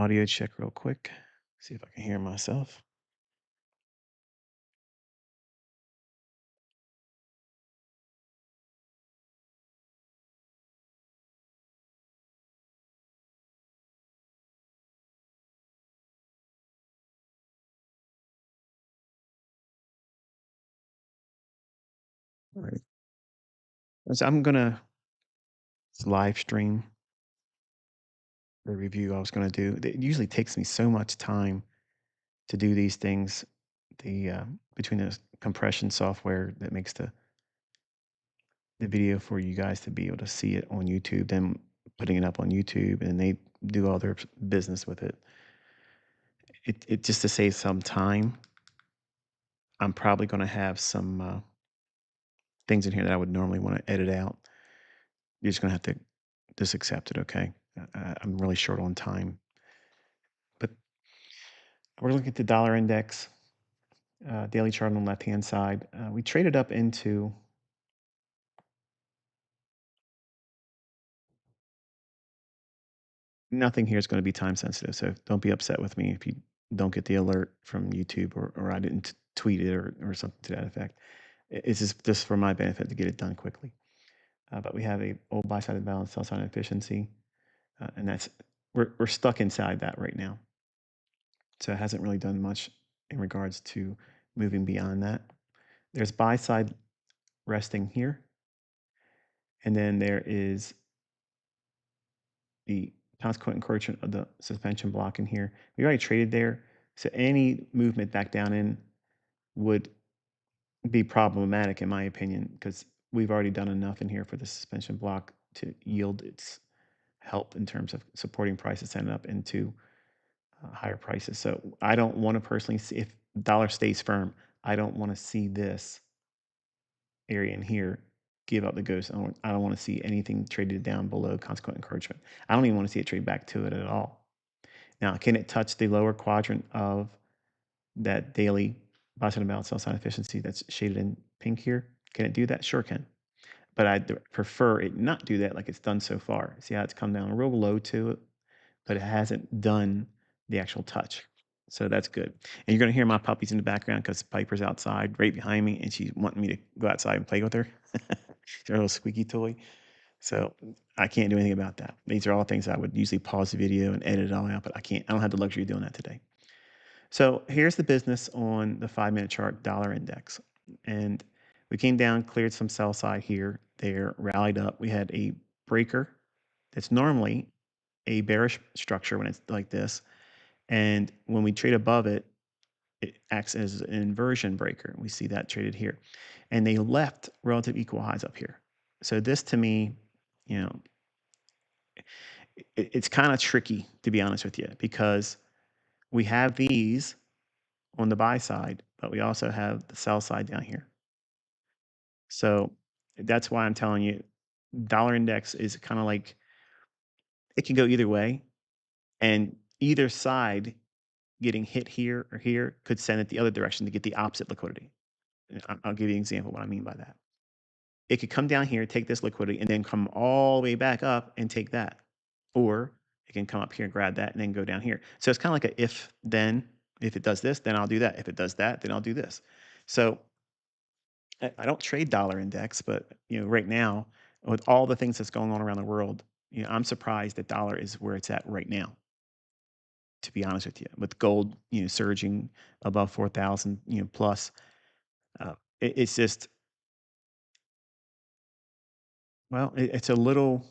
Audio check real quick. See if I can hear myself. All right. So I'm gonna live stream the review I was gonna do. It usually takes me so much time to do these things. The between the compression software that makes the video for you guys to be able to see it on YouTube, then putting it up on YouTube, and they do all their business with it. It just to save some time. I'm probably gonna have some things in here that I would normally want to edit out. You're just gonna have to just accept it, okay? I'm really short on time, but we're looking at the dollar index, daily chart on the left-hand side. We traded up into nothing here is going to be time sensitive, so don't be upset with me if you don't get the alert from YouTube or I didn't tweet it or something to that effect. It's just for my benefit to get it done quickly. But we have a old buy-side balance, sell-side efficiency, and that's we're stuck inside that right now. So it hasn't really done much in regards to moving beyond that. There's buy side resting here, and then there is the consequent encroachment of the suspension block in here. We already traded there, so any movement back down in would be problematic in my opinion because we've already done enough in here for the suspension block to yield its help in terms of supporting prices ended up into higher prices. So I don't want to personally see if dollar stays firm. I don't want to see this area in here give up the ghost. I don't want to see anything traded down below consequent encouragement. I don't even want to see it trade back to it at all. Now, can it touch the lower quadrant of that daily buy side balance sell side efficiency that's shaded in pink here? Can it do that? Sure can. But I'd prefer it not do that like it's done so far. See how it's come down real low to it, but it hasn't done the actual touch. So that's good. And you're going to hear my puppies in the background because Piper's outside right behind me and she's wanting me to go outside and play with her. She's her little squeaky toy. So I can't do anything about that. These are all things I would usually pause the video and edit it all out, but I can't. I don't have the luxury of doing that today. So here's the business on the 5-minute chart dollar index. And we came down, cleared some sell side here, there, rallied up. We had a breaker that's normally a bearish structure when it's like this. And when we trade above it, it acts as an inversion breaker. We see that traded here. And they left relative equal highs up here. So this to me, you know, it's kind of tricky to be honest with you because we have these on the buy side, but we also have the sell side down here. So that's why I'm telling you, dollar index is kind of like it can go either way, and either side getting hit here or here could send it the other direction to get the opposite liquidity. I'll give you an example of what I mean by that. It could come down here, take this liquidity, and then come all the way back up and take that. Or it can come up here and grab that and then go down here. So it's kind of like a if then. If it does this, then I'll do that. If it does that, then I'll do this. So I don't trade dollar index, but right now with all the things that's going on around the world, I'm surprised that dollar is where it's at right now. To be honest with you, with gold, surging above 4,000, plus, it's just well, it's a little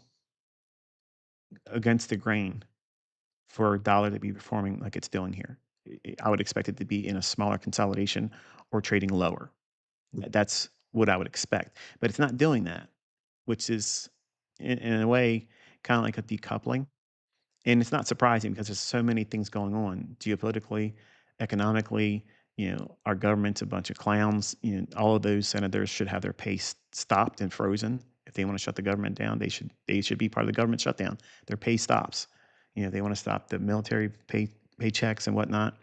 against the grain for a dollar to be performing like it's doing here. I would expect it to be in a smaller consolidation or trading lower. That's what I would expect, but it's not doing that, which is in a way kind of like a decoupling. And it's not surprising because there's so many things going on geopolitically, economically. Our government's a bunch of clowns. All of those senators should have their pay stopped and frozen. If they want to shut the government down, they should be part of the government shutdown. Their pay stops. They want to stop the military paychecks and whatnot.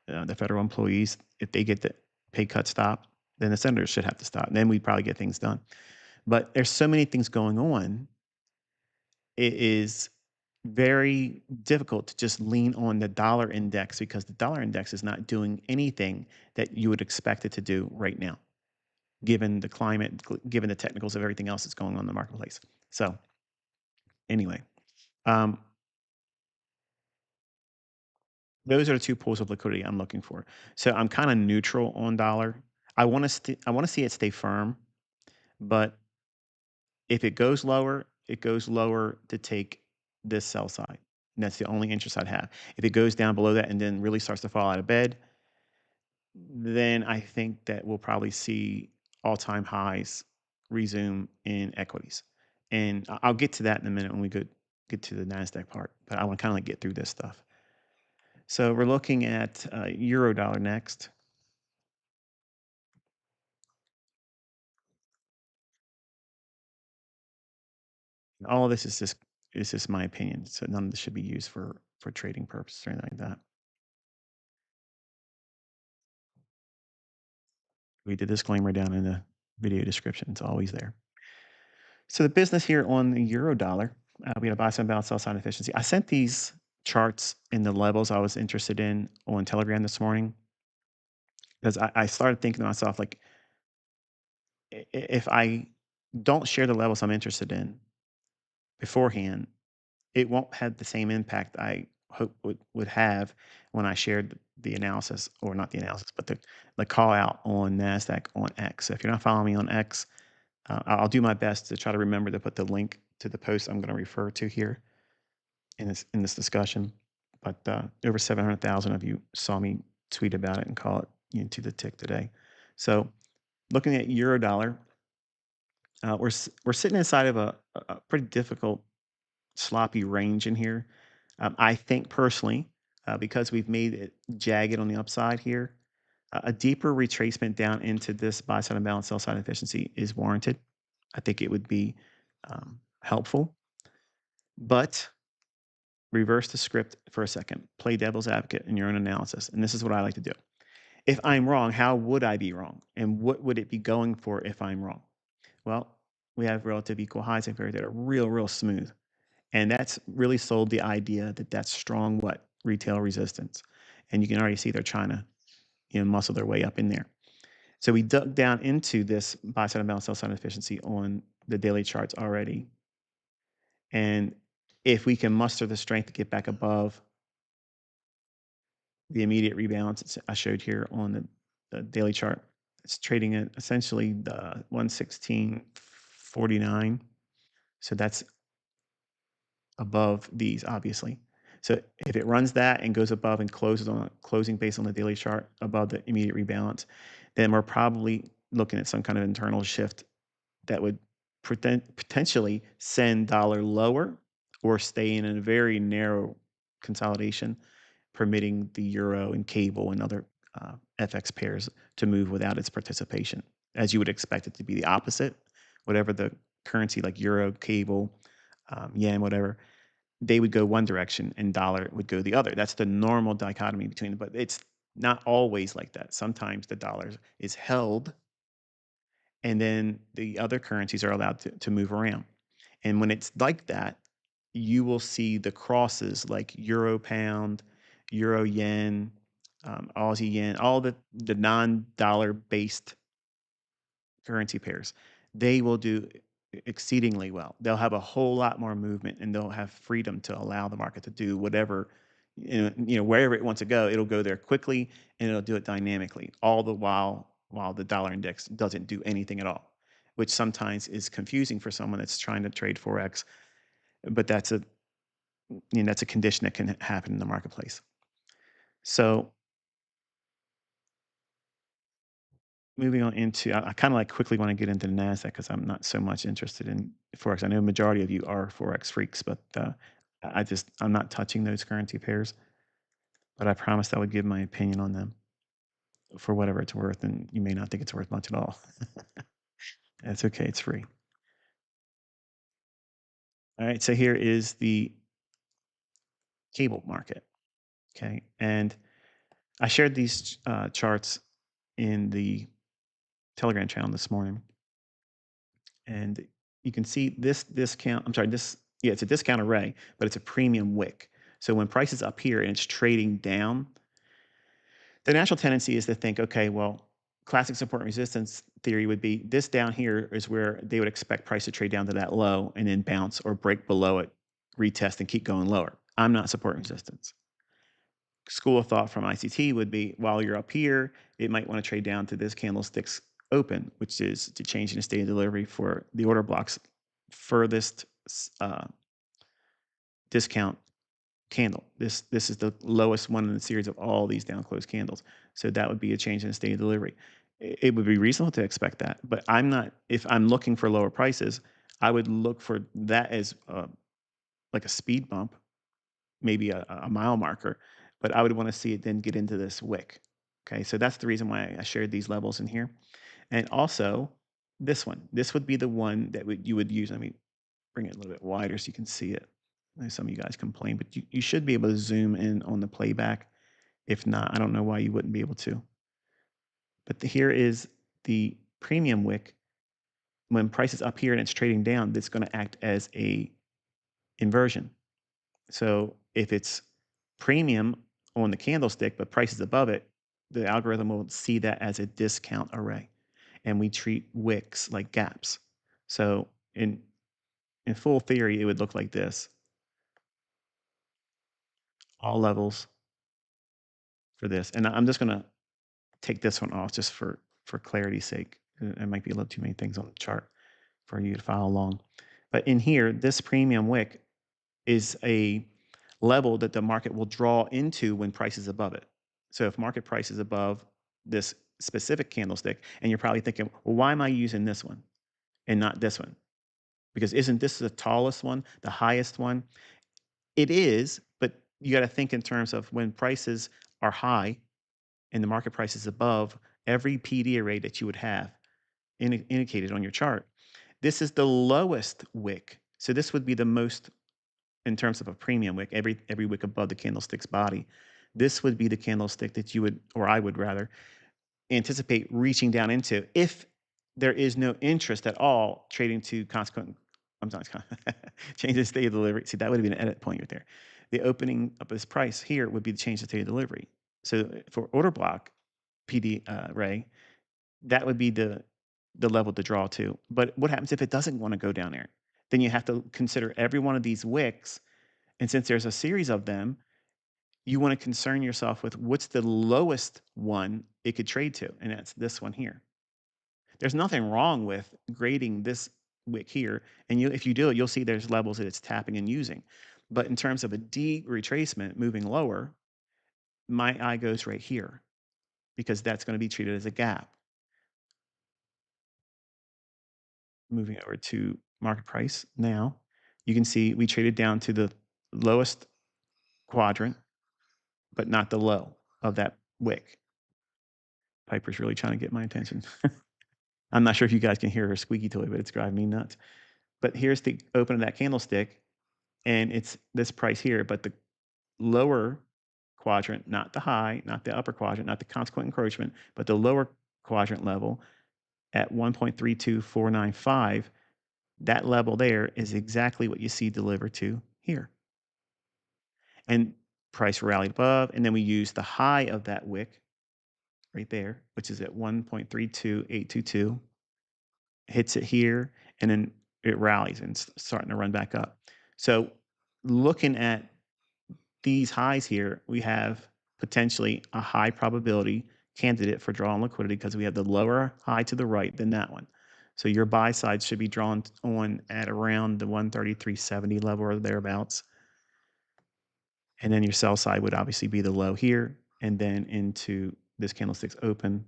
The federal employees, if they get the pay cut stopped, then the senators should have to stop. And then we'd probably get things done. But there's so many things going on. It is very difficult to just lean on the dollar index because the dollar index is not doing anything that you would expect it to do right now, given the climate, given the technicals of everything else that's going on in the marketplace. So, anyway, um, those are the two pools of liquidity I'm looking for. So I'm kind of neutral on dollar. I want to see it stay firm, but if it goes lower to take this sell side. And that's the only interest I'd have. If it goes down below that and then really starts to fall out of bed, then I think that we'll probably see all-time highs resume in equities. And I'll get to that in a minute when we get to the NASDAQ part, but I want to kind of like get through this stuff. So we're looking at euro dollar next. All of this is just my opinion. So none of this should be used for trading purposes or anything like that. Read the disclaimer down in the video description. It's always there. So the business here on the euro dollar, we had a buy side balance, sell side efficiency. I sent these charts in the levels I was interested in on Telegram this morning because I started thinking to myself, like, if I don't share the levels I'm interested in beforehand, it won't have the same impact I hope would have when I shared the analysis, or not the analysis, but the call out on NASDAQ on X. So if you're not following me on X, I'll do my best to try to remember to put the link to the post I'm going to refer to here in this discussion. But over 700,000 of you saw me tweet about it and call it to the tick today. So looking at euro dollar, we're sitting inside of a pretty difficult sloppy range in here. I think personally, because we've made it jagged on the upside here, a deeper retracement down into this buy side and balance, sell side efficiency is warranted. I think it would be helpful, but reverse the script for a second. Play devil's advocate in your own analysis. And this is what I like to do. If I'm wrong, how would I be wrong? And what would it be going for if I'm wrong? Well, we have relative equal highs and that are real smooth. And that's really sold the idea that that's strong what? Retail resistance. And you can already see they're trying to muscle their way up in there. So we dug down into this buy side and balance, sell side efficiency on the daily charts already. And if we can muster the strength to get back above the immediate rebalance I showed here on the daily chart, it's trading at essentially the 116.49. So that's above these, obviously. So if it runs that and goes above and closes on closing based on the daily chart above the immediate rebalance, then we're probably looking at some kind of internal shift that would potentially send dollar lower or stay in a very narrow consolidation, permitting the euro and cable and other FX pairs to move without its participation, as you would expect it to be the opposite. Whatever the currency like euro, cable, yen, whatever, they would go one direction and dollar would go the other. That's the normal dichotomy between them, but it's not always like that. Sometimes the dollar is held and then the other currencies are allowed to move around. And when it's like that, you will see the crosses like euro pound, euro yen, Aussie yen, all the non-dollar based currency pairs, they will do exceedingly well. They'll have a whole lot more movement and they'll have freedom to allow the market to do whatever, wherever it wants to go, it'll go there quickly and it'll do it dynamically, all the while the dollar index doesn't do anything at all, which sometimes is confusing for someone that's trying to trade Forex, but that's a condition that can happen in the marketplace. So moving on into, I kind of like quickly want to get into the NASDAQ because I'm not so much interested in Forex. I know the majority of you are Forex freaks, but I'm not touching those currency pairs. But I promised I would give my opinion on them for whatever it's worth, and you may not think it's worth much at all. That's okay, it's free. All right, so here is the cable market. Okay, and I shared these charts in the Telegram channel this morning, and you can see this discount. I'm sorry, this Yeah, it's a discount array, but it's a premium wick. So when price is up here and it's trading down, the natural tendency is to think, okay, well, classic support and resistance theory would be this down here is where they would expect price to trade down to that low and then bounce or break below it, retest, and keep going lower. I'm not supporting resistance. School of thought from ICT would be while you're up here, it might want to trade down to this candlestick's open, which is to change in the state of delivery for the order block's furthest discount candle. This is the lowest one in the series of all these down close candles. So that would be a change in the state of delivery. It would be reasonable to expect that, but I'm not. If I'm looking for lower prices, I would look for that as like a speed bump, maybe a mile marker, but I would want to see it then get into this wick. Okay, so that's the reason why I shared these levels in here, and also this one. This would be the one that you would use. Let me bring it a little bit wider so you can see it. I know some of you guys complain, but you should be able to zoom in on the playback. If not, I don't know why you wouldn't be able to. But here is the premium wick. When price is up here and it's trading down, that's going to act as a inversion. So if it's premium on the candlestick, but price is above it, the algorithm will see that as a discount array. And we treat wicks like gaps. So in full theory, it would look like this. All levels for this. And I'm just going to take this one off just for clarity's sake. There might be a little too many things on the chart for you to follow along. But in here, this premium wick is a level that the market will draw into when price is above it. So if market price is above this specific candlestick, and you're probably thinking, well, why am I using this one and not this one? Because isn't this the tallest one, the highest one? It is, but you got to think in terms of when prices are high and the market price is above every PD array that you would have indicated on your chart. This is the lowest wick. So this would be the most in terms of a premium wick, every wick above the candlestick's body. This would be the candlestick that you would, or I would rather, anticipate reaching down into if there is no interest at all trading to consequent, I'm sorry, change the state of delivery. See, that would have been an edit point right there. The opening of this price here would be the change the state of delivery. So for order block PD array, that would be the level to draw to. But what happens if it doesn't want to go down there? Then you have to consider every one of these wicks. And since there's a series of them, you want to concern yourself with what's the lowest one it could trade to. And that's this one here. There's nothing wrong with grading this wick here. And if you do it, you'll see there's levels that it's tapping and using. But in terms of a D retracement moving lower, my eye goes right here because that's going to be treated as a gap. Moving over to market price now, you can see we traded down to the lowest quadrant, but not the low of that wick. Piper's really trying to get my attention. I'm not sure if you guys can hear her squeaky toy, but it's driving me nuts. But here's the open of that candlestick, and it's this price here, but the lower quadrant, not the high, not the upper quadrant, not the consequent encroachment, but the lower quadrant level at 1.32495, that level there is exactly what you see delivered to here. And price rallied above, and then we use the high of that wick right there, which is at 1.32822, hits it here, and then it rallies and it's starting to run back up. So looking at these highs here, we have potentially a high probability candidate for drawing liquidity because we have the lower high to the right than that one. So your buy side should be drawn on at around the 133.70 level or thereabouts. And then your sell side would obviously be the low here and then into this candlestick's open.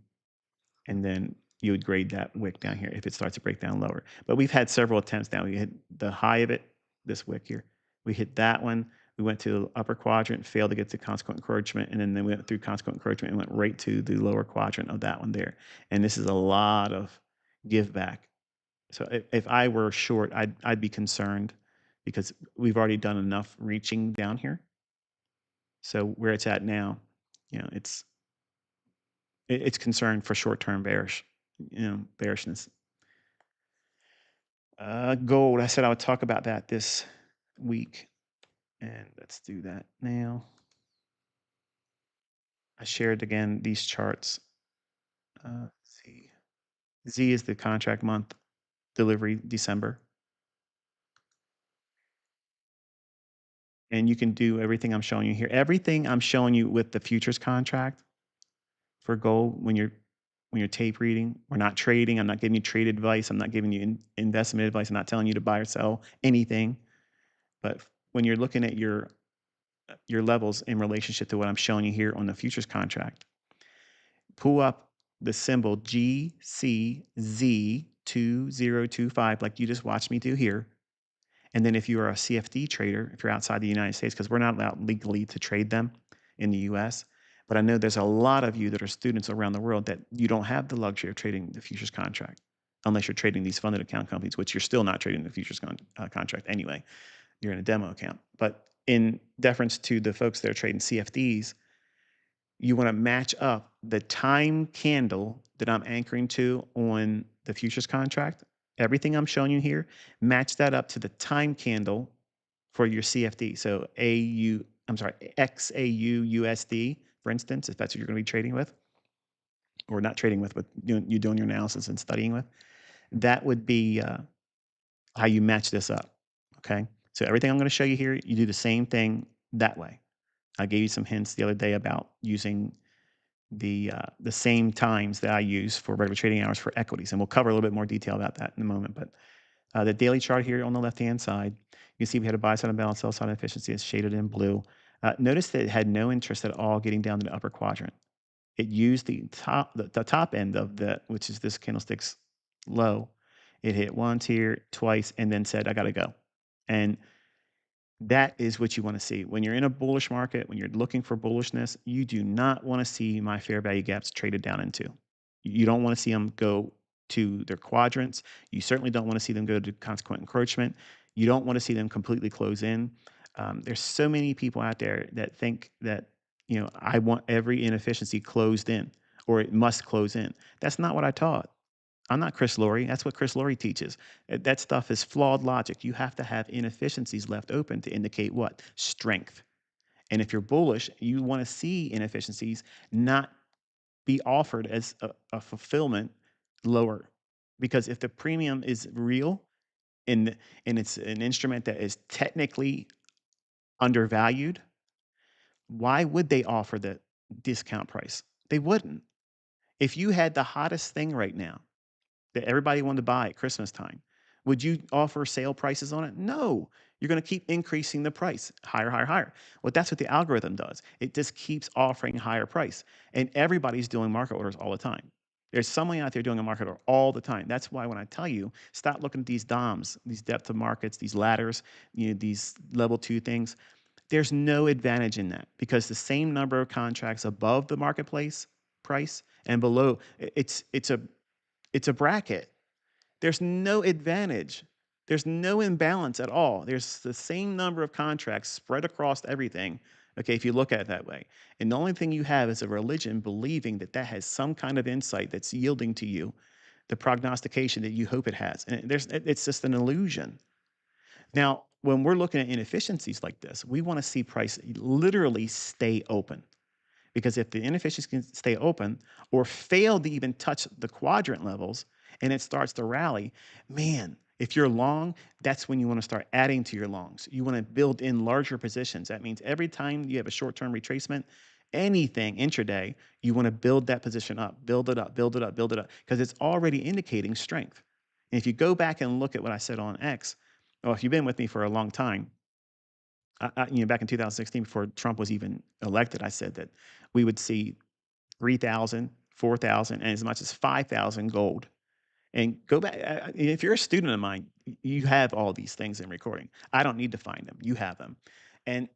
And then you would grade that wick down here if it starts to break down lower. But we've had several attempts now. We hit the high of it, this wick here. We hit that one. We went to the upper quadrant, failed to get to consequent encroachment, and then we went through consequent encroachment and went right to the lower quadrant of that one there. And this is a lot of give back. So if I were short, I'd be concerned because we've already done enough reaching down here. So where it's at now, it's concern for short-term bearishness. Gold. I said I would talk about that this week. And let's do that now. I shared again these charts. Let's see. Z is the contract month, delivery December. And you can do everything I'm showing you here. Everything I'm showing you with the futures contract for gold when you're tape reading. We're not trading. I'm not giving you trade advice. I'm not giving you investment advice. I'm not telling you to buy or sell anything. But when you're looking at your levels in relationship to what I'm showing you here on the futures contract, pull up the symbol GCZ2025, like you just watched me do here. And then if you are a CFD trader, if you're outside the United States, because we're not allowed legally to trade them in the US, but I know there's a lot of you that are students around the world that you don't have the luxury of trading the futures contract unless you're trading these funded account companies, which you're still not trading the futures contract anyway. You're in a demo account. But in deference to the folks that are trading CFDs, you want to match up the time candle that I'm anchoring to on the futures contract. Everything I'm showing you here, match that up to the time candle for your CFD. So XAU USD, for instance, if that's what you're going to be trading with, or not trading with, but you doing your analysis and studying with, that would be how you match this up. Okay. So everything I'm going to show you here, you do the same thing that way. I gave you some hints the other day about using the same times that I use for regular trading hours for equities, and we'll cover a little bit more detail about that in a moment. But the daily chart here on the left-hand side, you see we had a buy side imbalance, sell side efficiency is shaded in blue. Notice that it had no interest at all getting down to the upper quadrant. It used the top end of the, which is this candlestick's low. It hit once here, twice, and then said, I got to go. And that is what you want to see. When you're in a bullish market, when you're looking for bullishness, you do not want to see my fair value gaps traded down into. You don't want to see them go to their quadrants. You certainly don't want to see them go to consequent encroachment. You don't want to see them completely close in. There's so many people out there that think that, I want every inefficiency closed in or it must close in. That's not what I taught. I'm not Chris Laurie. That's what Chris Laurie teaches. That stuff is flawed logic. You have to have inefficiencies left open to indicate what? Strength. And if you're bullish, you want to see inefficiencies not be offered as a fulfillment lower. Because if the premium is real and it's an instrument that is technically undervalued, why would they offer the discount price? They wouldn't. If you had the hottest thing right now, that everybody wanted to buy at Christmas time, would you offer sale prices on it? No. You're going to keep increasing the price higher, higher, higher. Well, that's what the algorithm does. It just keeps offering higher price. And everybody's doing market orders all the time. There's someone out there doing a market order all the time. That's why when I tell you, stop looking at these DOMs, these depth of markets, these ladders, these level 2 things. There's no advantage in that because the same number of contracts above the marketplace price and below, it's a bracket. There's no advantage. There's no imbalance at all. There's the same number of contracts spread across everything, okay, if you look at it that way. And the only thing you have is a religion believing that that has some kind of insight that's yielding to you the prognostication that you hope it has. And it's just an illusion. Now, when we're looking at inefficiencies like this, we want to see price literally stay open. Because if the inefficiencies can stay open or fail to even touch the quadrant levels and it starts to rally, man, if you're long, that's when you want to start adding to your longs. You want to build in larger positions. That means every time you have a short-term retracement, anything intraday, you want to build that position up, build it up, build it up, build it up, because it's already indicating strength. And if you go back and look at what I said on X, well, if you've been with me for a long time, back in 2016, before Trump was even elected, I said that we would see 3,000, 4,000, and as much as 5,000 gold. And go back. If you're a student of mine, you have all these things in recording. I don't need to find them. You have them. And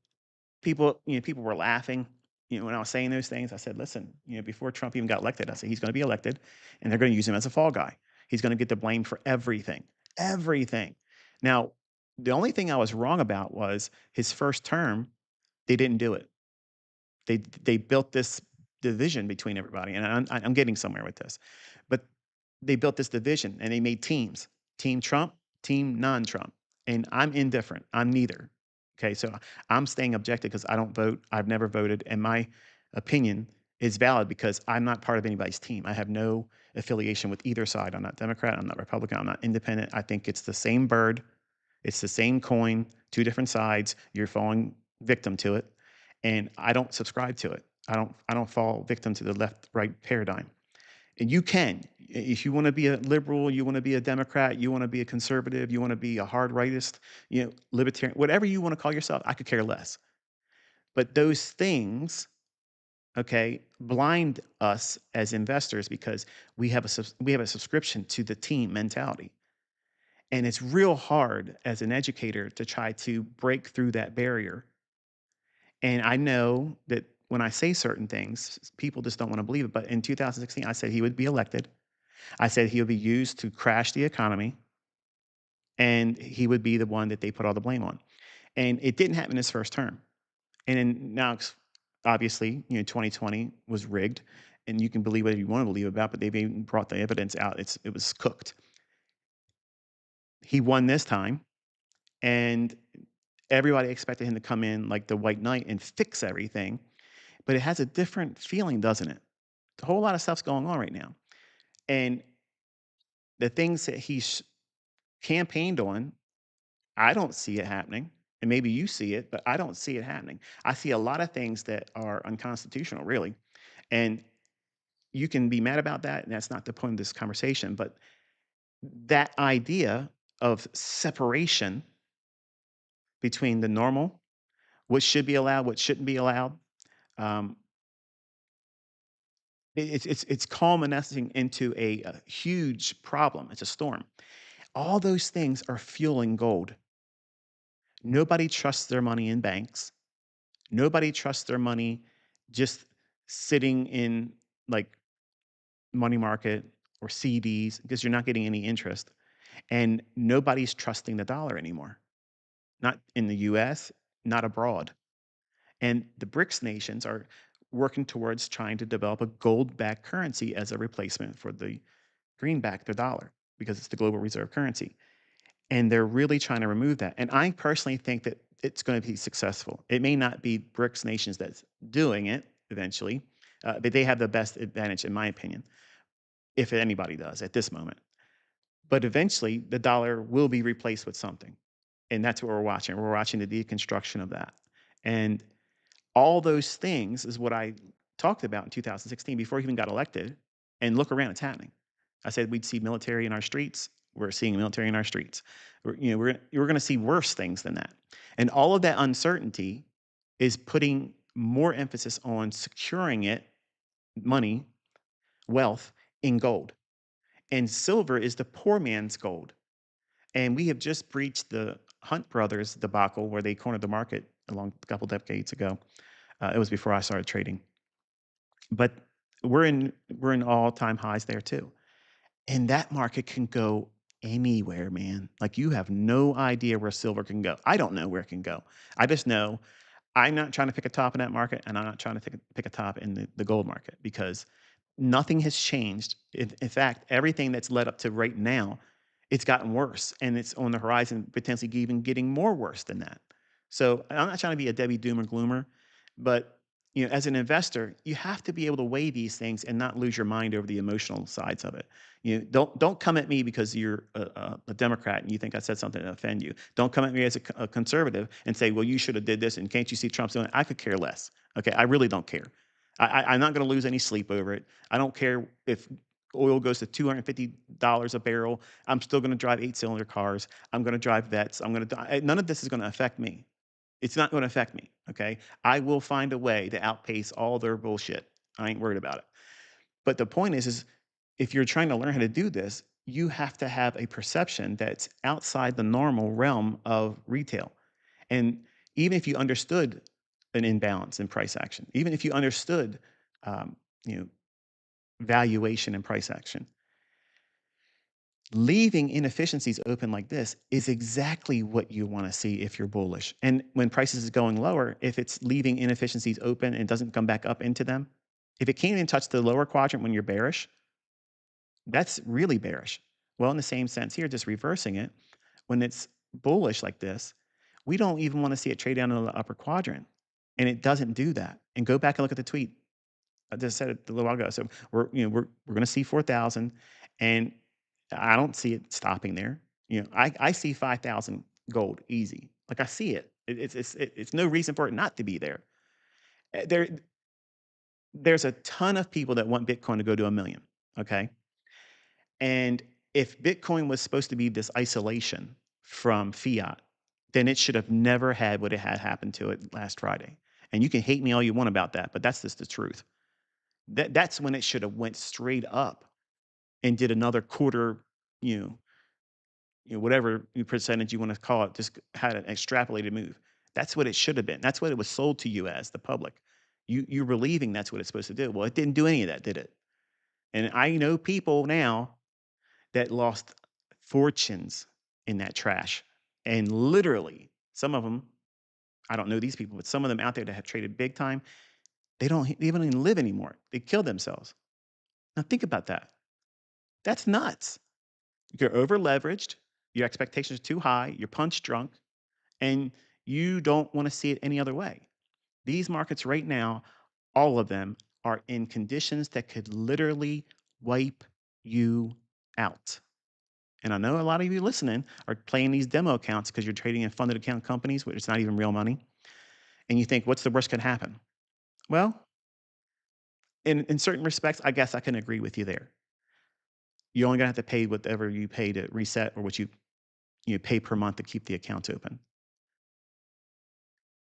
people were laughing. When I was saying those things, I said, listen, before Trump even got elected, I said he's going to be elected, and they're going to use him as a fall guy. He's going to get the blame for everything, everything. Now, the only thing I was wrong about was his first term. They didn't do it. They built this division between everybody, and I'm getting somewhere with this, but they built this division and they made teams: Team Trump, Team non-Trump. and I'm indifferent. I'm neither. Okay, so I'm staying objective because I don't vote. I've never voted, and my opinion is valid because I'm not part of anybody's team. I have no affiliation with either side. I'm not Democrat. I'm not Republican. I'm not independent. I think it's the same bird. It's the same coin, two different sides. You're falling victim to it, and I don't subscribe to it. I don't fall victim to the left right paradigm. And you can. If you want to be a liberal, you want to be a Democrat, you want to be a conservative, you want to be a hard rightist, libertarian, whatever you want to call yourself, I could care less. But those things, okay, blind us as investors because we have a subscription to the team mentality. And it's real hard as an educator to try to break through that barrier. And I know that when I say certain things, people just don't want to believe it. But in 2016, I said he would be elected. I said he would be used to crash the economy, and he would be the one that they put all the blame on. And it didn't happen in his first term. And then now, obviously, 2020 was rigged, and you can believe whatever you want to believe about, but they've even brought the evidence out. It was cooked. He won this time, and everybody expected him to come in like the white knight and fix everything, but it has a different feeling, doesn't it? A whole lot of stuff's going on right now. And the things that he's campaigned on, I don't see it happening. And maybe you see it, but I don't see it happening. I see a lot of things that are unconstitutional, really. And you can be mad about that, and that's not the point of this conversation. But that idea of separation between the normal, what should be allowed, what shouldn't be allowed, um, it's culminating into a huge problem. It's a storm. All those things are fueling gold. Nobody trusts their money in banks. Nobody trusts their money just sitting in like money market or CDs because you're not getting any interest. And nobody's trusting the dollar anymore, not in the US, not abroad. And the BRICS nations are working towards trying to develop a gold backed currency as a replacement for the greenback, the dollar, because it's the global reserve currency. And they're really trying to remove that. And I personally think that it's going to be successful. It may not be BRICS nations that's doing it eventually, but they have the best advantage, in my opinion, if anybody does at this moment. But eventually, the dollar will be replaced with something. And that's what we're watching. We're watching the deconstruction of that. And all those things is what I talked about in 2016 before he even got elected. And look around, it's happening. I said we'd see military in our streets. We're seeing military in our streets. We're going to see worse things than that. And all of that uncertainty is putting more emphasis on securing it, money, wealth, in gold. And silver is the poor man's gold. And we have just breached the Hunt brothers debacle where they cornered the market a couple decades ago. It was before I started trading, but we're in all time highs there too. And that market can go anywhere, man. Like you have no idea where silver can go. I don't know where it can go. I just know I'm not trying to pick a top in that market, and I'm not trying to pick a top in the gold market because nothing has changed. In fact, everything that's led up to right now, it's gotten worse, and it's on the horizon, potentially even getting more worse than that. So I'm not trying to be a Debbie Doomer gloomer, but as an investor, you have to be able to weigh these things and not lose your mind over the emotional sides of it. Don't come at me because you're a Democrat and you think I said something to offend you. Don't come at me as a conservative and say, well, you should have did this, and can't you see Trump's doing it? I could care less. Okay, I really don't care. I'm not going to lose any sleep over it. I don't care if oil goes to $250 a barrel. I'm still going to drive 8-cylinder cars. I'm going to drive vets. None of this is going to affect me. It's not going to affect me. Okay, I will find a way to outpace all their bullshit. I ain't worried about it. But the point is if you're trying to learn how to do this, you have to have a perception that's outside the normal realm of retail. And even if you understood an imbalance in price action, even if you understood, um, you know, valuation and price action, leaving inefficiencies open like this is exactly what you want to see if you're bullish. And when prices is going lower, if it's leaving inefficiencies open and doesn't come back up into them, if it can't even touch the lower quadrant when you're bearish, that's really bearish. Well, in the same sense here, just reversing it, when it's bullish like this, we don't even want to see it trade down in the upper quadrant. And it doesn't do that. And go back and look at the tweet. I just said it a little while ago. So we're going to see 4,000, and I don't see it stopping there. I see 5,000 gold easy. Like I see it. It's no reason for it not to be there. Uh, There there's a ton of people that want Bitcoin to go to a million. Okay, and if Bitcoin was supposed to be this isolation from fiat, then it should have never had what it had happened to it last Friday. And you can hate me all you want about that, but that's just the truth. That's when it should have went straight up and did another quarter, you know, whatever percentage you want to call it, just had an extrapolated move. That's what it should have been. That's what it was sold to you as the public. You're believing that's what it's supposed to do. Well, it didn't do any of that, did it? And I know people now that lost fortunes in that trash. And literally, some of them, I don't know these people, but some of them out there that have traded big time, they don't even live anymore. They killed themselves. Now think about that. That's nuts. You're over leveraged, your expectations are too high, you're punch drunk, and you don't want to see it any other way. These markets right now, all of them are in conditions that could literally wipe you out. And I know a lot of you listening are playing these demo accounts because you're trading in funded account companies, which it's not even real money. And you think, what's the worst could happen? Well, in certain respects, I guess I can agree with you there. You're only gonna have to pay whatever you pay to reset or what you pay per month to keep the accounts open.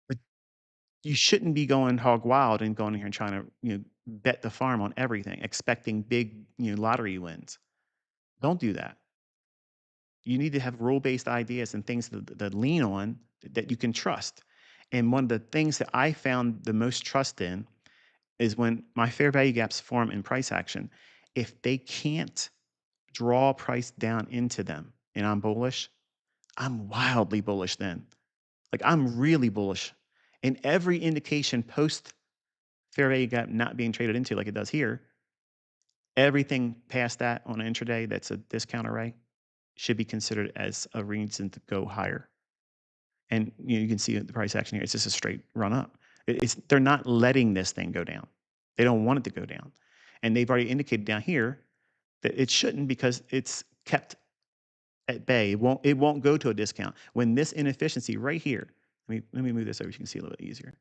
But you shouldn't be going hog wild and going in here and trying to, bet the farm on everything, expecting big, lottery wins. Don't do that. You need to have rule-based ideas and things that lean on that you can trust. And one of the things that I found the most trust in is when my fair value gaps form in price action. If they can't draw price down into them and I'm bullish, I'm wildly bullish then. Like I'm really bullish. And every indication post fair value gap not being traded into like it does here, everything past that on an intraday that's a discount array should be considered as a reason to go higher. And you can see the price action here. It's just a straight run up. They're not letting this thing go down. They don't want it to go down, and they've already indicated down here that it shouldn't because it's kept at bay. It won't go to a discount when this inefficiency right here. Let me move this over so you can see a little bit easier.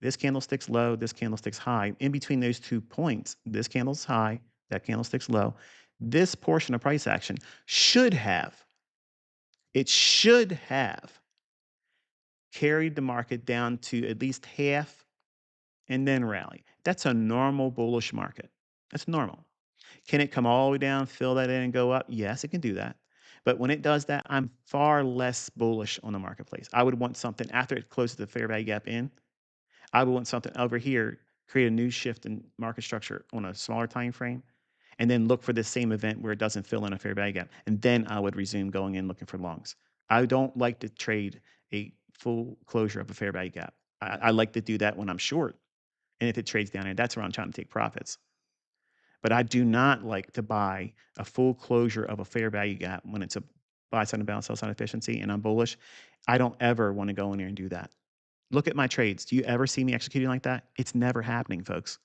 This candlestick's low. This candlestick's high. In between those 2 points, this candle's high. That candlestick's low. This portion of price action should have. It should have carried the market down to at least half and then rally. That's a normal bullish market. That's normal. Can it come all the way down, fill that in, and go up? Yes, it can do that. But when it does that, I'm far less bullish on the marketplace. I would want something after it closes the fair value gap in. I would want something over here, create a new shift in market structure on a smaller time frame, and then look for the same event where it doesn't fill in a fair value gap. And then I would resume going in looking for longs. I don't like to trade a full closure of a fair value gap. I like to do that when I'm short. And if it trades down here, that's where I'm trying to take profits. But I do not like to buy a full closure of a fair value gap when it's a buy side and balance, sell side efficiency, and I'm bullish. I don't ever want to go in there and do that. Look at my trades. Do you ever see me executing like that? It's never happening, folks.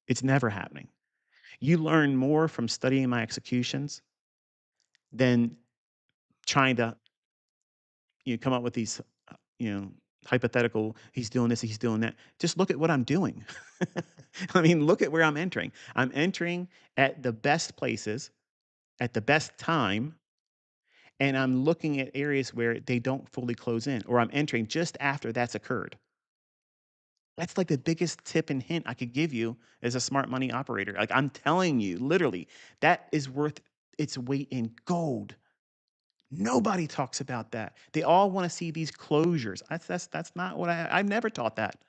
It's never happening. You learn more from studying my executions than trying to come up with these hypothetical, he's doing this, he's doing that. Just look at what I'm doing. I mean, look at where I'm entering. I'm entering at the best places at the best time, and I'm looking at areas where they don't fully close in, or I'm entering just after that's occurred. That's like the biggest tip and hint I could give you as a smart money operator. Like I'm telling you, literally, that is worth its weight in gold. Nobody talks about that. They all want to see these closures. That's not what I've never taught that.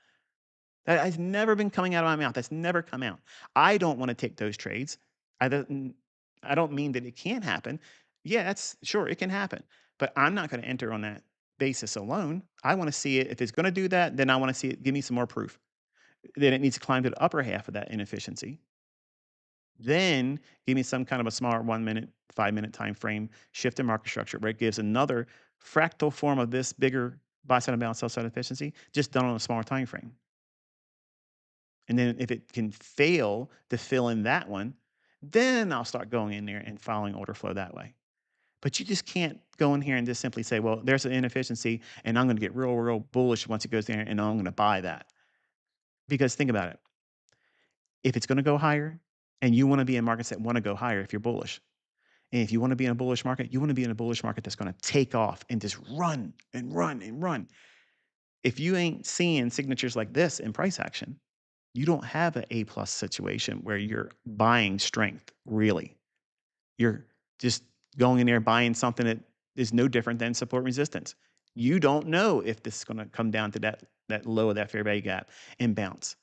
That has never been coming out of my mouth. That's never come out. I don't want to take those trades. I don't I don't mean that it can't happen. Yeah, that's sure it can happen. But I'm not going to enter on that basis alone. I want to see it. If it's going to do that, then I want to see it. Give me some more proof. Then it needs to climb to the upper half of that inefficiency. Then give me some kind of a smaller 1 minute, 5 minute time frame, shift in market structure where it gives another fractal form of this bigger buy side and balance, sell side efficiency, just done on a smaller time frame. And then if it can fail to fill in that one, then I'll start going in there and following order flow that way. But you just can't go in here and just simply say, well, there's an inefficiency and I'm going to get real, real bullish once it goes there and I'm going to buy that. Because think about it. If it's going to go higher and you want to be in markets that want to go higher, if you're bullish, and if you want to be in a bullish market, you want to be in a bullish market that's going to take off and just run and run and run. If you ain't seeing signatures like this in price action, you don't have an A plus situation where you're buying strength, really. You're just going in there buying something that is no different than support resistance. You don't know if this is going to come down to that low of that fair value gap and bounce.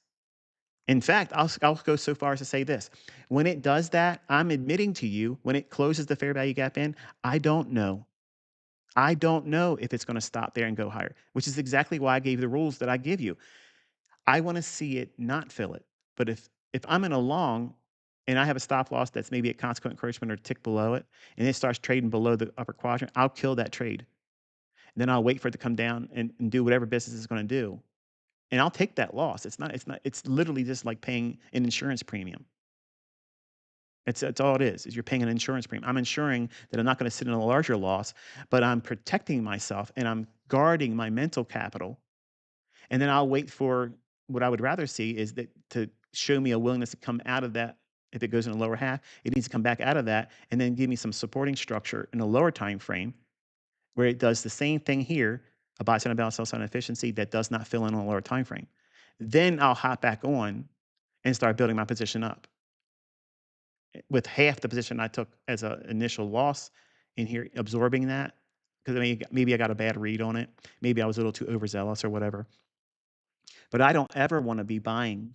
In fact, I'll go so far as to say this. When it does that, I'm admitting to you, when it closes the fair value gap in, I don't know. I don't know if it's going to stop there and go higher, which is exactly why I gave the rules that I give you. I want to see it not fill it. But if I'm in a long and I have a stop loss that's maybe at consequent encroachment or tick below it, and it starts trading below the upper quadrant, I'll kill that trade. And then I'll wait for it to come down and do whatever business it's going to do. And I'll take that loss. It's literally just like paying an insurance premium. That's all it is you're paying an insurance premium. I'm ensuring that I'm not going to sit in a larger loss, but I'm protecting myself and I'm guarding my mental capital. And then I'll wait for what I would rather see is that to show me a willingness to come out of that. If it goes in the lower half, it needs to come back out of that and then give me some supporting structure in a lower time frame where it does the same thing here, a buy side and balance, sell side efficiency that does not fill in on a lower time frame. Then I'll hop back on and start building my position up with half the position I took as an initial loss in here, absorbing that because maybe I got a bad read on it. Maybe I was a little too overzealous or whatever. But I don't ever want to be buying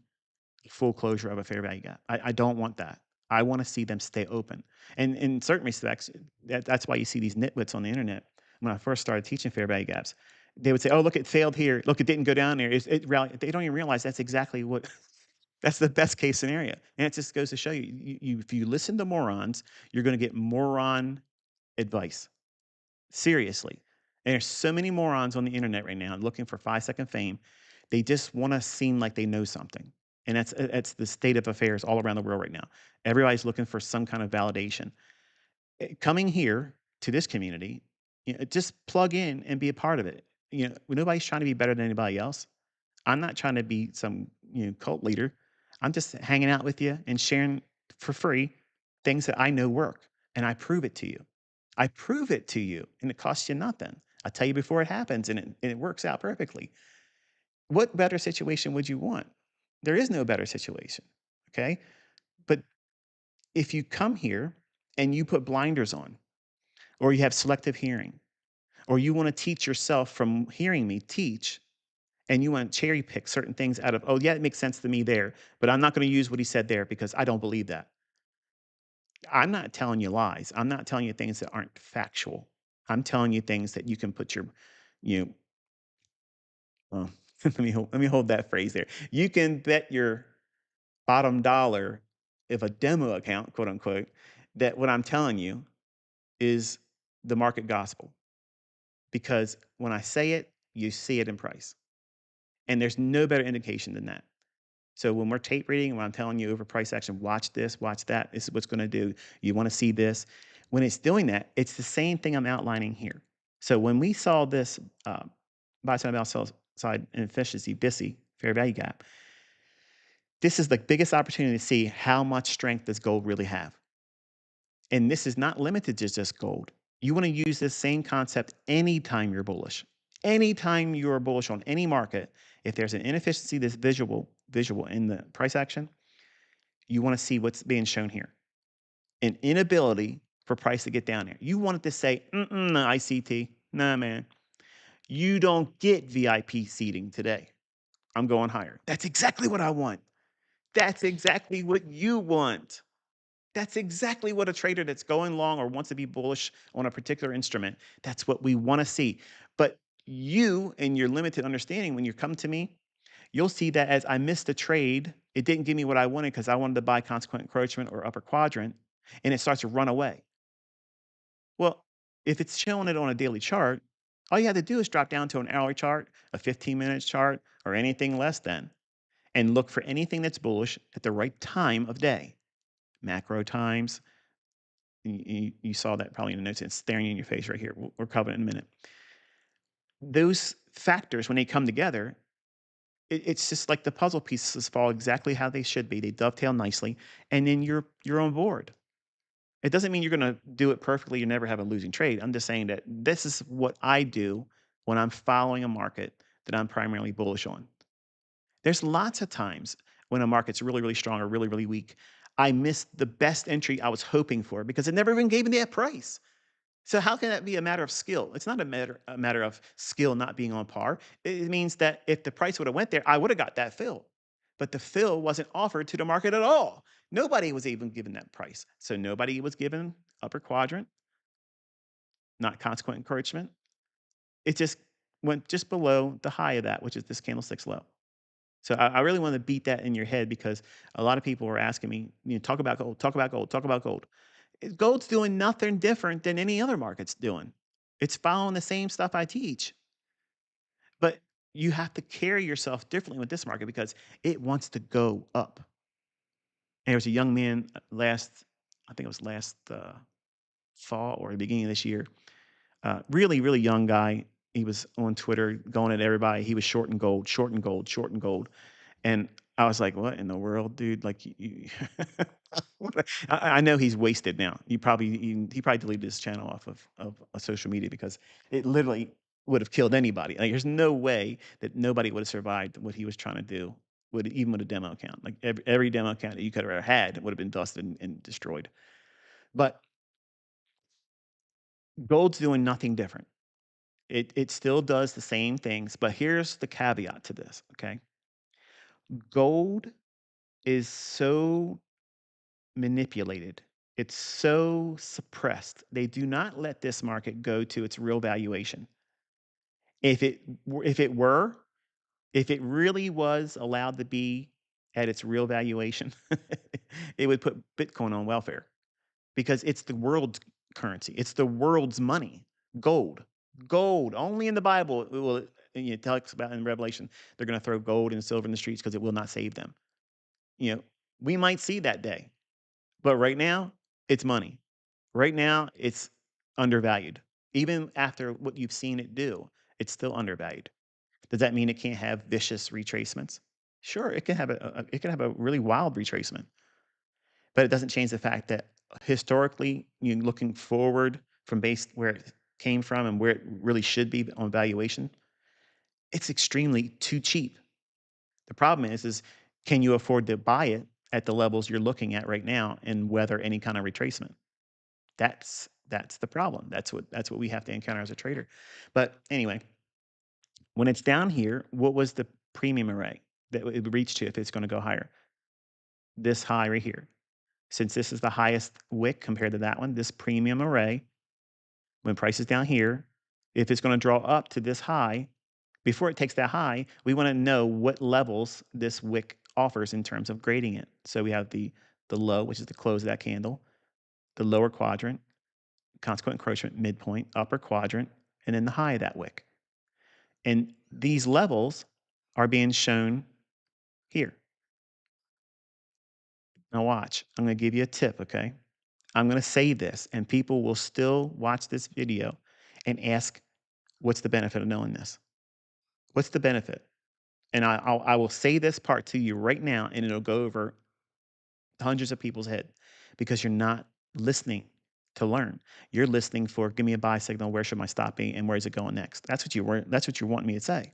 full closure of a fair value gap. I don't want that. I want to see them stay open. And in certain respects, that's why you see these nitwits on the internet. When I first started teaching fair value gaps, they would say, "Oh, look, it failed here. Look, it didn't go down there." It rallied. They don't even realize that's exactly what. That's the best case scenario, and it just goes to show you, if you listen to morons, you're going to get moron advice. Seriously. And there's so many morons on the internet right now looking for 5-second fame. They just want to seem like they know something. And that's the state of affairs all around the world right now. Everybody's looking for some kind of validation. Coming here to this community, just plug in and be a part of it. Nobody's trying to be better than anybody else. I'm not trying to be some cult leader. I'm just hanging out with you and sharing for free things that I know work, and I prove it to you. I prove it to you, and it costs you nothing. I tell you before it happens, and it works out perfectly. What better situation would you want? There is no better situation. Okay, but if you come here and you put blinders on, or you have selective hearing, or you want to teach yourself from hearing me teach, and you want to cherry pick certain things out of, oh, yeah, it makes sense to me there, but I'm not going to use what he said there because I don't believe that. I'm not telling you lies. I'm not telling you things that aren't factual. I'm telling you things that you can put you, well, let me hold that phrase there. You can bet your bottom dollar if a demo account, quote unquote, that what I'm telling you is the market gospel. Because when I say it, you see it in price. And there's no better indication than that. So when we're tape reading, when I'm telling you over price action, watch this, watch that, this is what's going to do. You want to see this. When it's doing that, it's the same thing I'm outlining here. So when we saw this buy side balance sell side inefficiency, BISI, fair value gap, this is the biggest opportunity to see how much strength does gold really have. And this is not limited to just gold. You want to use this same concept anytime you're bullish. Anytime you are bullish on any market, if there's an inefficiency that's visual in the price action, you want to see what's being shown here. An inability for price to get down there. You want it to say, no, ICT. Nah, man. You don't get VIP seating today. I'm going higher. That's exactly what I want. That's exactly what you want. That's exactly what a trader that's going long or wants to be bullish on a particular instrument, that's what we want to see. But you, in your limited understanding, when you come to me, you'll see that as I missed a trade It didn't give me what I wanted because I wanted to buy consequent encroachment or upper quadrant, and it starts to run away. Well, if it's showing it on a daily chart, all you have to do is drop down to an hourly chart, a 15-minute chart, or anything less than, and look for anything that's bullish at the right time of day. Macro times, you saw that probably in the notes. It's staring you in your face right here. We'll cover it in a minute. Those factors, when they come together, it's just like the puzzle pieces fall exactly how they should be. They dovetail nicely, and then you're on board. It doesn't mean you're gonna do it perfectly, you never have a losing trade. I'm just saying that this is what I do when I'm following a market that I'm primarily bullish on. There's lots of times when a market's really, really strong or really, really weak, I missed the best entry I was hoping for because it never even gave me that price. So how can that be a matter of skill? It's not a matter of skill not being on par. It means that if the price would have went there, I would have got that fill. But the fill wasn't offered to the market at all. Nobody was even given that price. So nobody was given upper quadrant, not consequent encouragement. It just went just below the high of that, which is this candlestick's low. So I really want to beat that in your head because a lot of people are asking me, talk about gold, talk about gold, talk about gold. Gold's doing nothing different than any other market's doing. It's following the same stuff I teach. But you have to carry yourself differently with this market because it wants to go up. And there was a young man I think it was last fall or the beginning of this year, really, really young guy. He was on Twitter going at everybody. He was short and gold, short and gold, short and gold. And I was like, "What in the world, dude? Like, you I know he's wasted now. He probably deleted his channel off of social media because it literally would have killed anybody. Like, there's no way that nobody would have survived what he was trying to do with even with a demo account. Like, every demo account that you could have ever had would have been dusted and destroyed. But gold's doing nothing different. It still does the same things, but here's the caveat to this, okay? Gold is so manipulated. It's so suppressed. They do not let this market go to its real valuation. If it were, if it really was allowed to be at its real valuation, it would put Bitcoin on welfare because it's the world's currency. It's the world's money. Gold. Gold. Only in the Bible it will it talks about in Revelation, they're going to throw gold and silver in the streets because it will not save them. You know, we might see that day. But right now, it's money. Right now, it's undervalued. Even after what you've seen it do, it's still undervalued. Does that mean it can't have vicious retracements? Sure, it can have it can have a really wild retracement, but it doesn't change the fact that historically, you looking forward from base where it came from and where it really should be on valuation, it's extremely too cheap. The problem is can you afford to buy it at the levels you're looking at right now and weather any kind of retracement? That's the problem. That's what we have to encounter as a trader. But anyway, when it's down here, what was the premium array that it would reach to if it's going to go higher? This high right here. Since this is the highest wick compared to that one, this premium array, when price is down here, if it's going to draw up to this high, before it takes that high, we want to know what levels this wick offers in terms of grading it. So we have the low, which is the close of that candle, the lower quadrant, consequent encroachment midpoint, upper quadrant, and then the high of that wick. And these levels are being shown here. Now watch, I'm going to give you a tip, okay? I'm going to say this, and people will still watch this video and ask, what's the benefit of knowing this? What's the benefit? And I will say this part to you right now, and it'll go over hundreds of people's head because you're not listening to learn. You're listening for give me a buy signal. Where should my stop be, and where is it going next? That's what you want me to say.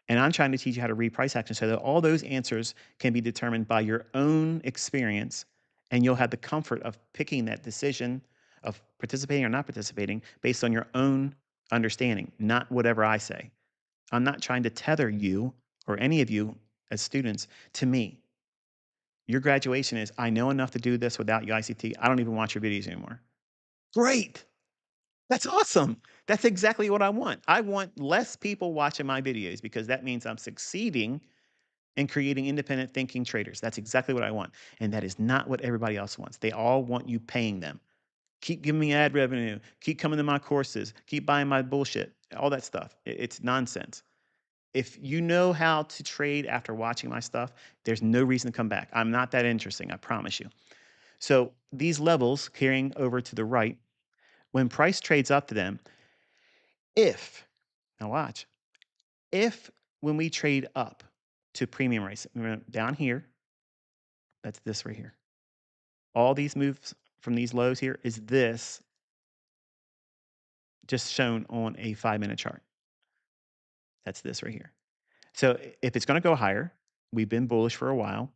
And I'm trying to teach you how to read price action so that all those answers can be determined by your own experience, and you'll have the comfort of picking that decision of participating or not participating based on your own understanding, not whatever I say. I'm not trying to tether you or any of you as students to me. Your graduation is, I know enough to do this without your ICT. I don't even watch your videos anymore. Great. That's awesome. That's exactly what I want. I want less people watching my videos because that means I'm succeeding and creating independent thinking traders. That's exactly what I want. And that is not what everybody else wants. They all want you paying them. Keep giving me ad revenue. Keep coming to my courses. Keep buying my bullshit. All that stuff. It's nonsense. If you know how to trade after watching my stuff, there's no reason to come back. I'm not that interesting, I promise you. So these levels carrying over to the right, when price trades up to them, if, now watch, if when we trade up to premium rates, down here, that's this right here. All these moves from these lows here is this just shown on a 5-minute chart. That's this right here. So if it's going to go higher, we've been bullish for a while.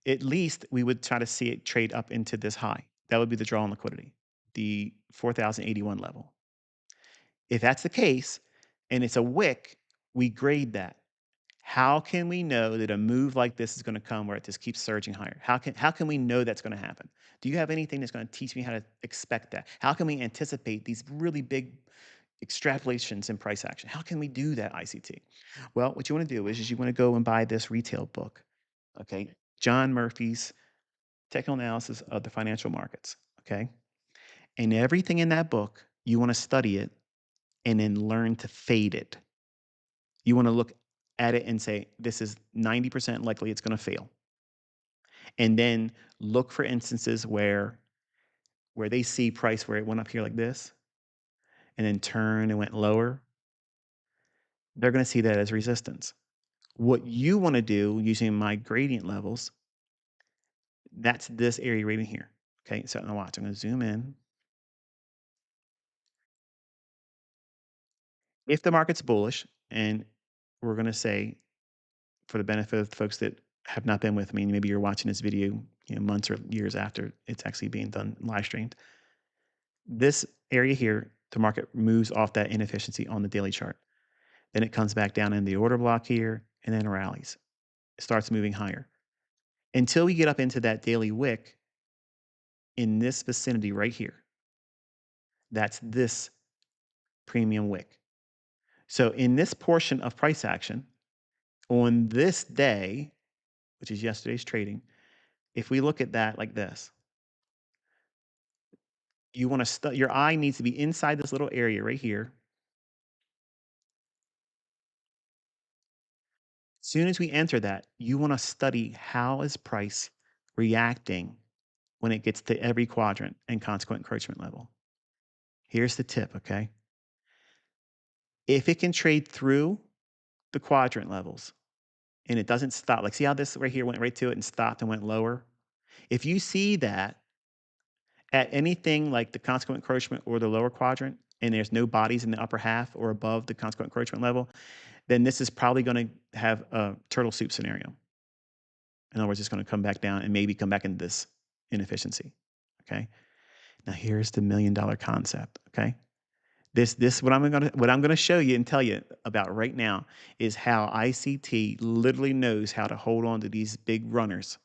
At least we would try to see it trade up into this high. That would be the draw on liquidity, the 4,081 level. If that's the case and it's a wick, we grade that. How can we know that a move like this is going to come where it just keeps surging higher? How can we know that's going to happen? Do you have anything that's going to teach me how to expect that? How can we anticipate these really big extrapolations in price action? How can we do that, ICT? Well, what you want to do is you want to go and buy this retail book, okay? John Murphy's Technical Analysis of the Financial Markets, okay? And everything in that book, you want to study it and then learn to fade it. You want to look at it and say, this is 90% likely it's going to fail. And then look for instances where they see price where it went up here like this and then turned and went lower. They're going to see that as resistance. What you want to do using my gradient levels, that's this area right in here. Okay, so now watch. I'm going to zoom in. If the market's bullish, and we're going to say, for the benefit of the folks that have not been with me, maybe you're watching this video, months or years after it's actually being done live streamed. This area here, the market moves off that inefficiency on the daily chart. Then it comes back down in the order block here and then rallies. It starts moving higher until we get up into that daily wick in this vicinity right here. That's this premium wick. So in this portion of price action, on this day, which is yesterday's trading, if we look at that like this, you want to your eye needs to be inside this little area right here. As soon as we enter that, you want to study how is price reacting when it gets to every quadrant and consequent encroachment level. Here's the tip, okay? If it can trade through the quadrant levels and it doesn't stop, like see how this right here went right to it and stopped and went lower? If you see that at anything like the consequent encroachment or the lower quadrant, and there's no bodies in the upper half or above the consequent encroachment level, then this is probably going to have a turtle soup scenario. In other words, it's going to come back down and maybe come back into this inefficiency. Okay. Now here's the $1 million concept. Okay. This what I'm gonna show you and tell you about right now is how ICT literally knows how to hold on to these big runners.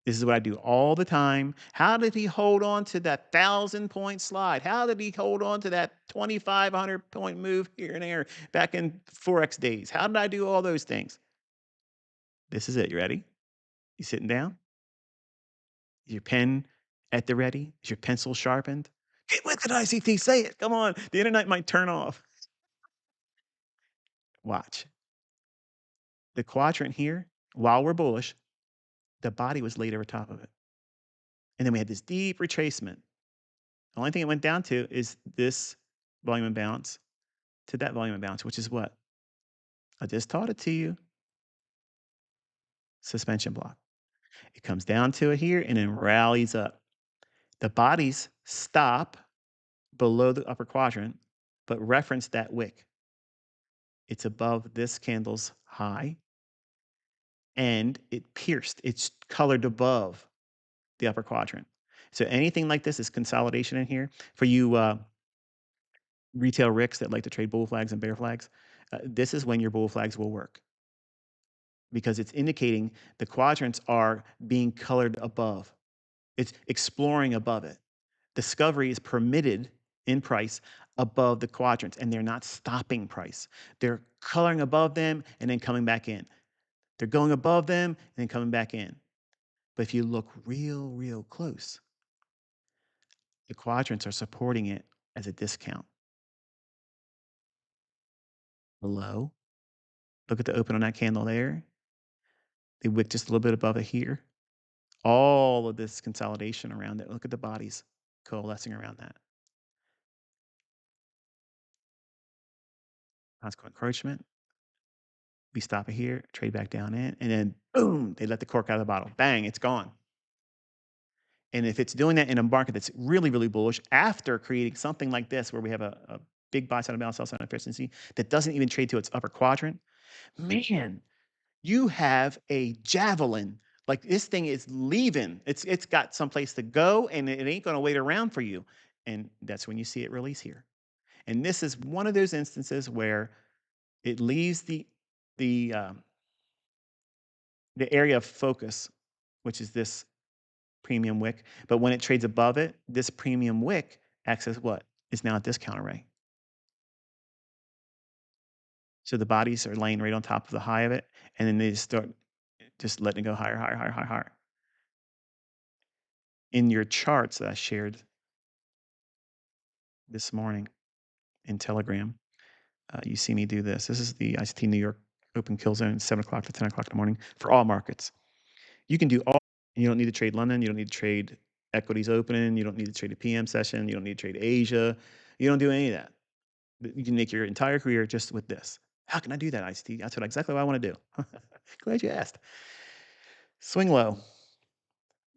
This is what I do all the time. How did he hold on to that 1,000-point slide? How did he hold on to that 2,500-point move here and there back in Forex days? How did I do all those things? This is it. You ready? You sitting down? Is your pen at the ready? Is your pencil sharpened? Get with it, ICT. Say it. Come on. The internet might turn off. Watch. The quadrant here, while we're bullish, the body was laid over top of it. And then we had this deep retracement. The only thing it went down to is this volume imbalance to that volume imbalance, which is what? I just taught it to you. Suspension block. It comes down to it here and then rallies up. The bodies stop below the upper quadrant, but reference that wick. It's above this candle's high, and it pierced. It's colored above the upper quadrant. So anything like this is consolidation in here. For you retail ricks that like to trade bull flags and bear flags, this is when your bull flags will work because it's indicating the quadrants are being colored above. It's exploring above it. Discovery is permitted in price above the quadrants, and they're not stopping price. They're coloring above them and then coming back in. They're going above them and then coming back in. But if you look real close, the quadrants are supporting it as a discount. Below, look at the open on that candle there. They wick just a little bit above it here. All of this consolidation around it. Look at the bodies coalescing around that. Consequent encroachment. We stop it here, trade back down in, and then boom, they let the cork out of the bottle. Bang, it's gone. And if it's doing that in a market that's really bullish after creating something like this, where we have a big buy side imbalance, sell side efficiency that doesn't even trade to its upper quadrant, man, you have a javelin. Like this thing is leaving. It's got someplace to go, and it ain't going to wait around for you. And that's when you see it release here. And this is one of those instances where it leaves the um, the area of focus, which is this premium wick. But when it trades above it, this premium wick acts as what? Is now a discount array. So the bodies are laying right on top of the high of it, and then they just start just letting it go higher. In your charts that I shared this morning in Telegram, you see me do this. This is the ICT New York open kill zone, 7 o'clock to 10 o'clock in the morning for all markets. You can do all. You don't need to trade London. You don't need to trade equities opening. You don't need to trade a PM session. You don't need to trade Asia. You don't do any of that. You can make your entire career just with this. How can I do that, ICT? That's exactly what I want to do. Glad you asked. Swing low.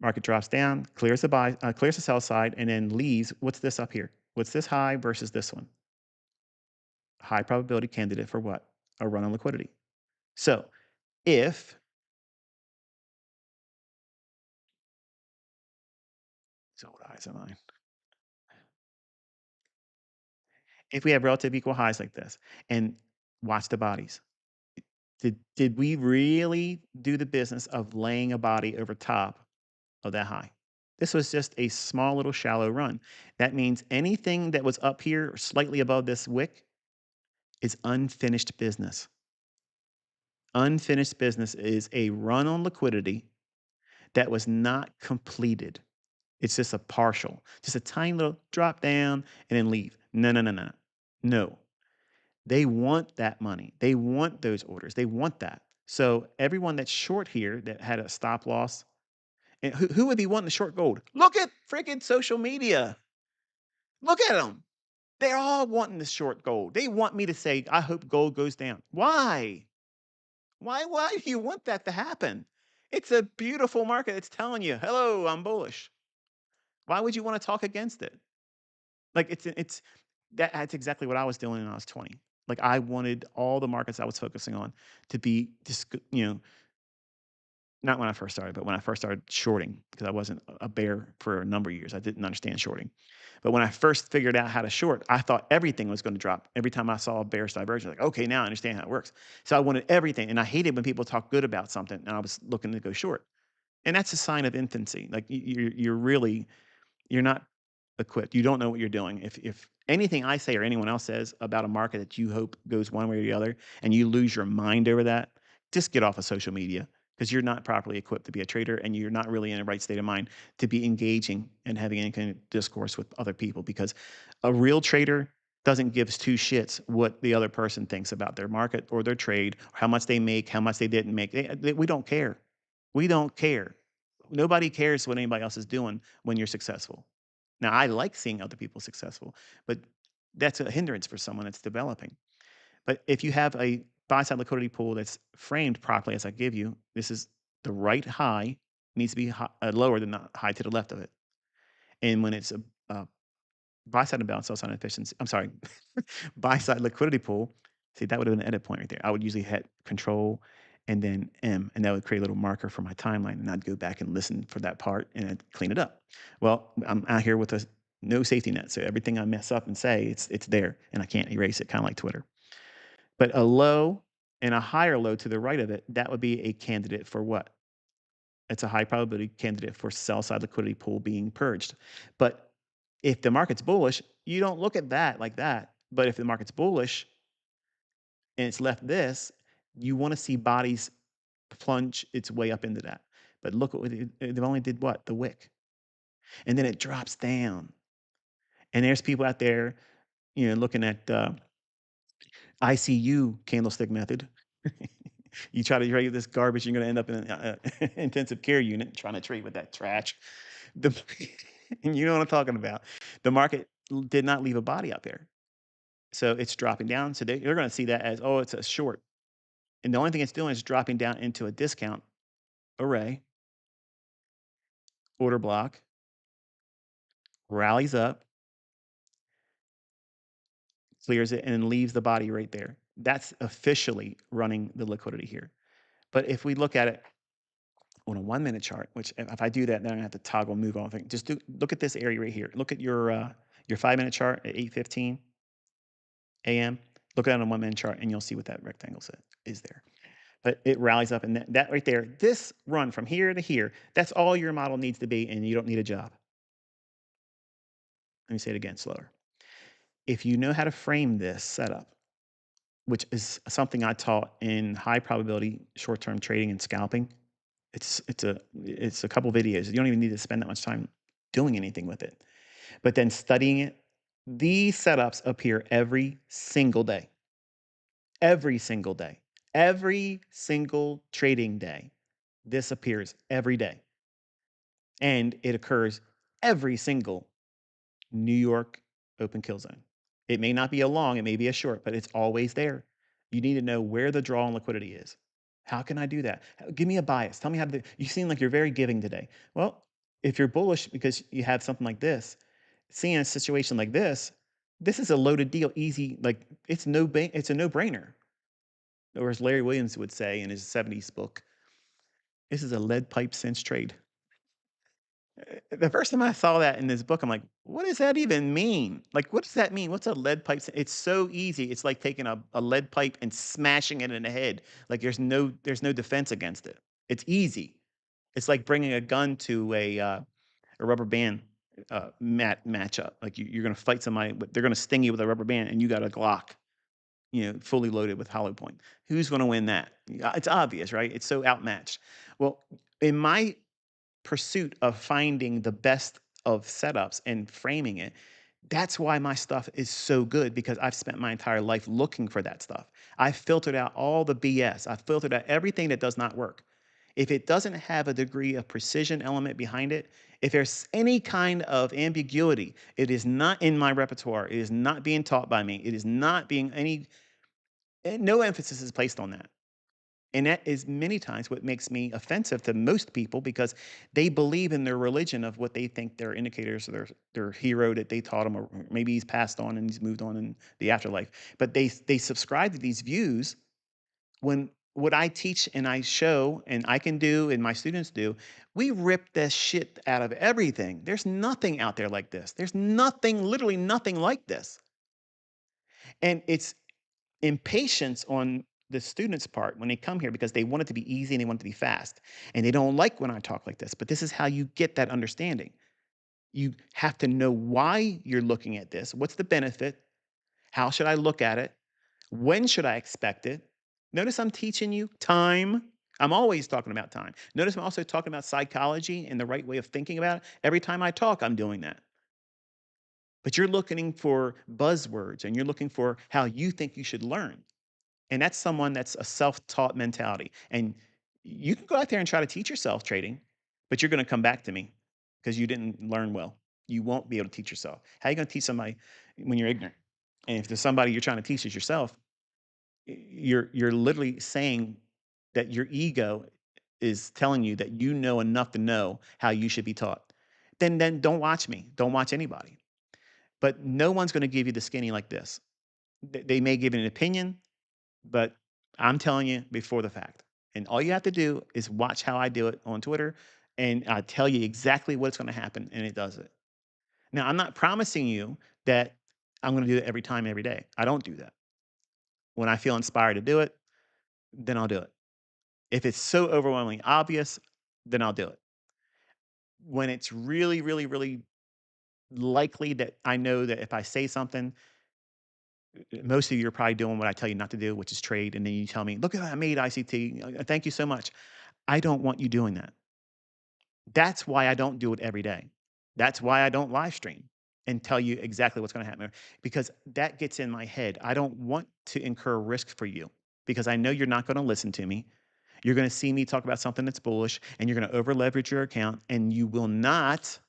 Market drops down, clears the sell side, and then leaves. What's this up here? What's this high versus this one? High probability candidate for what? A run on liquidity. So if what highs am I? If we have relative equal highs like this, and watch the bodies. Did we really do the business of laying a body over top of that high? This was just a small little shallow run. That means anything that was up here slightly above this wick is unfinished business. Unfinished business is a run on liquidity that was not completed. It's just a partial, just a tiny little drop down and then leave. No. No. They want that money. They want those orders. They want that. So everyone that's short here that had a stop loss, and who would be wanting to short gold? Look at freaking social media. Look at them. They're all wanting to short gold. They want me to say, I hope gold goes down. Why? Why do you want that to happen? It's a beautiful market. It's telling you, hello, I'm bullish. Why would you want to talk against it? Like that's exactly what I was doing when I was 20. Like I wanted all the markets I was focusing on to be just, not when I first started, but when I first started shorting, because I wasn't a bear for a number of years. I didn't understand shorting. But when I first figured out how to short, I thought everything was going to drop. Every time I saw a bearish divergence, like, okay, now I understand how it works. So I wanted everything. And I hated when people talk good about something and I was looking to go short. And that's a sign of infancy. Like you're not equipped. You don't know what you're doing. If anything I say or anyone else says about a market that you hope goes one way or the other, and you lose your mind over that, just get off of social media because you're not properly equipped to be a trader, and you're not really in the right state of mind to be engaging and having any kind of discourse with other people. Because a real trader doesn't give two shits what the other person thinks about their market or their trade, or how much they make, how much they didn't make. We don't care. We don't care. Nobody cares what anybody else is doing when you're successful. Now, I like seeing other people successful, but that's a hindrance for someone that's developing. But if you have a buy side liquidity pool that's framed properly, as I give you, this is the right high needs to be lower than the high to the left of it. And when it's a buy side imbalance, sell side efficiency, I'm sorry, buy side liquidity pool, see, that would have been an edit point right there. I would usually hit control and then M, and that would create a little marker for my timeline. And I'd go back and listen for that part and I'd clean it up. Well, I'm out here with a no safety net. So everything I mess up and say, it's there and I can't erase it, kind of like Twitter. But a low and a higher low to the right of it, that would be a candidate for what? It's a high probability candidate for sell side liquidity pool being purged. But if the market's bullish, you don't look at that like that. But if the market's bullish and it's left this, you want to see bodies plunge its way up into that. But look what they've only did what? The wick. And then it drops down. And there's people out there, looking at ICU candlestick method. You try to trade this garbage, you're going to end up in an intensive care unit trying to trade with that trash. The, and you know what I'm talking about. The market did not leave a body out there. So it's dropping down. So they're going to see that as, oh, it's a short. And the only thing it's doing is dropping down into a discount array, order block, rallies up, clears it, and then leaves the body right there. That's officially running the liquidity here. But if we look at it on a 1 minute chart, which if I do that, then I have to toggle move on thing. Just look at this area right here. Look at your 5 minute chart at 8:15 a.m. Look at it on a 1 minute chart, and you'll see what that rectangle is there. But it rallies up, and that right there, this run from here to here, that's all your model needs to be, and you don't need a job. Let me say it again, slower. If you know how to frame this setup, which is something I taught in high probability short term trading and scalping, it's a couple videos. You don't even need to spend that much time doing anything with it. But then studying it, these setups appear every single day. Every single day. Every single trading day. This appears every day. And it occurs every single New York open kill zone. It may not be a long, it may be a short, but it's always there. You need to know where the draw on liquidity is. How can I do that? Give me a bias. Tell me how to do. You seem like you're very giving today. Well, if you're bullish because you have something like this, seeing a situation like this is a loaded deal, easy. Like it's a no-brainer. Or as Larry Williams would say in his 70s book, this is a lead pipe cinch trade. The first time I saw that in this book, I'm like, what does that even mean? Like, what does that mean? What's a lead pipe? It's so easy. It's like taking a lead pipe and smashing it in the head. Like there's no defense against it. It's easy. It's like bringing a gun to a rubber band matchup. Like you're going to fight somebody, but they're going to sting you with a rubber band, and you got a Glock, fully loaded with hollow point. Who's going to win that? It's obvious, right? It's so outmatched. Well, in my pursuit of finding the best of setups and framing it, that's why my stuff is so good, because I've spent my entire life looking for that stuff. I filtered out all the BS. I filtered out everything that does not work. If it doesn't have a degree of precision element behind it, if there's any kind of ambiguity, it is not in my repertoire. It is not being taught by me. It is not being no emphasis is placed on that. And that is many times what makes me offensive to most people, because they believe in their religion of what they think their indicators, their hero that they taught them, or maybe he's passed on and he's moved on in the afterlife. But they subscribe to these views when what I teach and I show and I can do and my students do, we rip this shit out of everything. There's nothing out there like this. There's nothing, literally nothing like this. And it's impatience on the students' part when they come here, because they want it to be easy and they want it to be fast. And they don't like when I talk like this, but this is how you get that understanding. You have to know why you're looking at this. What's the benefit? How should I look at it? When should I expect it? Notice I'm teaching you time. I'm always talking about time. Notice I'm also talking about psychology and the right way of thinking about it. Every time I talk, I'm doing that. But you're looking for buzzwords and you're looking for how you think you should learn. And that's someone that's a self-taught mentality. And you can go out there and try to teach yourself trading, but you're going to come back to me because you didn't learn well. You won't be able to teach yourself. How are you going to teach somebody when you're ignorant? And if there's somebody you're trying to teach is yourself, you're literally saying that your ego is telling you that you know enough to know how you should be taught. Then don't watch me. Don't watch anybody. But no one's going to give you the skinny like this. They may give an opinion, but I'm telling you before the fact. And all you have to do is watch how I do it on Twitter, and I tell you exactly what's going to happen, and it does it. Now, I'm not promising you that I'm going to do it every time, every day. I don't do that. When I feel inspired to do it, then I'll do it. If it's so overwhelmingly obvious, then I'll do it. When it's really, really, really likely that I know that if I say something, Most of you are probably doing what I tell you not to do, which is trade, and then you tell me, "Look at what I made, ICT. Thank you so much." I don't want you doing that. That's why I don't do it every day. That's why I don't live stream and tell you exactly what's gonna happen, because that gets in my head. I don't want to incur risk for you because I know you're not gonna listen to me. You're gonna see me talk about something that's bullish, and you're gonna over leverage your account, and you will not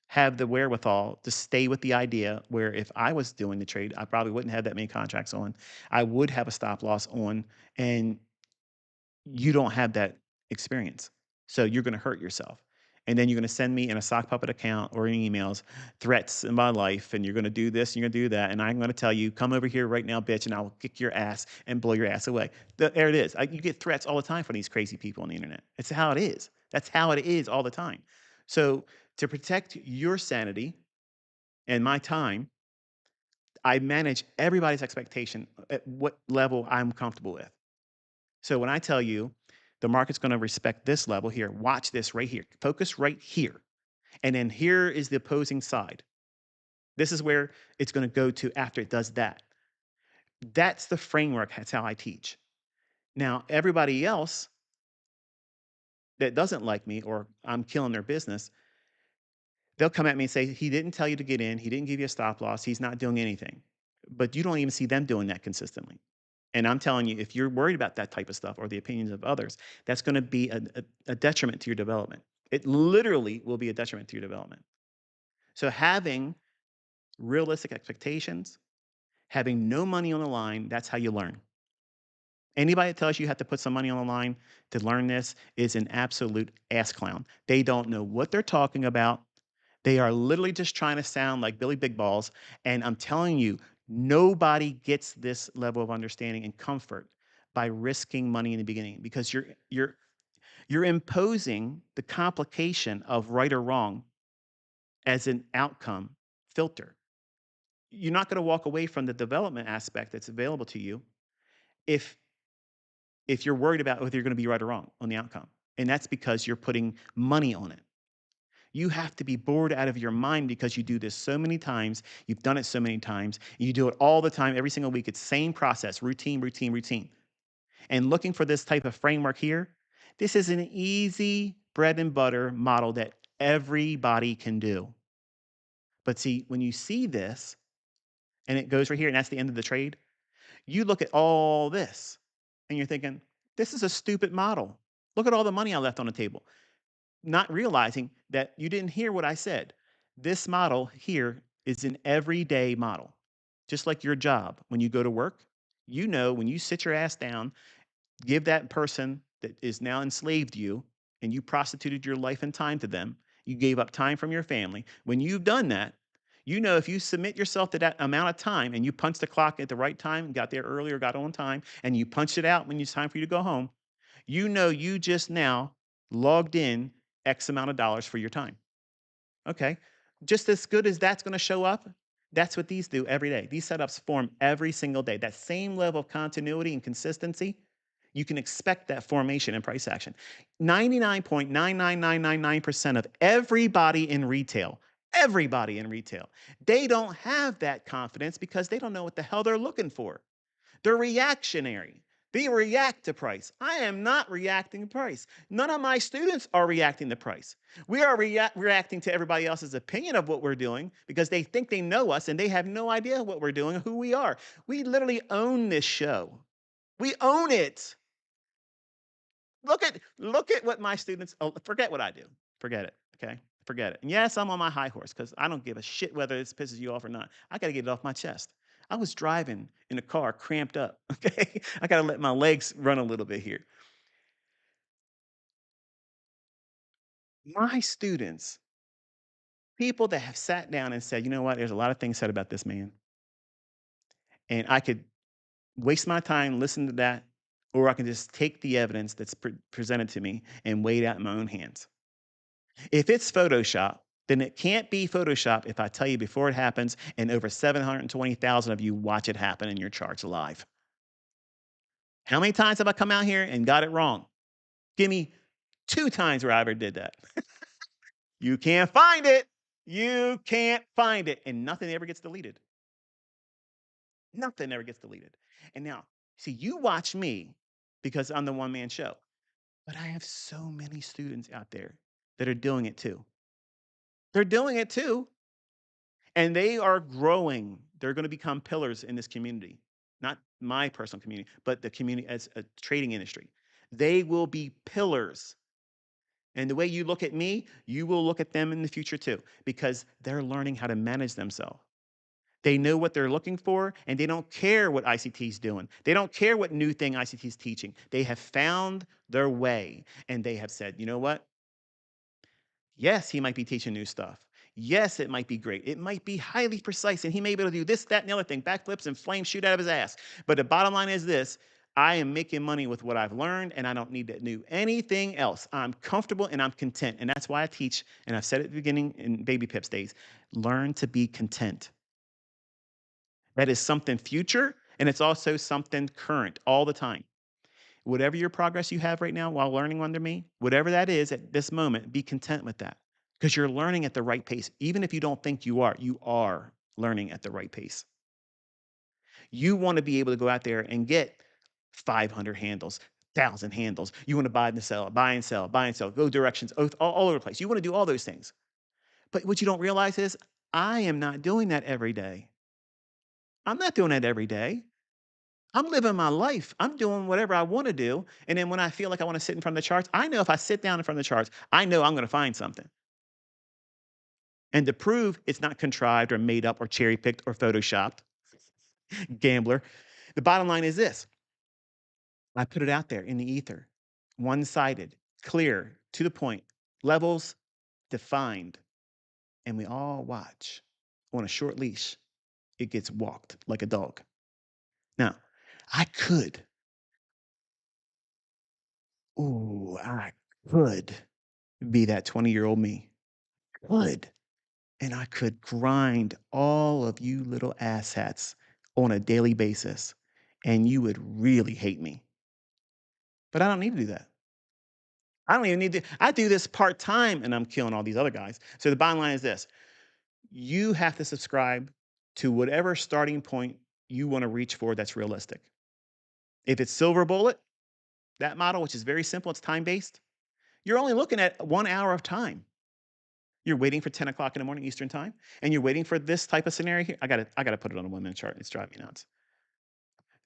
have the wherewithal to stay with the idea where if I was doing the trade, I probably wouldn't have that many contracts on. I would have a stop loss on, and you don't have that experience. So you're going to hurt yourself. And then you're going to send me in a sock puppet account or in emails threats in my life, and you're going to do this and you're going to do that. And I'm going to tell you, come over here right now, bitch, and I will kick your ass and blow your ass away. There it is. You get threats all the time from these crazy people on the internet. It's how it is. That's how it is all the time. So to protect your sanity and my time, I manage everybody's expectation at what level I'm comfortable with. So when I tell you the market's going to respect this level here, watch this right here. Focus right here. And then here is the opposing side. This is where it's going to go to after it does that. That's the framework. That's how I teach. Now, everybody else that doesn't like me or I'm killing their business, they'll come at me and say, he didn't tell you to get in. He didn't give you a stop loss. He's not doing anything. But you don't even see them doing that consistently. And I'm telling you, if you're worried about that type of stuff or the opinions of others, that's going to be a detriment to your development. It literally will be a detriment to your development. So having realistic expectations, having no money on the line, that's how you learn. Anybody that tells you have to put some money on the line to learn this is an absolute ass clown. They don't know what they're talking about. They are literally just trying to sound like Billy Big Balls. And I'm telling you, nobody gets this level of understanding and comfort by risking money in the beginning because you're imposing the complication of right or wrong as an outcome filter. You're not going to walk away from the development aspect that's available to you if if you're worried about whether you're going to be right or wrong on the outcome. And that's because you're putting money on it. You have to be bored out of your mind because you do this so many times. You've done it so many times. You do it all the time, every single week. It's the same process, routine, routine, routine. And looking for this type of framework here, this is an easy bread and butter model that everybody can do. But see, when you see this and it goes right here, and that's the end of the trade, you look at all this and you're thinking, this is a stupid model. Look at all the money I left on the table. Not realizing that you didn't hear what I said. This model here is an everyday model. Just like your job. When you go to work, you know when you sit your ass down, give that person that is now enslaved you, and you prostituted your life and time to them, you gave up time from your family. When you've done that, you know if you submit yourself to that amount of time and you punch the clock at the right time, got there early or got on time, and you punched it out when it's time for you to go home, you know you just now logged in X amount of dollars for your time. Okay. Just as good as that's going to show up, that's what these do every day. These setups form every single day. That same level of continuity and consistency, you can expect that formation in price action. 99.99999% of everybody in retail, they don't have that confidence because they don't know what the hell they're looking for. They're reactionary. They react to price. I am not reacting to price. None of my students are reacting to price. We are reacting to everybody else's opinion of what we're doing because they think they know us and they have no idea what we're doing or who we are. We literally own this show. We own it. Look at what my students forget what I do. Forget it. Okay? Forget it. And yes, I'm on my high horse because I don't give a shit whether this pisses you off or not. I gotta get it off my chest. I was driving in a car cramped up. Okay. I gotta let my legs run a little bit here. My students, people that have sat down and said, you know what, there's a lot of things said about this man. And I could waste my time listening to that, or I can just take the evidence that's presented to me and weigh it out in my own hands. If it's Photoshop, then it can't be Photoshop if I tell you before it happens and over 720,000 of you watch it happen in your charts live. How many times have I come out here and got it wrong? Give me 2 times where I ever did that. You can't find it. You can't find it. And nothing ever gets deleted. Nothing ever gets deleted. And now, see, you watch me because I'm the one man show, but I have so many students out there that are doing it too. They're doing it too, and they are growing. They're going to become pillars in this community, not my personal community, but the community as a trading industry. They will be pillars. And the way you look at me, you will look at them in the future too, because they're learning how to manage themselves. They know what they're looking for, and they don't care what ICT is doing. They don't care what new thing ICT is teaching. They have found their way, and they have said, you know what? Yes, he might be teaching new stuff. Yes, it might be great. It might be highly precise, and he may be able to do this, that, and the other thing, backflips and flames shoot out of his ass. But the bottom line is this: I am making money with what I've learned, and I don't need to do anything else. I'm comfortable and I'm content. And that's why I teach, and I've said it at the beginning in Baby Pips days, learn to be content. That is something future, and it's also something current all the time. Whatever your progress you have right now while learning under me, whatever that is at this moment, be content with that because you're learning at the right pace. Even if you don't think you are learning at the right pace. You want to be able to go out there and get 500 handles, 1,000 handles. You want to buy and sell, buy and sell, buy and sell, go directions all over the place. You want to do all those things. But what you don't realize is I am not doing that every day. I'm not doing that every day. I'm living my life. I'm doing whatever I want to do. And then when I feel like I want to sit in front of the charts, I know if I sit down in front of the charts, I know I'm going to find something. And to prove it's not contrived or made up or cherry picked or photoshopped, gambler, the bottom line is this: I put it out there in the ether, one sided, clear, to the point, levels defined, and we all watch on a short leash. It gets walked like a dog. Now, I could, I could be that 20-year-old me. Could. And I could grind all of you little asshats on a daily basis, and you would really hate me. But I don't need to do that. I don't even need to. I do this part time, and I'm killing all these other guys. So the bottom line is this: you have to subscribe to whatever starting point you want to reach for that's realistic. If it's silver bullet, that model, which is very simple, it's time based, you're only looking at 1 hour of time. You're waiting for 10 o'clock in the morning Eastern time, and you're waiting for this type of scenario here. I gotta put it on a 1 minute chart. It's driving me nuts.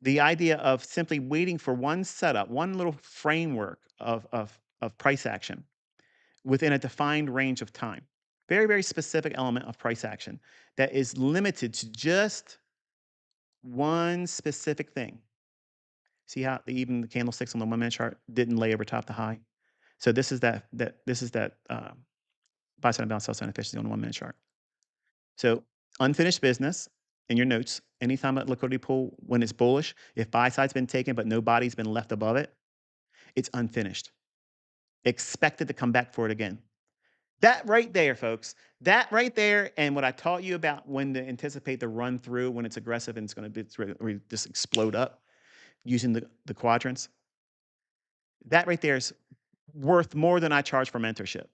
The idea of simply waiting for one setup, one little framework of price action within a defined range of time. Very, very specific element of price action that is limited to just one specific thing. See how even the candlesticks on the 1 minute chart didn't lay over top the high? So this is that buy sign, balance, sell sign efficiency on the 1 minute chart. So unfinished business in your notes, anytime a liquidity pool, when it's bullish, if buy side's been taken but no body's been left above it, it's unfinished. Expected to come back for it again. That right there, folks, that right there, and what I taught you about when to anticipate the run through when it's aggressive and it's going to just explode up using the quadrants, that right there is worth more than I charge for mentorship.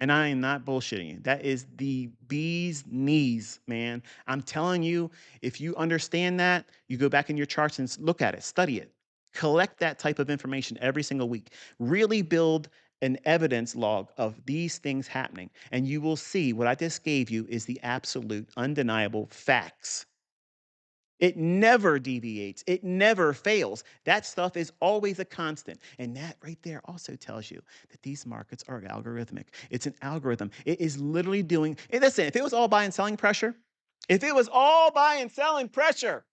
And I am not bullshitting you. That is the bee's knees, man. I'm telling you, if you understand that, you go back in your charts and look at it, study it, collect that type of information every single week. Really build an evidence log of these things happening. And you will see what I just gave you is the absolute, undeniable facts. It never deviates. It never fails. That stuff is always a constant. And that right there also tells you that these markets are algorithmic. It's an algorithm. It is literally doing, and listen, if it was all buy and selling pressure, if it was all buy and selling pressure,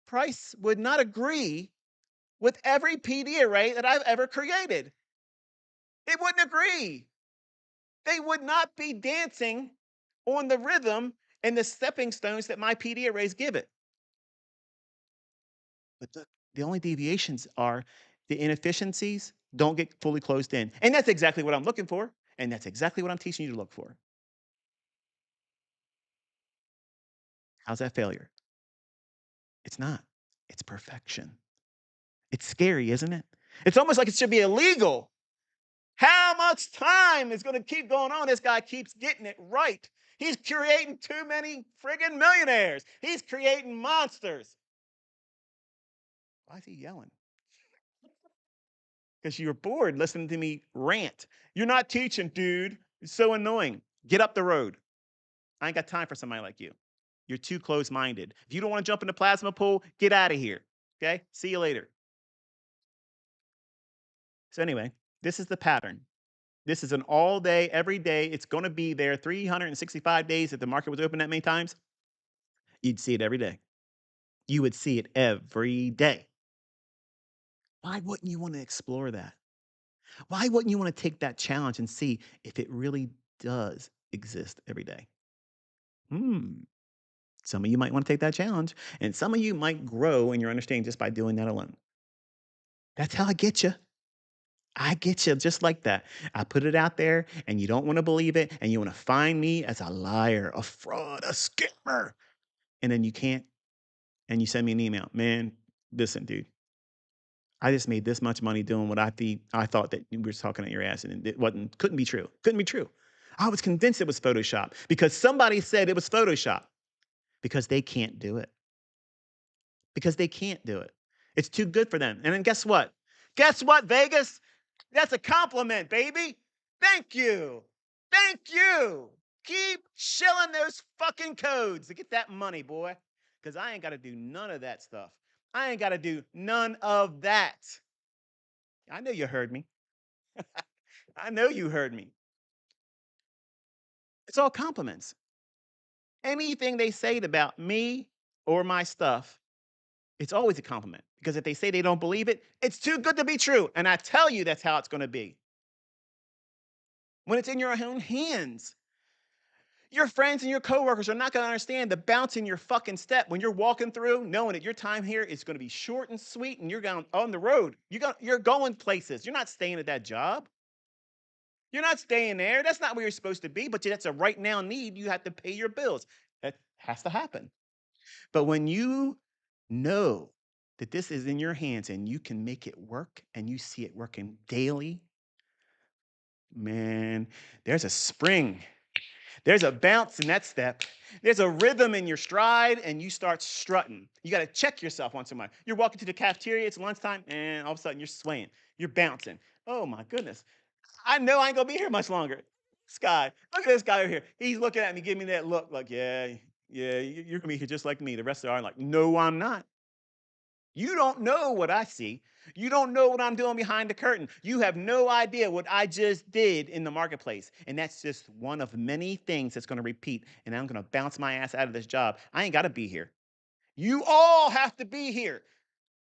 price would not agree with every PD array that I've ever created. It wouldn't agree. They would not be dancing on the rhythm and the stepping stones that my PD arrays give it. But the only deviations are the inefficiencies don't get fully closed in. And that's exactly what I'm looking for. And that's exactly what I'm teaching you to look for. How's that failure? It's not. It's perfection. It's scary, isn't it? It's almost like it should be illegal. How am I much time is going to keep going on? This guy keeps getting it right. He's creating too many friggin' millionaires. He's creating monsters. Why is he yelling? Because you're bored listening to me rant. You're not teaching, dude. It's so annoying. Get up the road. I ain't got time for somebody like you. You're too close minded. If you don't want to jump in the plasma pool, get out of here. Okay? See you later. So, anyway, this is the pattern. This is an all day, every day. It's going to be there 365 days. If the market was open that many times, you'd see it every day. You would see it every day. Why wouldn't you want to explore that? Why wouldn't you want to take that challenge and see if it really does exist every day? Hmm. Some of you might want to take that challenge, and some of you might grow in your understanding just by doing that alone. That's how I get you. I get you just like that. I put it out there, and you don't want to believe it, and you want to find me as a liar, a fraud, a scammer. And then you can't, and you send me an email. Man, listen, dude, I just made this much money doing what I thought that you were talking at your ass, and it wasn't, couldn't be true. Couldn't be true. I was convinced it was Photoshop because somebody said it was Photoshop because they can't do it. Because they can't do it. It's too good for them. And then guess what? Guess what, Vegas? That's a compliment, baby. Thank you. Thank you. Keep shilling those fucking codes to get that money, boy. Because I ain't got to do none of that stuff. I ain't got to do none of that. I know you heard me. I know you heard me. It's all compliments. Anything they say about me or my stuff, it's always a compliment. Because if they say they don't believe it, it's too good to be true. And I tell you that's how it's going to be. When it's in your own hands, your friends and your coworkers are not going to understand the bounce in your fucking step when you're walking through, knowing that your time here is going to be short and sweet, and you're going on the road. You're going places. You're not staying at that job. You're not staying there. That's not where you're supposed to be. But that's a right now need. You have to pay your bills. That has to happen. But when you know that this is in your hands and you can make it work and you see it working daily, man, there's a spring. There's a bounce in that step. There's a rhythm in your stride, and you start strutting. You got to check yourself once in a while. You're walking to the cafeteria, it's lunchtime, and all of a sudden you're swaying. You're bouncing. Oh my goodness. I know I ain't gonna be here much longer. This guy, look at this guy over here. He's looking at me, giving me that look like, yeah, you're gonna be here just like me. The rest of them are like, no, I'm not. You don't know what I see. You don't know what I'm doing behind the curtain. You have no idea what I just did in the marketplace. And that's just one of many things that's going to repeat. And I'm going to bounce my ass out of this job. I ain't got to be here. You all have to be here.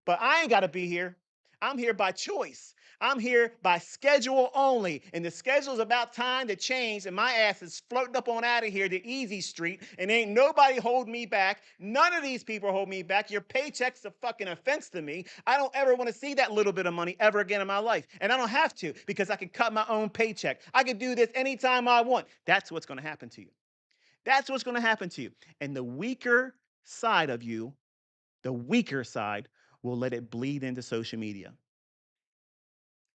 But I ain't got to be here. I'm here by choice. I'm here by schedule only. And the schedule's about time to change. And my ass is floating up on out of here to Easy Street. And ain't nobody hold me back. None of these people hold me back. Your paycheck's a fucking offense to me. I don't ever want to see that little bit of money ever again in my life. And I don't have to because I can cut my own paycheck. I can do this anytime I want. That's what's going to happen to you. That's what's going to happen to you. And the weaker side of you, the weaker side, will let it bleed into social media.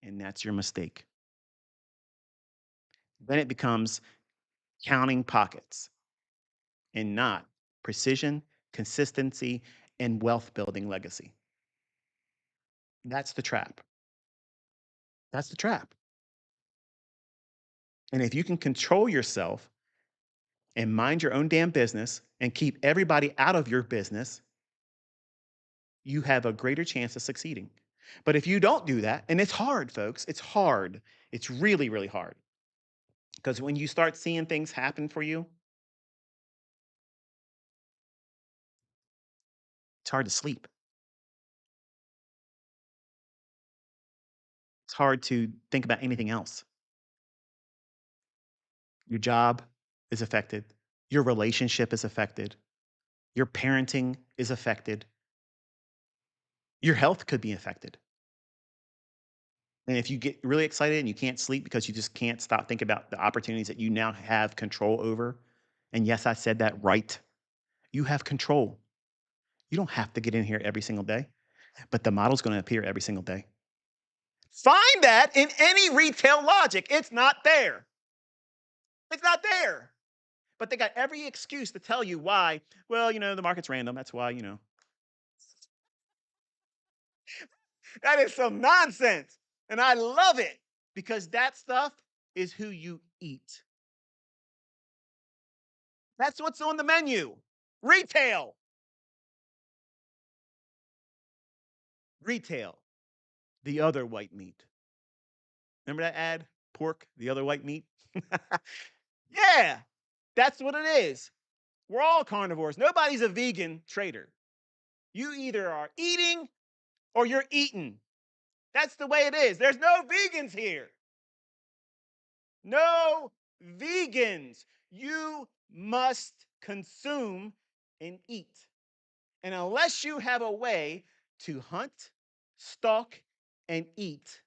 And that's your mistake. Then it becomes counting pockets and not precision, consistency, and wealth building legacy. That's the trap. That's the trap. And if you can control yourself and mind your own damn business and keep everybody out of your business, you have a greater chance of succeeding. But if you don't do that, and it's hard, folks, it's hard. It's really, really hard. Because when you start seeing things happen for you, it's hard to sleep. It's hard to think about anything else. Your job is affected. Your relationship is affected. Your parenting is affected. Your health could be affected. And if you get really excited and you can't sleep because you just can't stop thinking about the opportunities that you now have control over, and yes, I said that right, you have control. You don't have to get in here every single day, but the model's going to appear every single day. Find that in any retail logic. It's not there. It's not there. But they got every excuse to tell you why. Well, the market's random. That's why. That is some nonsense. And I love it because that stuff is who you eat. That's what's on the menu. Retail. Retail. The other white meat. Remember that ad? Pork, the other white meat? Yeah, that's what it is. We're all carnivores. Nobody's a vegan trader. You either are eating or you're eaten. That's the way it is. There's no vegans here. No vegans. You must consume and eat. And unless you have a way to hunt, stalk, and eat,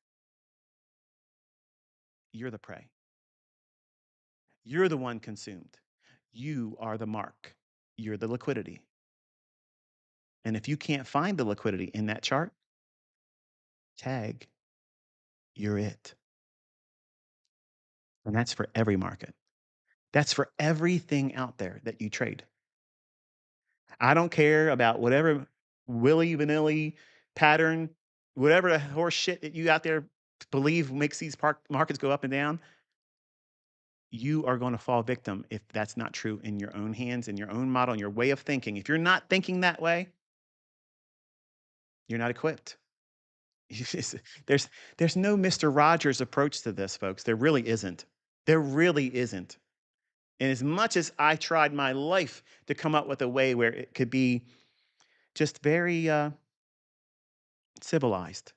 you're the prey. You're the one consumed. You are the mark. You're the liquidity. And if you can't find the liquidity in that chart, tag, you're it. And that's for every market. That's for everything out there that you trade. I don't care about whatever willy vanilly pattern, whatever the horse shit that you out there believe makes these markets go up and down. You are going to fall victim if that's not true in your own hands, in your own model, in your way of thinking. If you're not thinking that way, you're not equipped. there's there's no Mr. Rogers approach to this, folks. There really isn't. There really isn't. And as much as I tried my life to come up with a way where it could be just very civilized,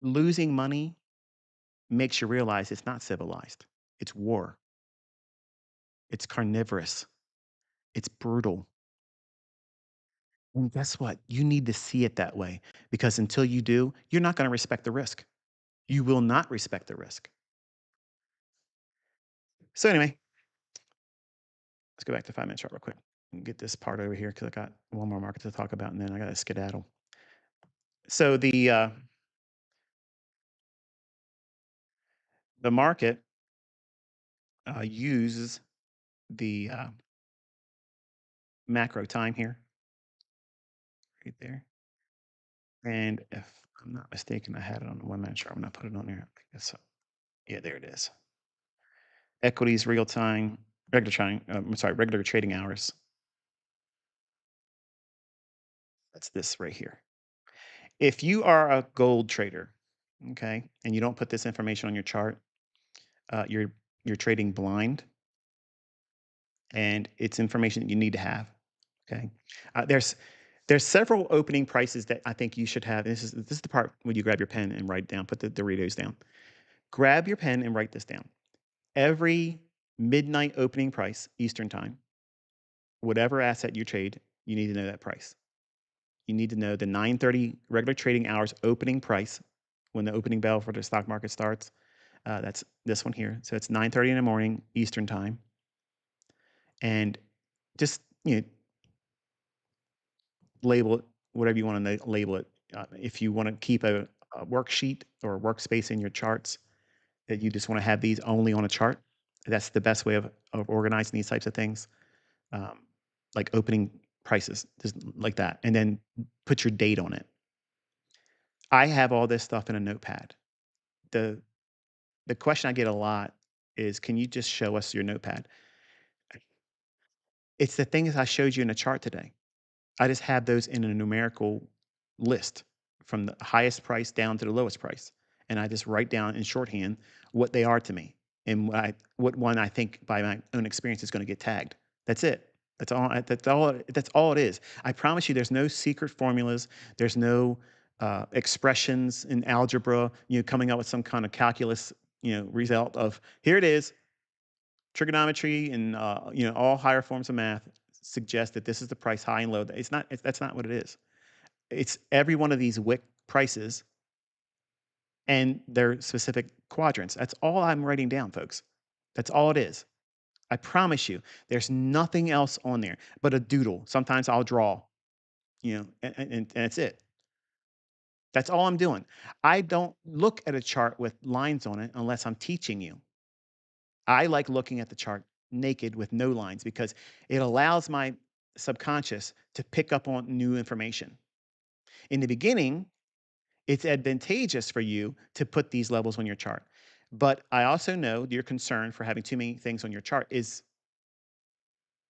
losing money makes you realize it's not civilized. It's war. It's carnivorous. It's brutal. And guess what? You need to see it that way because until you do, you're not going to respect the risk. You will not respect the risk. So, anyway, let's go back to 5 minute chart real quick and get this part over here because I got one more market to talk about and then I got to skedaddle. So, the market uses the macro time here, right there. And if I'm not mistaken, I had it on the 1 minute chart. I'm going to put it on there. I guess so. Yeah, there it is. Equities, real time, regular trading hours. That's this right here. If you are a gold trader, okay, and you don't put this information on your chart, you're trading blind, and it's information that you need to have. Okay, there's several opening prices that I think you should have. This is the part when you grab your pen and write down, put the Doritos down. Grab your pen and write this down. Every midnight opening price Eastern time, whatever asset you trade, you need to know that price. You need to know the 9:30 regular trading hours opening price when the opening bell for the stock market starts. That's this one here. So it's 9:30 in the morning Eastern time, and just label it whatever you want to label it. If you want to keep a worksheet or a workspace in your charts, that you just want to have these only on a chart. That's the best way of organizing these types of things, um, like opening prices, just like that, and then put your date on it. I have all this stuff in a notepad. The the question I get a lot is, "Can you just show us your notepad?" It's the things I showed you in the chart today. I just have those in a numerical list from the highest price down to the lowest price, and I just write down in shorthand what they are to me and what one I think by my own experience is gonna get tagged. That's it. That's all it is. I promise you there's no secret formulas. There's no, expressions in algebra, coming up with some kind of calculus, result of, "Here it is." Trigonometry and, all higher forms of math suggest that this is the price high and low. That's not what it is. It's every one of these wick prices and their specific quadrants. That's all I'm writing down, folks. That's all it is. I promise you, there's nothing else on there but a doodle. Sometimes I'll draw, and that's it. That's all I'm doing. I don't look at a chart with lines on it unless I'm teaching you. I like looking at the chart naked with no lines because it allows my subconscious to pick up on new information. In the beginning, it's advantageous for you to put these levels on your chart. But I also know your concern for having too many things on your chart is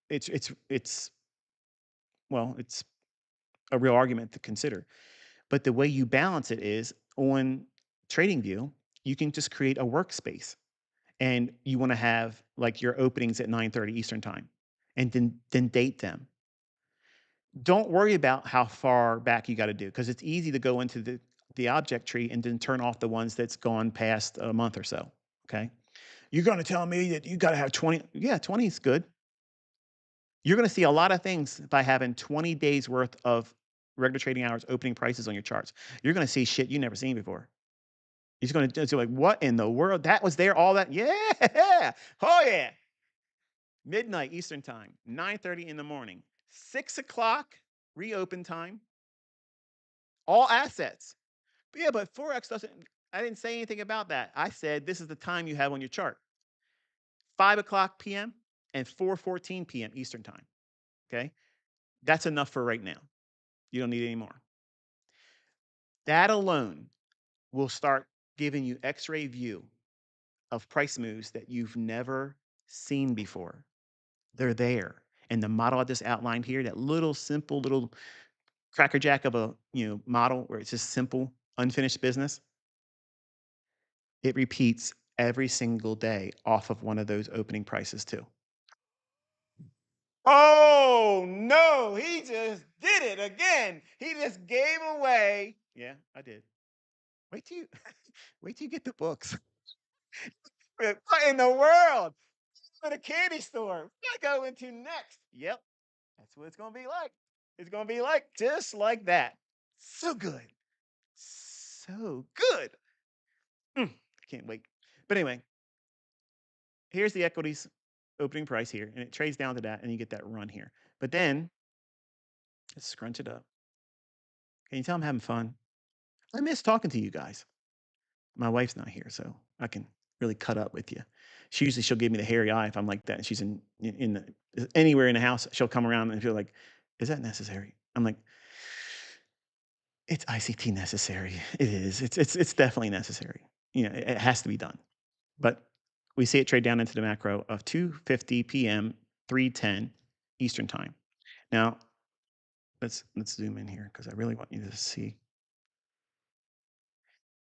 it's well, it's a real argument to consider. But the way you balance it is on TradingView, you can just create a workspace and you want to have like your openings at 9:30 Eastern time and then date them. Don't worry about how far back you got to do because it's easy to go into the object tree and then turn off the ones that's gone past a month or so. Okay. You're going to tell me that you got to have 20. Yeah, 20 is good. You're going to see a lot of things by having 20 days worth of regular trading hours opening prices on your charts. You're going to see shit you never seen before. He's going to do like, what in the world? That was there, all that. Yeah. Oh, yeah. Midnight Eastern time, 9:30 in the morning, 6 o'clock reopen time, all assets. But yeah, but Forex doesn't, I didn't say anything about that. I said this is the time you have on your chart, 5 o'clock p.m. and 4:14 p.m. Eastern time. Okay. That's enough for right now. You don't need any more. That alone will start giving you x-ray view of price moves that you've never seen before. They're there. And the model I just outlined here, that little simple little crackerjack of a model where it's just simple, unfinished business, it repeats every single day off of one of those opening prices too. Oh no, he just did it again. He just gave away. Yeah, I did. Wait till you wait till you get the books. What in the world? At a candy store. What I go into next? Yep, that's what it's gonna be like. It's gonna be like just like that. So good. So good. Can't wait. But anyway, here's the equities opening price here, and it trades down to that, and you get that run here. But then let's scrunch it up. Can you tell I'm having fun? I miss talking to you guys. My wife's not here, so I can really cut up with you. She'll give me the hairy eye if I'm like that, and she's in the anywhere in the house. She'll come around and feel like, "Is that necessary?" I'm like, "It's ICT necessary. It is. It's definitely necessary. It has to be done." But we see it trade down into the macro of 2:50 p.m., 3:10 Eastern time. Now let's zoom in here because I really want you to see.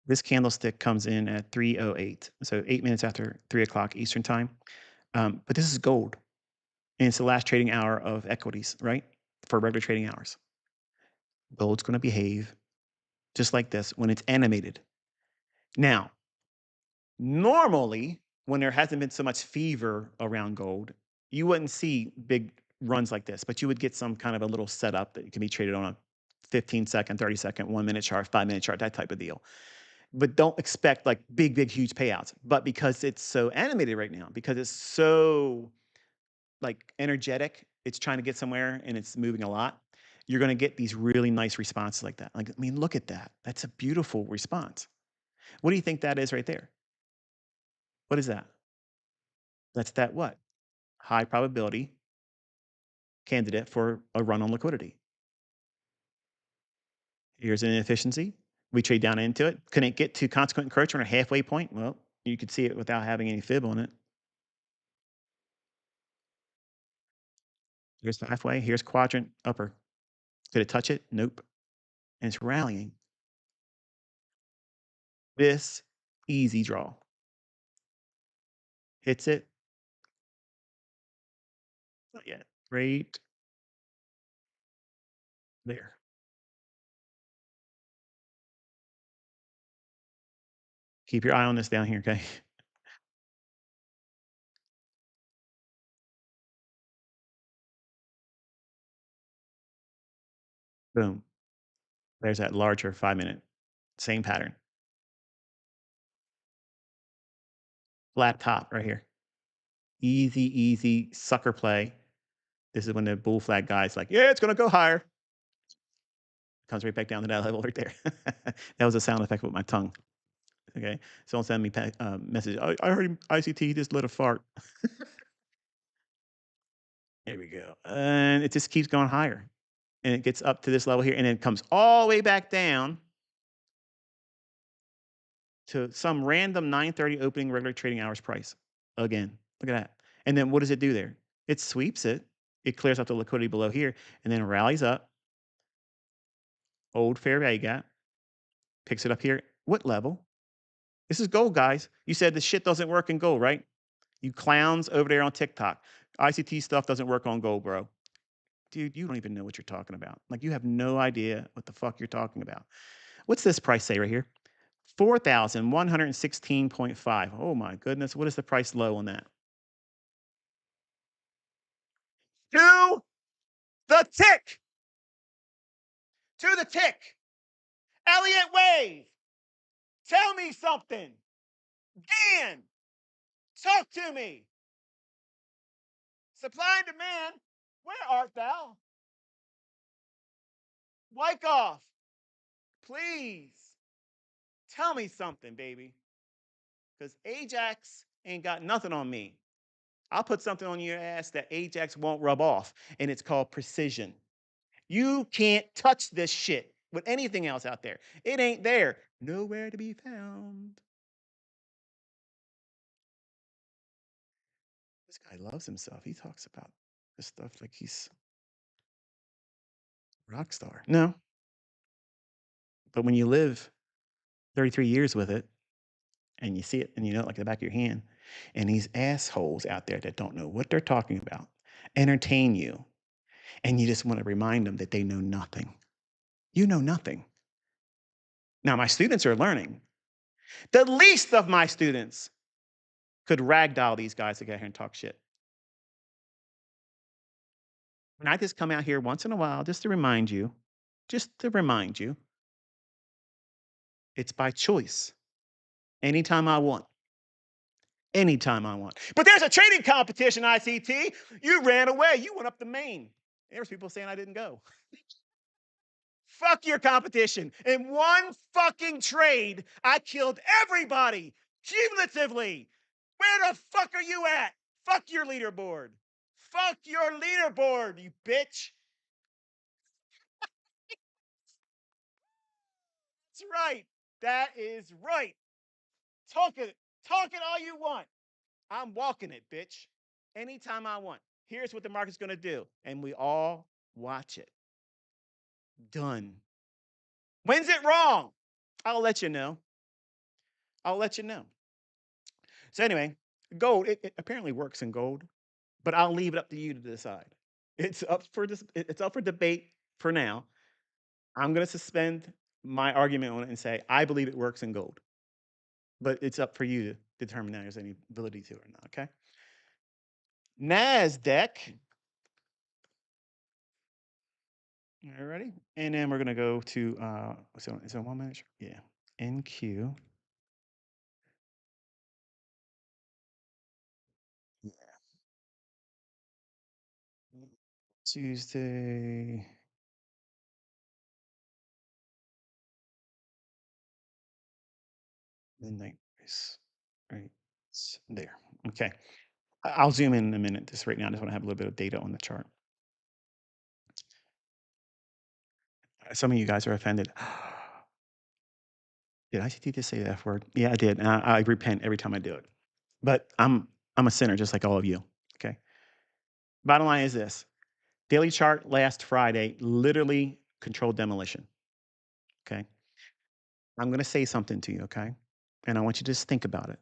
This candlestick comes in at 3:08, so 8 minutes after 3 o'clock Eastern time. But this is gold, and it's the last trading hour of equities, right? For regular trading hours. Gold's going to behave just like this when it's animated. Now, normally, when there hasn't been so much fever around gold, you wouldn't see big runs like this, but you would get some kind of a little setup that can be traded on a 15-second, 30-second, 1 minute chart, 5 minute chart, that type of deal. But don't expect like big, huge payouts. But because it's so animated right now, because it's so like energetic, it's trying to get somewhere and it's moving a lot, you're going to get these really nice responses like that. Like, I mean, look at that. That's a beautiful response. What do you think that is right there? What is that? That's that what? High probability candidate for a run on liquidity. Here's an inefficiency. We trade down into it. Couldn't get to consequent encroachment or halfway point. Well, you could see it without having any fib on it. Here's the halfway. Here's quadrant upper. Did it touch it? Nope. And it's rallying. This easy draw. Hits it. Not yet. Right there. Keep your eye on this down here, okay? Boom. There's that larger 5 minute. Same pattern. Flat top right here. Easy sucker play. This is when the bull flag guy's like, yeah, it's going to go higher. Comes right back down to that level right there. That was a sound effect with my tongue. Okay. So don't send me message. I heard ICT just let a fart. There we go. And it just keeps going higher. And it gets up to this level here and then it comes all the way back down to some random 9:30 opening regular trading hours price. Again, look at that. And then what does it do there? It sweeps it. It clears up the liquidity below here and then rallies up. Old fair value gap. Picks it up here. What level? This is gold, guys. You said the shit doesn't work in gold, right? You clowns over there on TikTok. ICT stuff doesn't work on gold, bro. Dude, you don't even know what you're talking about. Like, you have no idea what the fuck you're talking about. What's this price say right here? 4,116.5. Oh my goodness. What is the price low on that? To the tick. To the tick. Elliott Wave. Tell me something. Dan, talk to me. Supply and demand. Where art thou? Wyckoff, please tell me something, baby. Because Ajax ain't got nothing on me. I'll put something on your ass that Ajax won't rub off, and it's called precision. You can't touch this shit with anything else out there. It ain't there. Nowhere to be found. This guy loves himself. He talks about this stuff like he's a rock star. No, but when you live 33 years with it, and you see it and you know it like the back of your hand, and these assholes out there that don't know what they're talking about entertain you, and you just want to remind them that they know nothing. You know nothing. Now, my students are learning. The least of my students could ragdoll these guys to get here and talk shit. And I just come out here once in a while just to remind you, it's by choice. Anytime I want. Anytime I want. But there's a trading competition, ICT. You ran away. You went up the main. There's people saying I didn't go. Fuck your competition. In one fucking trade, I killed everybody cumulatively. Where the fuck are you at? Fuck your leaderboard. Fuck your leaderboard, you bitch. That's right. That is right. Talk it. Talk it all you want. I'm walking it, bitch. Anytime I want. Here's what the market's going to do. And we all watch it. Done. When's it wrong? I'll let you know. I'll let you know. So anyway, gold, it apparently works in gold, but I'll leave it up to you to decide. It's up for debate for now. I'm going to suspend my argument on it and say I believe it works in gold. But it's up for you to determine if there's any validity to it or not, okay? NASDAQ. All righty. And then we're going to go to, so is it 1 minute? Yeah. NQ. Tuesday. Midnight price. Right there. Okay. I'll zoom in a minute. Just right now, I just want to have a little bit of data on the chart. Some of you guys are offended. Did ICT just say the F word? Yeah, I did. And I repent every time I do it. But I'm a sinner just like all of you. Okay. Bottom line is this. Daily chart last Friday, literally controlled demolition. Okay. I'm going to say something to you. Okay. And I want you to just think about it.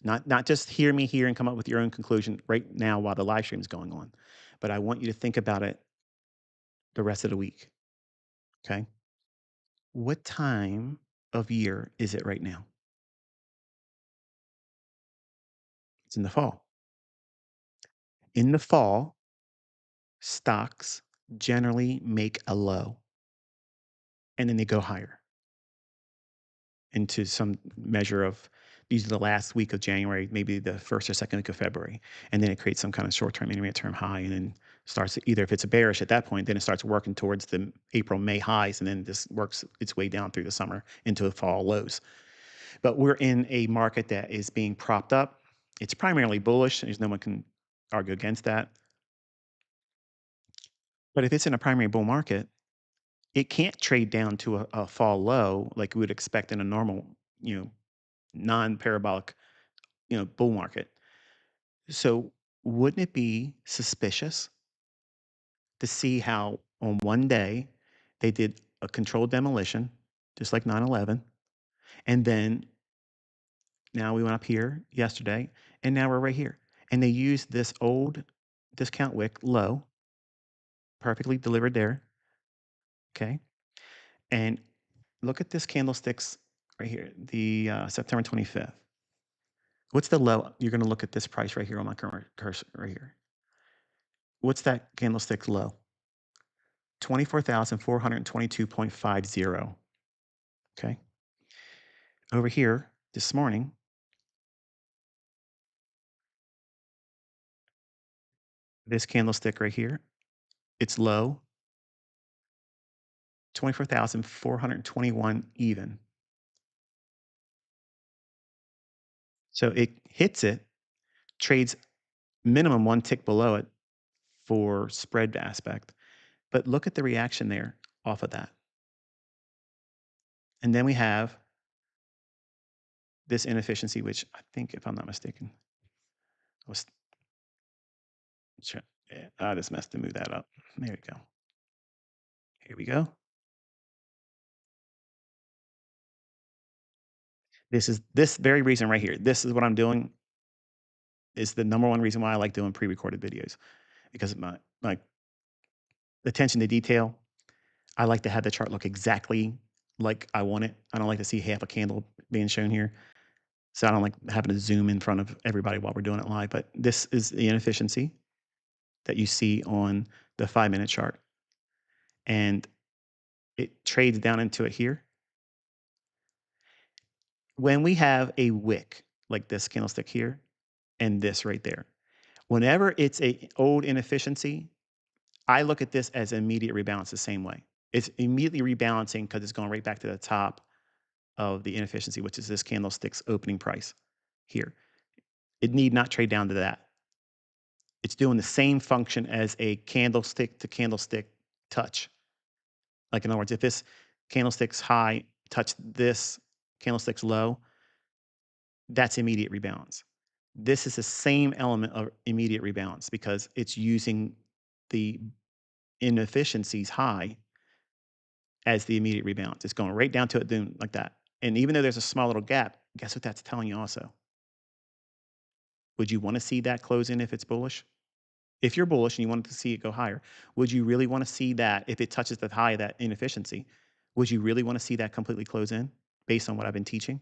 Not just hear me here and come up with your own conclusion right now while the live stream is going on. But I want you to think about it the rest of the week. Okay. What time of year is it right now? It's in the fall. In the fall, stocks generally make a low and then they go higher into some measure of usually the last week of January, maybe the first or second week of February. And then it creates some kind of short term, intermediate term high and then Starts either if it's a bearish at that point, then it starts working towards the April, May highs, and then this works its way down through the summer into the fall lows. But we're in a market that is being propped up. It's primarily bullish. There's no one can argue against that. But if it's in a primary bull market, it can't trade down to a fall low like we would expect in a normal, you know, non-parabolic, bull market. So wouldn't it be suspicious to see how on one day they did a controlled demolition, just like 9/11, and then now we went up here yesterday, and now we're right here. And they used this old discount wick low, perfectly delivered there. Okay. And look at this candlesticks right here, the September 25th. What's the low? You're going to look at this price right here on my cursor right here. What's that candlestick's low? 24,422.50. Okay. Over here this morning, this candlestick right here, it's low, 24,421 even. So it hits it, trades minimum one tick below it for spread aspect. But look at the reaction there off of that. And then we have this inefficiency, which I think, if I'm not mistaken, was I just messed to move that up. There we go. Here we go. This is this very reason right here. This is what I'm doing is the number one reason why I like doing pre-recorded videos because my attention to detail. I like to have the chart look exactly like I want it. I don't like to see half a candle being shown here. So I don't like having to zoom in front of everybody while we're doing it live. But this is the inefficiency that you see on the 5-minute chart. And it trades down into it here. When we have a wick like this candlestick here and this right there, whenever it's a old inefficiency, I look at this as immediate rebalance the same way. It's immediately rebalancing because it's going right back to the top of the inefficiency, which is this candlestick's opening price here. It need not trade down to that. It's doing the same function as a candlestick to candlestick touch. Like in other words, if this candlestick's high touched this candlestick's low, that's immediate rebalance. This is the same element of immediate rebalance because it's using the inefficiencies high as the immediate rebalance. It's going right down to it doing like that. And even though there's a small little gap, guess what that's telling you also? Would you want to see that close in if it's bullish? If you're bullish and you wanted to see it go higher, would you really want to see that if it touches the high of that inefficiency? Would you really want to see that completely close in based on what I've been teaching?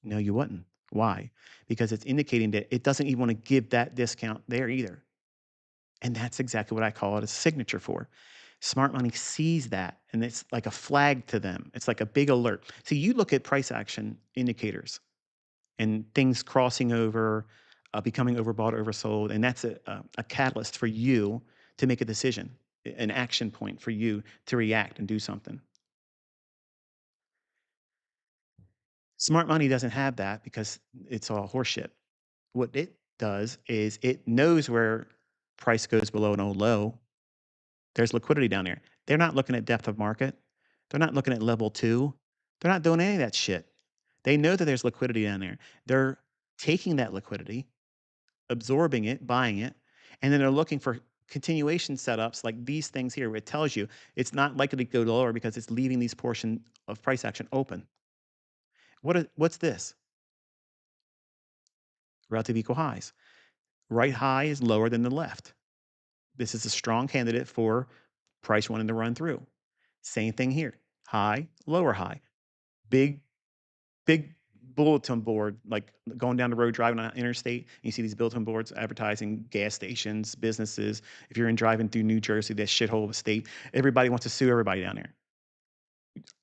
No, you wouldn't. Why? Because it's indicating that it doesn't even want to give that discount there either. And that's exactly what I call it a signature for. Smart money sees that and it's like a flag to them. It's like a big alert. See, you look at price action indicators and things crossing over, becoming overbought, oversold, and that's a catalyst for you to make a decision, an action point for you to react and do something. Smart money doesn't have that because it's all horseshit. What it does is it knows where price goes below an old low. There's liquidity down there. They're not looking at depth of market. They're not looking at level two. They're not doing any of that shit. They know that there's liquidity down there. They're taking that liquidity, absorbing it, buying it, and then they're looking for continuation setups like these things here where it tells you it's not likely to go lower because it's leaving these portion of price action open. What's this? Relative equal highs. Right high is lower than the left. This is a strong candidate for price wanting to run through. Same thing here. High, lower high. Big, big bulletin board, like going down the road driving on an interstate, and you see these bulletin boards advertising gas stations, businesses. If you're in driving through New Jersey, that shithole of a state, everybody wants to sue everybody down there.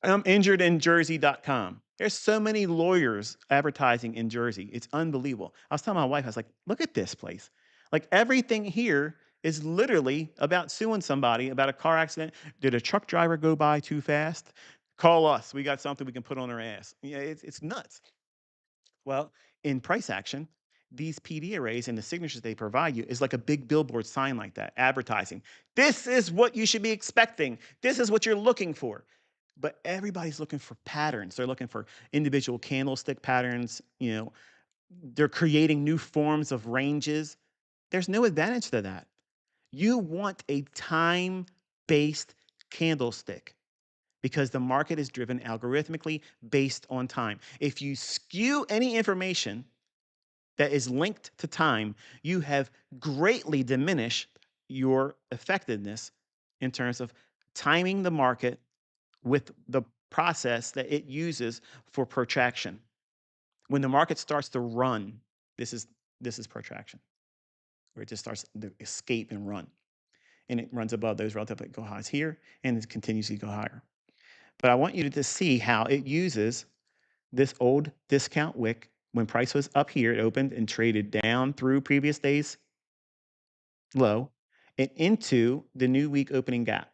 I'm injured in Jersey.com. There's so many lawyers advertising in Jersey. It's unbelievable. I was telling my wife, I was like, look at this place. Like everything here is literally about suing somebody about a car accident. Did a truck driver go by too fast? Call us. We got something we can put on their ass. Yeah, it's nuts. Well, in price action, these PD arrays and the signatures they provide you is like a big billboard sign like that, advertising. This is what you should be expecting. This is what you're looking for. But everybody's looking for patterns. They're looking for individual candlestick patterns. They're creating new forms of ranges. There's no advantage to that. You want a time-based candlestick because the market is driven algorithmically based on time. If you skew any information that is linked to time, you have greatly diminished your effectiveness in terms of timing the market with the process that it uses for protraction. When the market starts to run, this is protraction, where it just starts to escape and run. And it runs above those relative go highs here, and it continues to go higher. But I want you to see how it uses this old discount wick. When price was up here, it opened and traded down through previous days low and into the new week opening gap,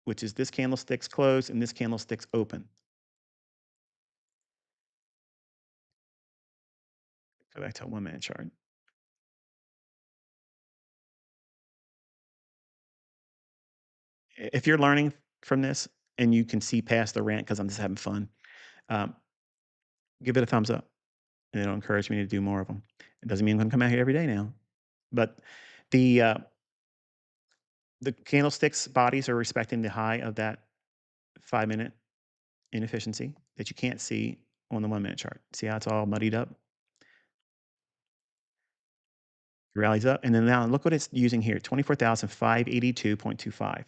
which is this candlestick's close and this candlestick's open. Go back to a 1-minute chart. If you're learning from this and you can see past the rant because I'm just having fun, um, give it a thumbs up, and it'll encourage me to do more of them. It doesn't mean I'm going to come out here every day now, but the uh, the candlesticks bodies are respecting the high of that 5-minute inefficiency that you can't see on the 1-minute chart. See how it's all muddied up? It rallies up, and then now look what it's using here: 24,582.25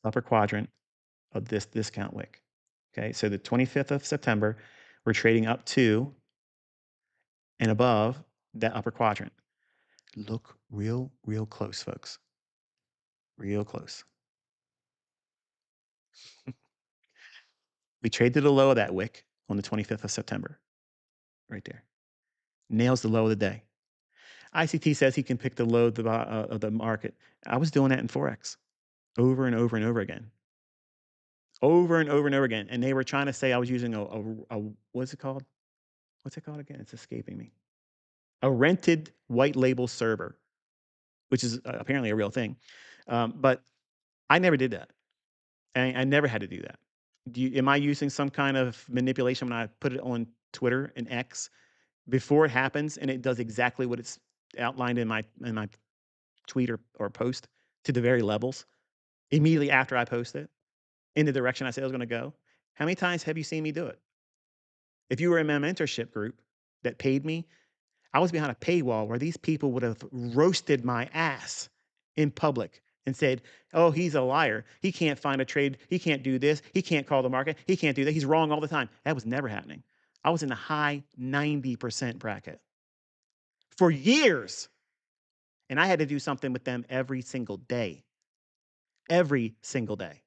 upper quadrant of this discount wick. Okay, so the 25th of September, we're trading up to and above that upper quadrant. Look real close, folks. Real close. We traded the low of that wick on the 25th of September, right there. Nails the low of the day. ICT says he can pick the low of the market. I was doing that in Forex over and over and over again. Over and over and over again. And they were trying to say I was using a what's it called? What's it called again? It's escaping me. A rented white label server, which is apparently a real thing. But I never did that. I never had to do that. Am I using some kind of manipulation when I put it on Twitter and X before it happens and it does exactly what it's outlined in my tweet or post to the very levels immediately after I post it in the direction I said I was going to go? How many times have you seen me do it? If you were in my mentorship group that paid me, I was behind a paywall where these people would have roasted my ass in public and said, oh, he's a liar. He can't find a trade. He can't do this. He can't call the market. He can't do that. He's wrong all the time. That was never happening. I was in the high 90% bracket for years. And I had to do something with them every single day. Every single day.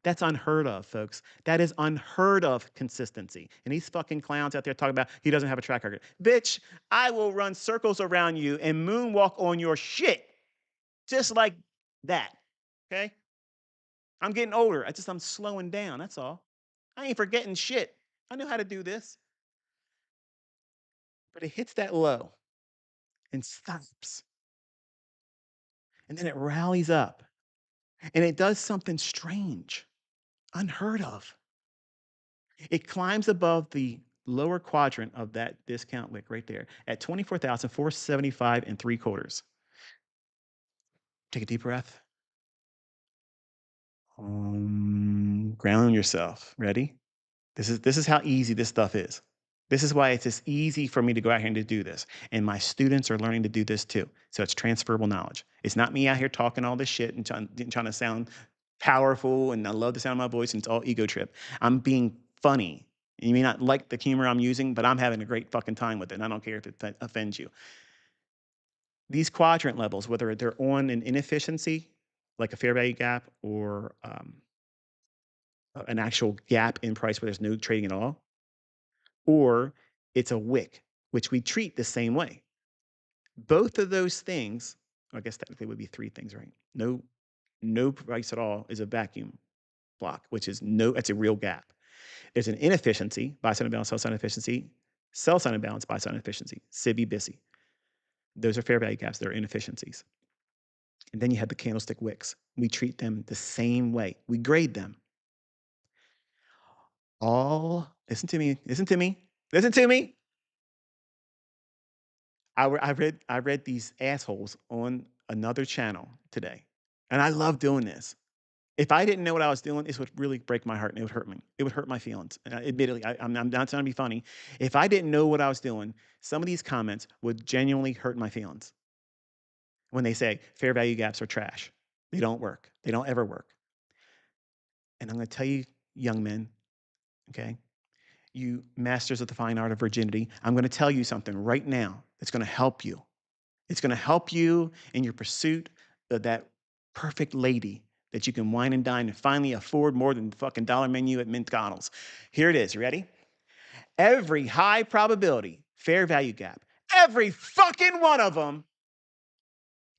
That's unheard of, folks. That is unheard of consistency. And these fucking clowns out there talking about he doesn't have a track record. Bitch, I will run circles around you and moonwalk on your shit just like that. Okay? I'm getting older. I'm slowing down. That's all. I ain't forgetting shit. I know how to do this. But it hits that low and stops. And then it rallies up. And it does something strange, unheard of. It climbs above the lower quadrant of that discount wick right there at 24,475 and 3/4. Take a deep breath. Ground yourself. Ready? This is how easy this stuff is. This is why it's just easy for me to go out here and to do this. And my students are learning to do this too. So it's transferable knowledge. It's not me out here talking all this shit and trying to sound powerful and I love the sound of my voice and it's all ego trip. I'm being funny. You may not like the humor I'm using, but I'm having a great fucking time with it. And I don't care if it offends you. These quadrant levels, whether they're on an inefficiency, like a fair value gap, or an actual gap in price where there's no trading at all, or it's a wick, which we treat the same way. Both of those things, I guess technically would be three things, right? No price at all is a vacuum block, which is no, that's a real gap. There's an inefficiency, buy sign imbalance, sell sign efficiency, sell sign imbalance, buy sign efficiency, SIBI, BISI. Those are fair value gaps. They're inefficiencies. And then you have the candlestick wicks. We treat them the same way. We grade them. Listen to me, listen to me, listen to me. I read these assholes on another channel today, and I love doing this. If I didn't know what I was doing, this would really break my heart and it would hurt me. It would hurt my feelings. And admittedly, I'm not trying to be funny. If I didn't know what I was doing, some of these comments would genuinely hurt my feelings when they say fair value gaps are trash. They don't work. They don't ever work. And I'm going to tell you, young men, okay, you masters of the fine art of virginity, I'm going to tell you something right now that's going to help you. It's going to help you in your pursuit of that perfect lady that you can wine and dine and finally afford more than the fucking dollar menu at McDonald's. Here it is. Ready? Every high probability fair value gap, every fucking one of them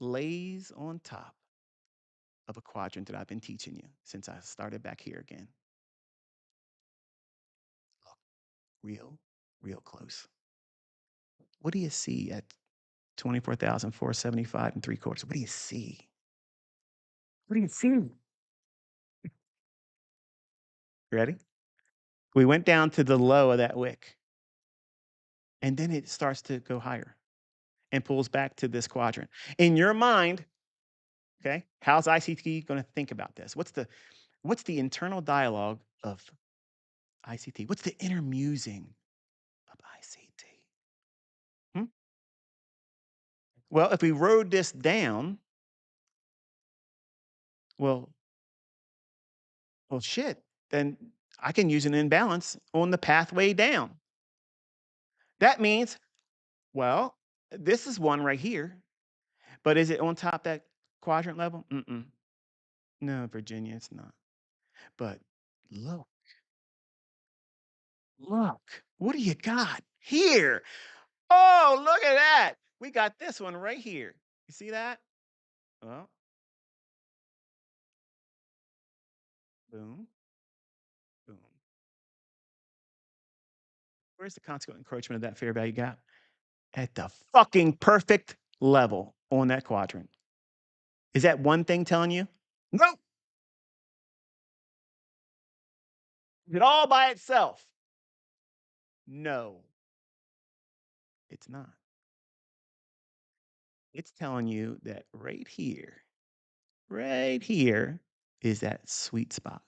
lays on top of a quadrant that I've been teaching you since I started back here again. Look, real close. What do you see at 24,475 and 3/4? What do you see? What do you see? Ready? We went down to the low of that wick, and then it starts to go higher and pulls back to this quadrant. In your mind, okay, how's ICT going to think about this? What's the internal dialogue of ICT? What's the inner musing of ICT? Hmm? Well, if we rode this down, well, well, shit, then I can use an imbalance on the pathway down. That means, well, this is one right here, but is it on top that quadrant level? Mm-mm. No, Virginia, it's not. But look, look, what do you got here? Oh, look at that. We got this one right here. You see that? Well, boom, boom. Where's the consequent encroachment of that fair value gap? At the fucking perfect level on that quadrant. Is that one thing telling you? Nope. Is it all by itself? No, it's not. It's telling you that right here is that sweet spot.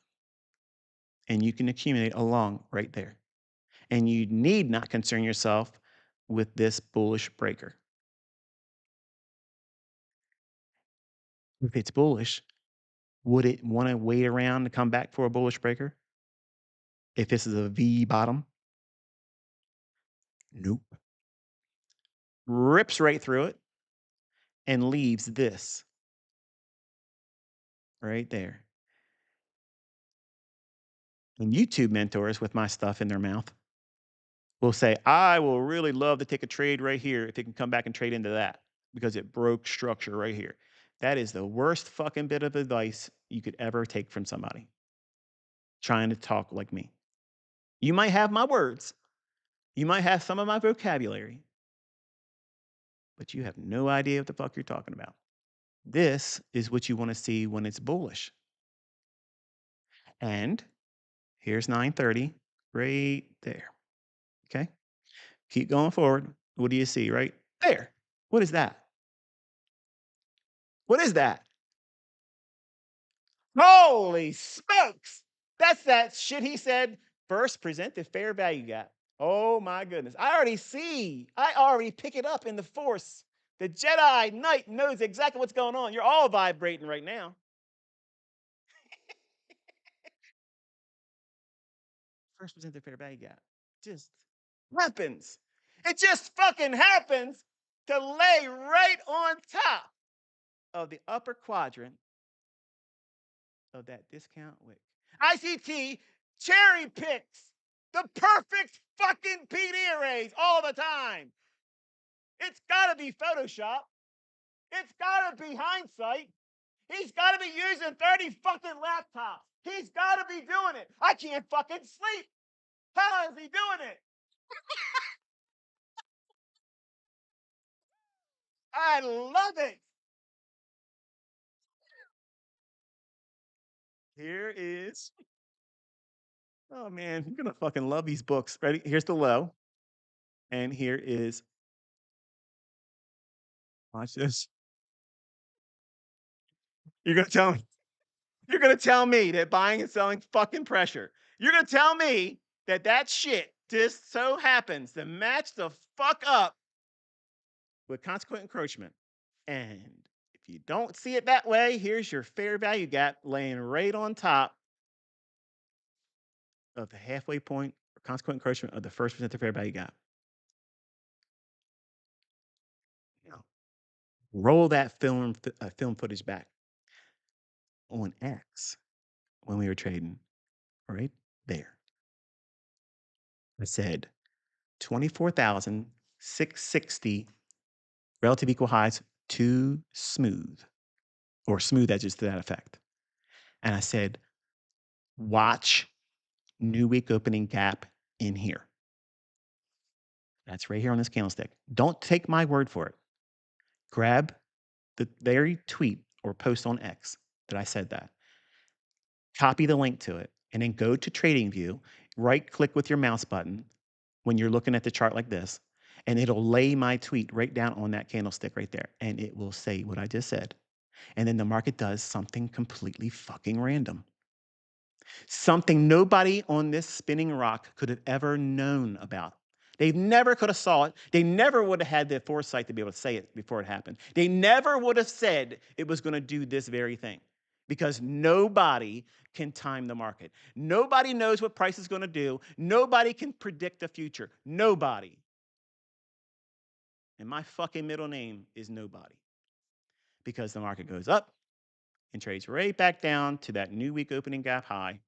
And you can accumulate along right there. And you need not concern yourself with this bullish breaker. If it's bullish, would it want to wait around to come back for a bullish breaker? If this is a V bottom? Nope. Rips right through it and leaves this right there. And YouTube mentors with my stuff in their mouth will say, I will really love to take a trade right here if it can come back and trade into that because it broke structure right here. That is the worst fucking bit of advice you could ever take from somebody trying to talk like me. You might have my words, you might have some of my vocabulary, but you have no idea what the fuck you're talking about. This is what you want to see when it's bullish. And here's 930 right there. Okay. Keep going forward. What do you see right there? What is that? What is that? Holy smokes! That's that shit he said first present the fair value gap. Oh my goodness. I already pick it up in the force. The Jedi Knight knows exactly what's going on. You're all vibrating right now. First present the fair value gap. Just happens. It just fucking happens to lay right on top of the upper quadrant of that discount wick. ICT cherry picks the perfect fucking PD arrays all the time. It's got to be Photoshop. It's got to be hindsight. He's got to be using 30 fucking laptops. He's got to be doing it. I can't fucking sleep. How is he doing it? I love it. Here is, oh man, you're going to fucking love these books. Ready? Here's the low. And here is, watch this. You're going to tell me, you're going to tell me that buying and selling fucking pressure. You're going to tell me that that shit just so happens to match the fuck up with consequent encroachment. And if you don't see it that way, here's your fair value gap laying right on top of the halfway point or consequent encroachment of the first percent of fair value gap. Now, roll that film footage back on X when we were trading right there. I said 24,660 relative equal highs too smooth, or smooth edges to that effect. And I said, watch new week opening gap in here. That's right here on this candlestick. Don't take my word for it. Grab the very tweet or post on X that I said that. Copy the link to it, and then go to TradingView, right click with your mouse button when you're looking at the chart like this, and it'll lay my tweet right down on that candlestick right there, and it will say what I just said. And then the market does something completely fucking random. Something nobody on this spinning rock could have ever known about. They never could have saw it. They never would have had the foresight to be able to say it before it happened. They never would have said it was going to do this very thing, because nobody can time the market. Nobody knows what price is going to do. Nobody can predict the future. Nobody. And my fucking middle name is nobody, because the market goes up and trades right back down to that new week opening gap high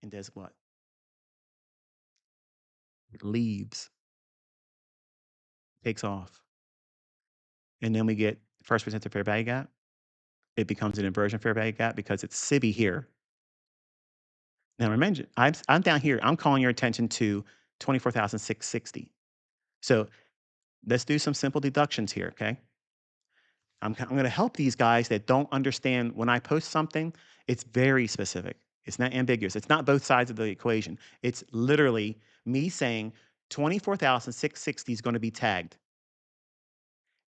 and does what? It leaves, takes off. And then we get first percent of fair value gap. It becomes an inversion fair value gap because it's SIBI here. Now remember, I'm down here. I'm calling your attention to 24,660. So let's do some simple deductions here, okay? I'm going to help these guys that don't understand when I post something, it's very specific. It's not ambiguous. It's not both sides of the equation. It's literally me saying 24,660 is going to be tagged.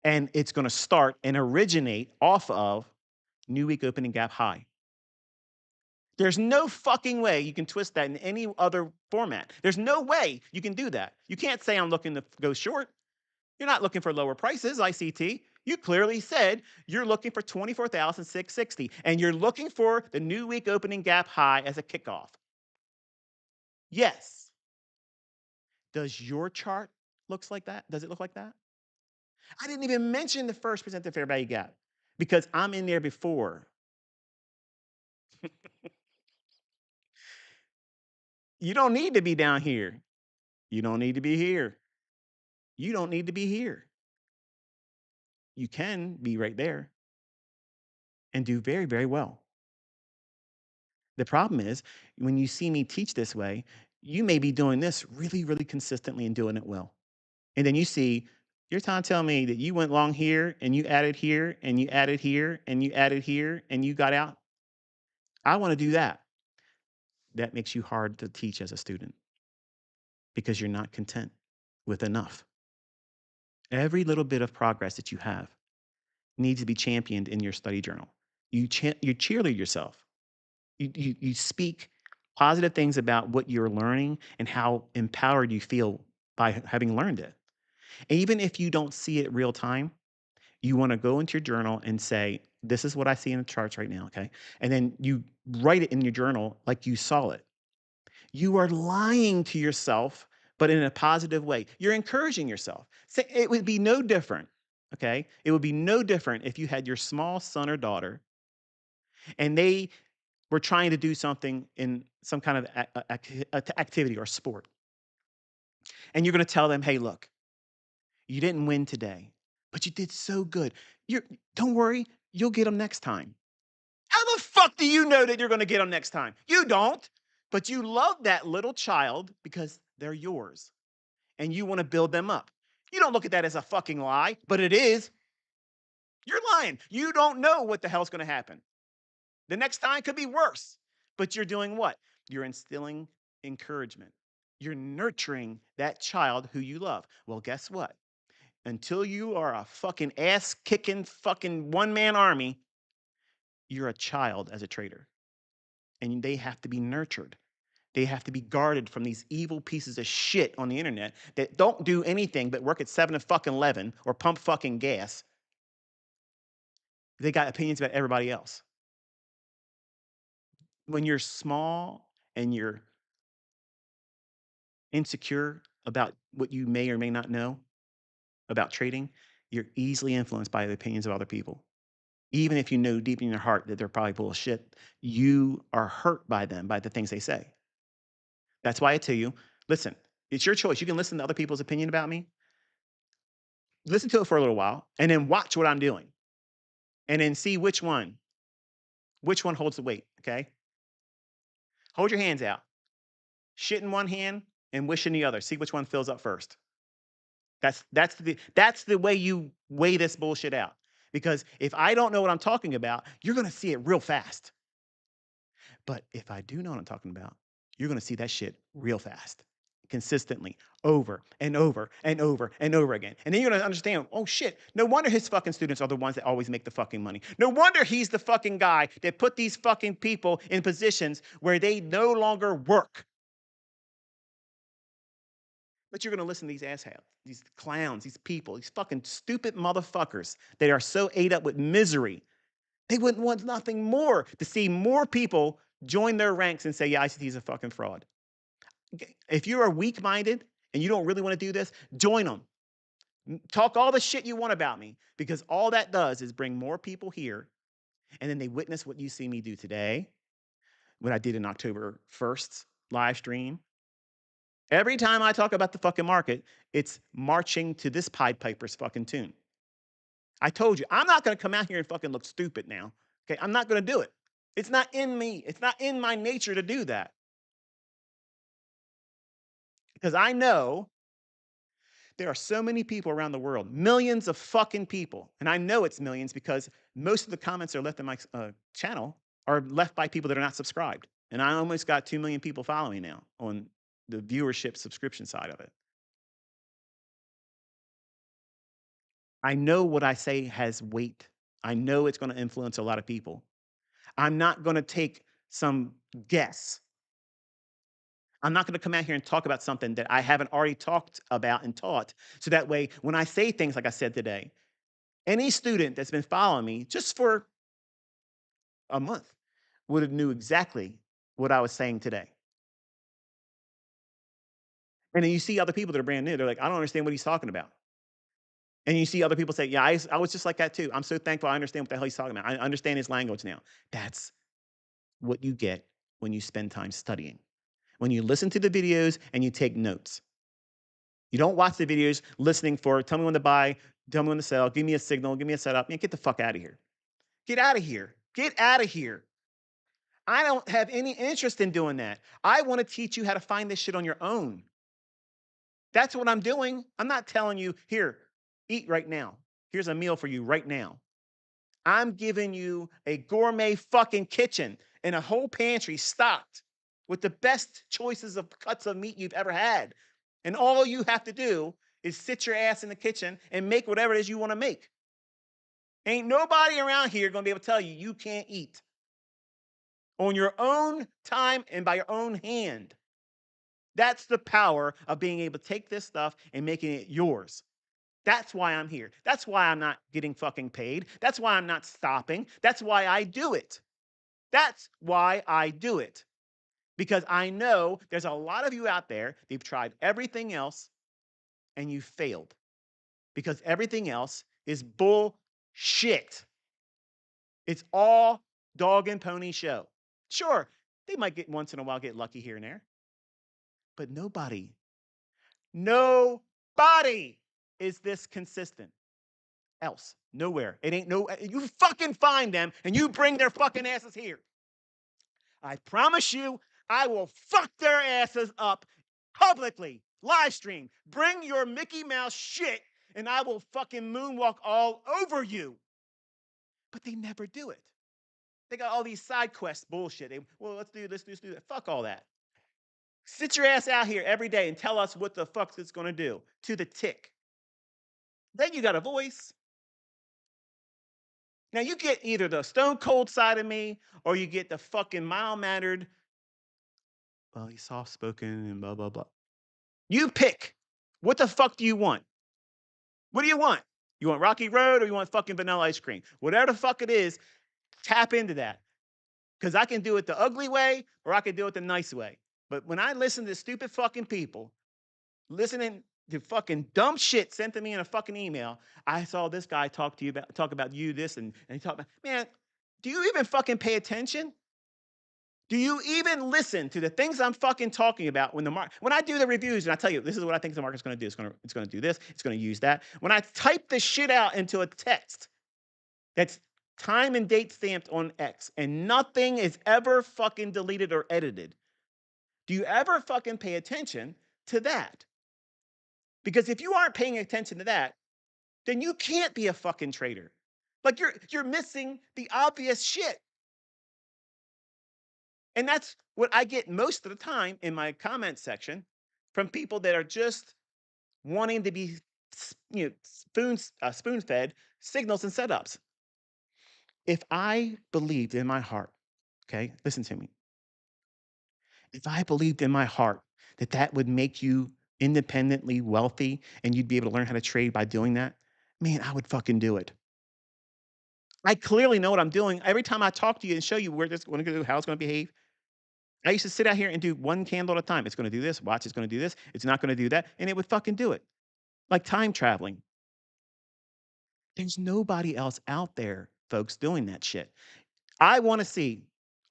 And it's going to start and originate off of new week opening gap high. There's no fucking way you can twist that in any other format. There's no way you can do that. You can't say I'm looking to go short. You're not looking for lower prices, ICT. You clearly said you're looking for 24,660, and you're looking for the new week opening gap high as a kickoff. Yes. Does your chart looks like that? Does it look like that? I didn't even mention the first percent of fair value gap because I'm in there before. You don't need to be down here. You don't need to be here. You don't need to be here. You can be right there and do very, very well. The problem is when you see me teach this way, you may be doing this really, really consistently and doing it well. And then you see, you're trying to tell me that you went long here and you added here and you added here and you added here and you got out. I want to do that. That makes you hard to teach as a student because you're not content with enough. Every little bit of progress that you have needs to be championed in your study journal. You cheerlead yourself. You speak positive things about what you're learning and how empowered you feel by having learned it. And even if you don't see it real time, you want to go into your journal and say, this is what I see in the charts right now, okay? And then you write it in your journal like you saw it. You are lying to yourself, but in a positive way. You're encouraging yourself. It would be no different, okay? It would be no different if you had your small son or daughter and they were trying to do something in some kind of activity or sport. And you're going to tell them, hey, look, You didn't win today, but you did so good. Don't worry, you'll get them next time. How the fuck do you know that you're going to get them next time? You don't. But you love that little child because they're yours and you want to build them up. You don't look at that as a fucking lie, but it is. You're lying. You don't know what the hell's going to happen. The next time could be worse. But you're doing what? You're instilling encouragement. You're nurturing that child who you love. Well, guess what? Until you are a fucking ass kicking fucking one man army, you're a child as a trader. And they have to be nurtured. They have to be guarded from these evil pieces of shit on the internet that don't do anything but work at 7 to fucking 11 or pump fucking gas. They got opinions about everybody else. When you're small and you're insecure about what you may or may not know about trading, you're easily influenced by the opinions of other people. Even if you know deep in your heart that they're probably bullshit, you are hurt by them, by the things they say. That's why I tell you, listen, it's your choice. You can listen to other people's opinion about me, listen to it for a little while, and then watch what I'm doing. And then see which one holds the weight, okay? Hold your hands out. Shit in one hand and wish in the other. See which one fills up first. That's the way you weigh this bullshit out. Because if I don't know what I'm talking about, you're going to see it real fast. But if I do know what I'm talking about, you're going to see that shit real fast, consistently, over and over and over and over again. And then you're going to understand, oh shit, no wonder his fucking students are the ones that always make the fucking money. No wonder he's the fucking guy that put these fucking people in positions where they no longer work. But you're going to listen to these asshats, these clowns, these people, these fucking stupid motherfuckers that are so ate up with misery. They wouldn't want nothing more to see more people join their ranks and say, yeah, ICT is a fucking fraud. If you are weak minded and you don't really want to do this, join them. Talk all the shit you want about me because all that does is bring more people here and then they witness what you see me do today, what I did in October 1st live stream. Every time I talk about the fucking market, it's marching to this Pied Piper's fucking tune. I told you, I'm not going to come out here and fucking look stupid now. Okay, I'm not going to do it. It's not in me. It's not in my nature to do that. Because I know there are so many people around the world, millions of fucking people. And I know it's millions because most of the comments that are left in my channel are left by people that are not subscribed. And I almost got 2 million people following now on the viewership subscription side of it. I know what I say has weight. I know it's going to influence a lot of people. I'm not going to take some guess. I'm not going to come out here and talk about something that I haven't already talked about and taught. So that way, when I say things like I said today, any student that's been following me just for a month would have knew exactly what I was saying today. And then you see other people that are brand new. They're like, I don't understand what he's talking about. And you see other people say, yeah, I was just like that too. I'm so thankful I understand what the hell he's talking about. I understand his language now. That's what you get when you spend time studying. When you listen to the videos and you take notes. You don't watch the videos listening for, tell me when to buy, tell me when to sell, give me a signal, give me a setup. Man, get the fuck out of here. Get out of here. Get out of here. I don't have any interest in doing that. I want to teach you how to find this shit on your own. That's what I'm doing. I'm not telling you, here, eat right now. Here's a meal for you right now. I'm giving you a gourmet fucking kitchen and a whole pantry stocked with the best choices of cuts of meat you've ever had. And all you have to do is sit your ass in the kitchen and make whatever it is you want to make. Ain't nobody around here going to be able to tell you you can't eat on your own time and by your own hand. That's the power of being able to take this stuff and making it yours. That's why I'm here. That's why I'm not getting fucking paid. That's why I'm not stopping. That's why I do it. That's why I do it. Because I know there's a lot of you out there, they've tried everything else and you failed. Because everything else is bullshit. It's all dog and pony show. Sure, they might get once in a while get lucky here and there. But nobody is this consistent? Else. Nowhere. It ain't no, you fucking find them and you bring their fucking asses here. I promise you, I will fuck their asses up publicly. Live stream. Bring your Mickey Mouse shit and I will fucking moonwalk all over you. But they never do it. They got all these side quest bullshit. Well, let's do this, do that. Fuck all that. Sit your ass out here every day and tell us what the fuck it's going to do to the tick. Then you got a voice. Now you get either the stone cold side of me or you get the fucking mild mannered, well, he's soft spoken and blah, blah, blah. You pick. What the fuck do you want? What do you want? You want Rocky Road or you want fucking vanilla ice cream? Whatever the fuck it is, tap into that. Because I can do it the ugly way or I can do it the nice way. But when I listen to stupid fucking people listening to fucking dumb shit sent to me in a fucking email, I saw this guy talk about you this and he talk about, man, do you even fucking pay attention? Do you even listen to the things I'm fucking talking about when I do the reviews and I tell you this is what I think the market's going to do. It's going to do this. It's going to use that. When I type this shit out into a text that's time and date stamped on X and nothing is ever fucking deleted or edited, do you ever fucking pay attention to that? Because if you aren't paying attention to that, then you can't be a fucking trader. Like you're missing the obvious shit. And that's what I get most of the time in my comment section from people that are just wanting to be, spoon fed signals and setups. If I believed in my heart, okay, listen to me. If I believed in my heart that that would make you independently wealthy and you'd be able to learn how to trade by doing that, man, I would fucking do it. I clearly know what I'm doing. Every time I talk to you and show you where this is going to go, how it's going to behave, I used to sit out here and do one candle at a time. It's going to do this. Watch, it's going to do this. It's not going to do that. And it would fucking do it. Like time traveling. There's nobody else out there, folks, doing that shit. I want to see,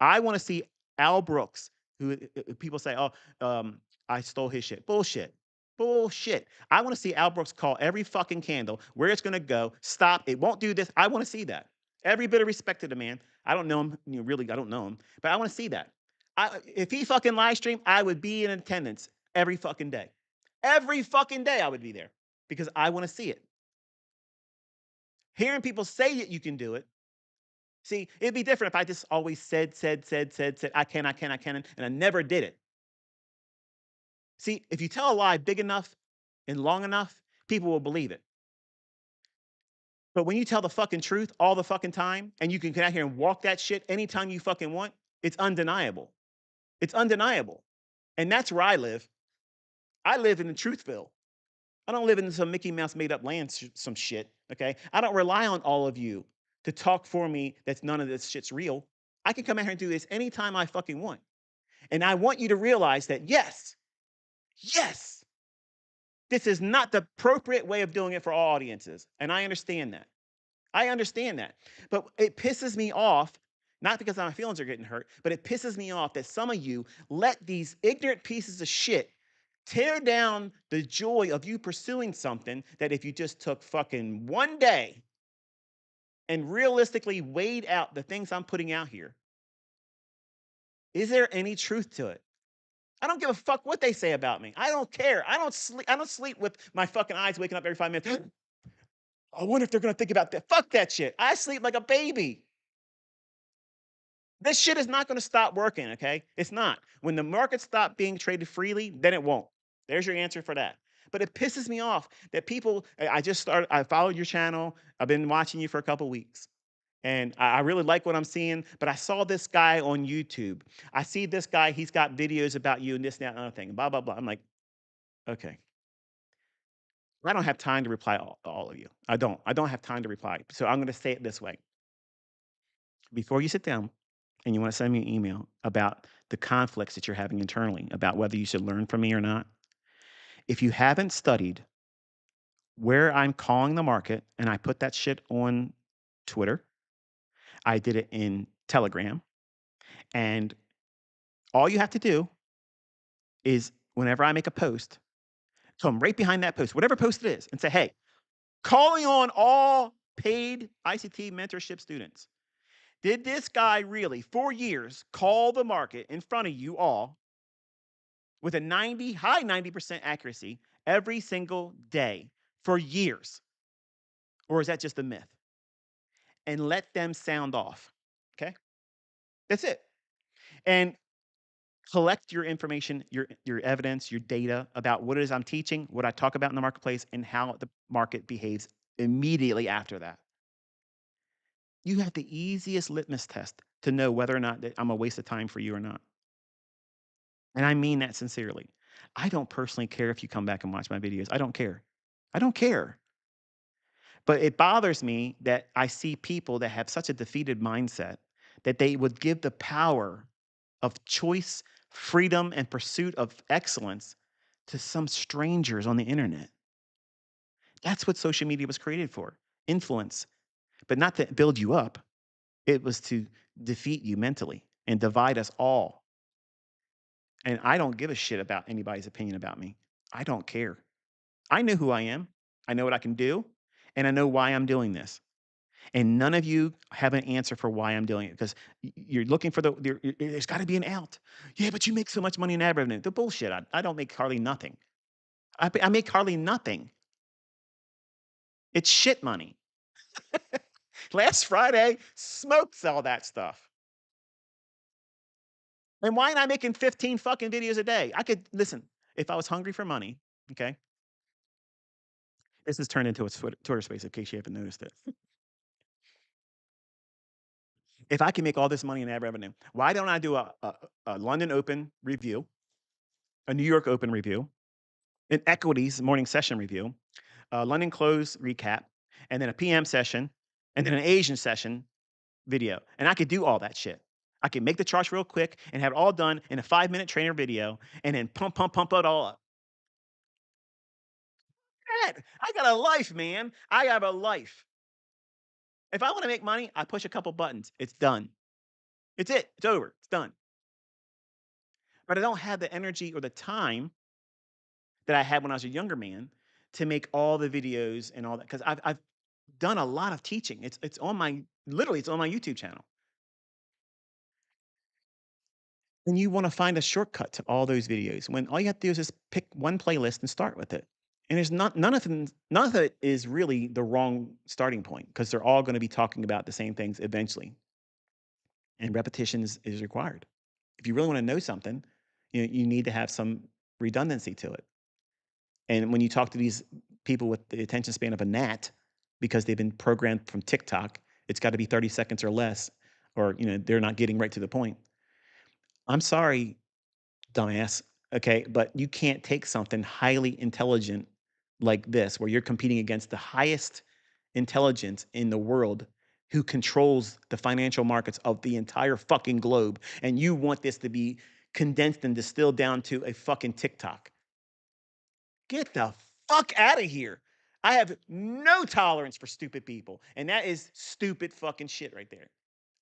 I want to see Al Brooks, who people say, oh, I stole his shit. Bullshit. Bullshit. I want to see Al Brooks call every fucking candle, where it's going to go, stop, it won't do this. I want to see that. Every bit of respect to the man. I don't know him, really, I don't know him, but I want to see that. If he fucking live streamed, I would be in attendance every fucking day. Every fucking day I would be there because I want to see it. Hearing people say that you can do it. See, it'd be different if I just always said, I can, and I never did it. See, if you tell a lie big enough and long enough, people will believe it. But when you tell the fucking truth all the fucking time and you can get out here and walk that shit anytime you fucking want, it's undeniable. It's undeniable. And that's where I live. I live in the Truthville. I don't live in some Mickey Mouse made up land, some shit. Okay. I don't rely on all of you to talk for me that none of this shit's real. I can come out here and do this anytime I fucking want. And I want you to realize that yes, this is not the appropriate way of doing it for all audiences. And I understand that. I understand that. But it pisses me off, not because my feelings are getting hurt, but it pisses me off that some of you let these ignorant pieces of shit tear down the joy of you pursuing something that if you just took fucking one day and realistically weighed out the things I'm putting out here, is there any truth to it? I don't give a fuck what they say about me. I don't care. I don't sleep with my fucking eyes waking up every 5 minutes. I wonder if they're going to think about that. Fuck that shit. I sleep like a baby. This shit is not going to stop working, okay? It's not. When the market stops being traded freely, then it won't. There's your answer for that. But it pisses me off that people, I followed your channel. I've been watching you for a couple weeks. And I really like what I'm seeing, but I saw this guy on YouTube. I see this guy, he's got videos about you and this, that, and other thing, blah, blah, blah. I'm like, okay. I don't have time to reply all of you. I don't have time to reply. So I'm going to say it this way. Before you sit down and you want to send me an email about the conflicts that you're having internally, about whether you should learn from me or not, if you haven't studied where I'm calling the market, and I put that shit on Twitter, I did it in Telegram, and all you have to do is whenever I make a post, Come right behind that post, whatever post it is, and say, hey, calling on all paid ICT mentorship students. Did this guy really, for years, call the market in front of you all with a high 90% accuracy every single day for years? Or is that just a myth? And let them sound off. Okay? That's it. And collect your information, your evidence, your data about what it is I'm teaching, what I talk about in the marketplace, and how the market behaves immediately after that. You have the easiest litmus test to know whether or not that I'm a waste of time for you or not. And I mean that sincerely. I don't personally care if you come back and watch my videos. I don't care. I don't care. But it bothers me that I see people that have such a defeated mindset that they would give the power of choice, freedom, and pursuit of excellence to some strangers on the internet. That's what social media was created for, influence, but not to build you up. It was to defeat you mentally and divide us all. And I don't give a shit about anybody's opinion about me. I don't care. I know who I am. I know what I can do, and I know why I'm doing this. And none of you have an answer for why I'm doing it because you're looking for there's got to be an out. Yeah, but you make so much money in ad revenue. The bullshit. I don't make hardly nothing. I make hardly nothing. It's shit money. Last Friday, smoked all that stuff. And why am I making 15 fucking videos a day? I could listen. If I was hungry for money, okay, this has turned into a Twitter space. In case you haven't noticed it, if I can make all this money in ad revenue, why don't I do a London Open review, a New York Open review, an equities morning session review, a London close recap, and then a PM session, and then an Asian session video. And I could do all that shit. I could make the charts real quick and have it all done in a 5-minute trainer video and then pump it all up. God, I got a life, man. I have a life. If I want to make money, I push a couple buttons. It's done. It's it. It's over. It's done. But I don't have the energy or the time that I had when I was a younger man to make all the videos and all that because I've done a lot of teaching. It's on my literally it's on my YouTube channel. And you want to find a shortcut to all those videos when all you have to do is just pick one playlist and start with it. And there's not none of it is really the wrong starting point because they're all going to be talking about the same things eventually. And repetition is required. If you really want to know something, you need to have some redundancy to it. And when you talk to these people with the attention span of a gnat, because they've been programmed from TikTok, it's got to be 30 seconds or less, or they're not getting right to the point. I'm sorry, dumbass. Okay, but you can't take something highly intelligent like this, where you're competing against the highest intelligence in the world who controls the financial markets of the entire fucking globe, and you want this to be condensed and distilled down to a fucking TikTok. Get the fuck out of here. I have no tolerance for stupid people. And that is stupid fucking shit right there.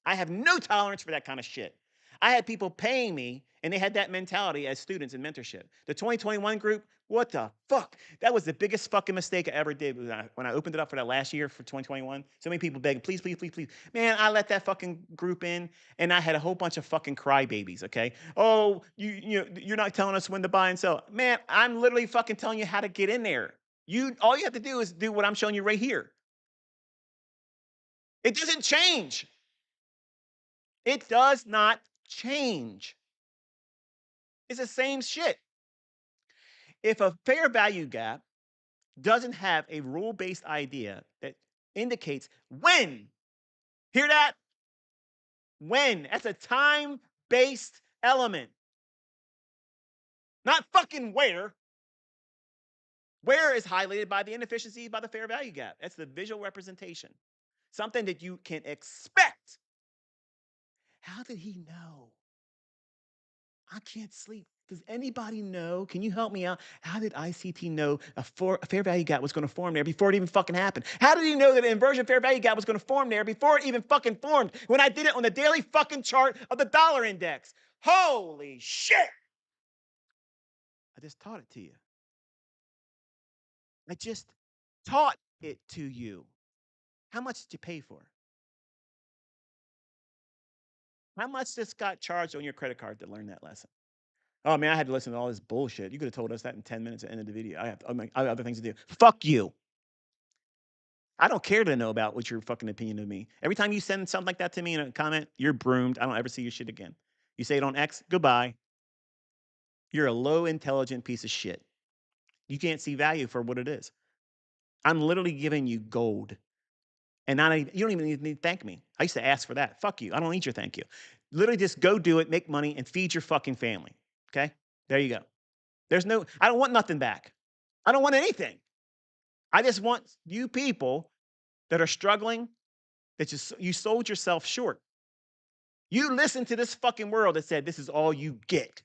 I have no tolerance for that kind of shit. I had people paying me and they had that mentality as students in mentorship. The 2021 group, what the fuck? That was the biggest fucking mistake I ever did when I opened it up for that last year for 2021. So many people begging, please, please, please, please. Man, I let that fucking group in and I had a whole bunch of fucking crybabies, okay? Oh, you're not telling us when to buy and sell. Man, I'm literally fucking telling you how to get in there. All you have to do is do what I'm showing you right here. It doesn't change. It does not change. It's the same shit. If a fair value gap doesn't have a rule based idea that indicates when, hear that? When. That's a time based element, not fucking where. Where is highlighted by the inefficiency by the fair value gap. That's the visual representation, something that you can expect. How did he know? I can't sleep. Does anybody know? Can you help me out? How did ICT know a fair value gap was going to form there before it even fucking happened? How did he know that an inversion fair value gap was going to form there before it even fucking formed when I did it on the daily fucking chart of the dollar index? Holy shit! I just taught it to you. I just taught it to you. How much did you pay for? How much just got charged on your credit card to learn that lesson? Oh man, I had to listen to all this bullshit. You could have told us that in 10 minutes at the end of the video. I have other things to do. Fuck you. I don't care to know about what your fucking opinion of me. Every time you send something like that to me in a comment, you're broomed. I don't ever see your shit again. You say it on X, goodbye. You're a low intelligent piece of shit. You can't see value for what it is. I'm literally giving you gold. And not even, you don't even need to thank me. I used to ask for that. Fuck you. I don't need your thank you. Literally just go do it, make money, and feed your fucking family. Okay? There you go. I don't want nothing back. I don't want anything. I just want you people that are struggling, that you sold yourself short. You listened to this fucking world that said this is all you get.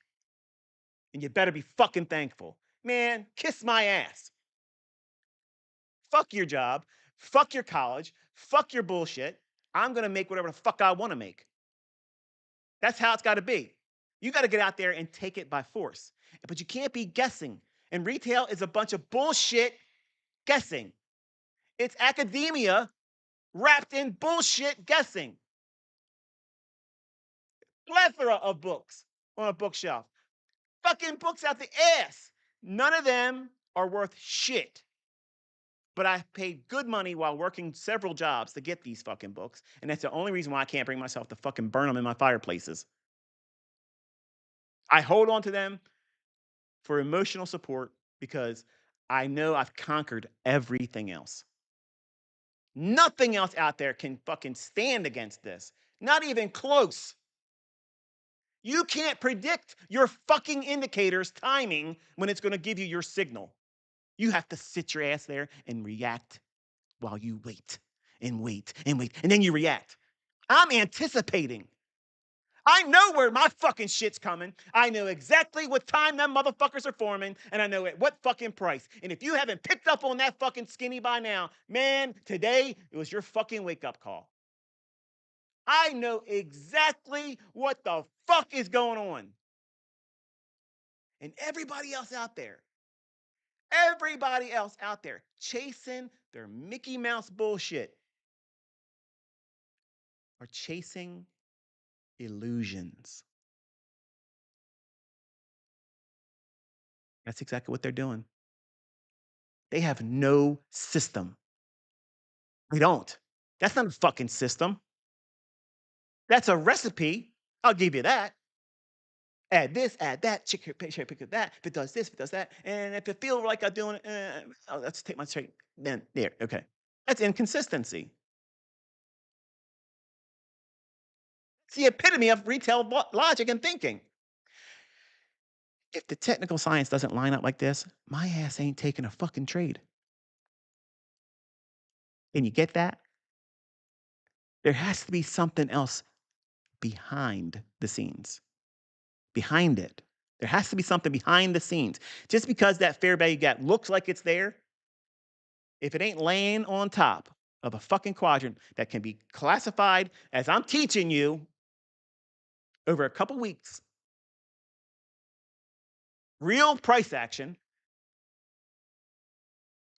And you better be fucking thankful. Man, kiss my ass. Fuck your job. Fuck your college. Fuck your bullshit. I'm going to make whatever the fuck I want to make. That's how it's got to be. You got to get out there and take it by force. But you can't be guessing. And retail is a bunch of bullshit guessing. It's academia wrapped in bullshit guessing. Plethora of books on a bookshelf. Fucking books out the ass. None of them are worth shit. But I paid good money while working several jobs to get these fucking books. And that's the only reason why I can't bring myself to fucking burn them in my fireplaces. I hold on to them for emotional support because I know I've conquered everything else. Nothing else out there can fucking stand against this. Not even close. You can't predict your fucking indicator's timing when it's going to give you your signal. You have to sit your ass there and react while you wait and wait and wait. And then you react. I'm anticipating. I know where my fucking shit's coming. I know exactly what time them motherfuckers are forming, and I know at what fucking price. And if you haven't picked up on that fucking skinny by now, man, today it was your fucking wake up call. I know exactly what the fuck is going on. And everybody else out there chasing their Mickey Mouse bullshit are chasing illusions. That's exactly what they're doing. They have no system. They don't. That's not a fucking system. That's a recipe. I'll give you that. Add this, add that, check here, pick that. If it does this, if it does that, and if it feels like I'm doing it, let's take my straight. Then there, okay. That's inconsistency. It's the epitome of retail logic and thinking. If the technical science doesn't line up like this, my ass ain't taking a fucking trade. Can you get that? There has to be something else behind the scenes. Behind it. There has to be something behind the scenes. Just because that fair value gap looks like it's there, if it ain't laying on top of a fucking quadrant that can be classified as I'm teaching you over a couple weeks, real price action,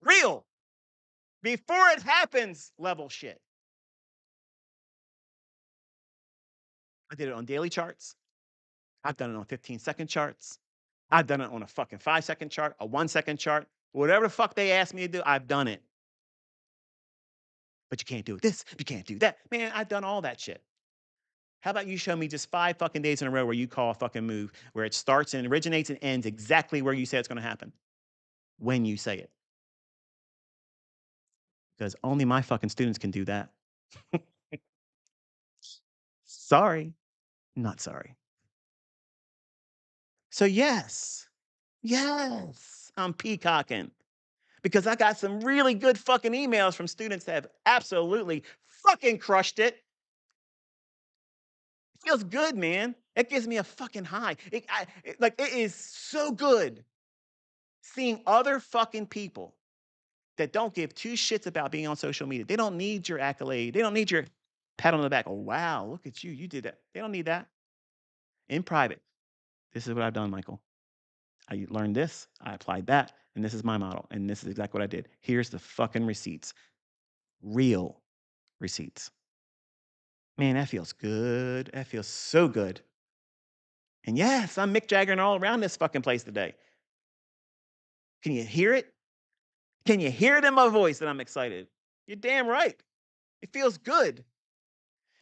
real, before it happens level shit. I did it on daily charts. I've done it on 15-second charts. I've done it on a fucking 5-second chart, a 1-second chart. Whatever the fuck they asked me to do, I've done it. But you can't do this, you can't do that. Man, I've done all that shit. How about you show me just 5 fucking days in a row where you call a fucking move, where it starts and originates and ends exactly where you say it's gonna happen, when you say it. Because only my fucking students can do that. Sorry, not sorry. So yes, I'm peacocking. Because I got some really good fucking emails from students that have absolutely fucking crushed it. It feels good, man. It gives me a fucking high. It is so good seeing other fucking people that don't give two shits about being on social media. They don't need your accolade. They don't need your pat on the back. Oh, wow, look at you. You did that. They don't need that. In private, this is what I've done, Michael. I learned this, I applied that, and this is my model, and this is exactly what I did. Here's the fucking receipts, real receipts. Man, that feels good. That feels so good. And yes, I'm Mick Jagger all around this fucking place today. Can you hear it? Can you hear it in my voice that I'm excited? You're damn right. It feels good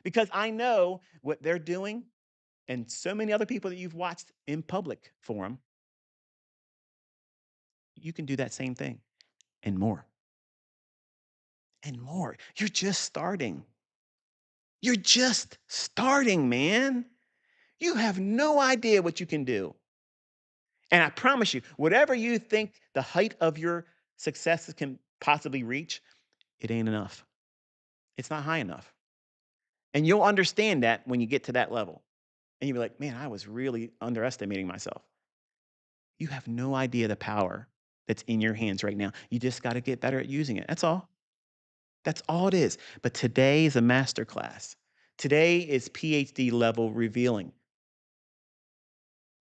because I know what they're doing and so many other people that you've watched in public forum, you can do that same thing and more and more. You're just starting. You're just starting, man. You have no idea what you can do. And I promise you, whatever you think the height of your successes can possibly reach, it ain't enough. It's not high enough. And you'll understand that when you get to that level. And you'll be like, man, I was really underestimating myself. You have no idea the power that's in your hands right now. You just got to get better at using it. That's all. That's all it is. But today is a master class. Today is PhD level revealing.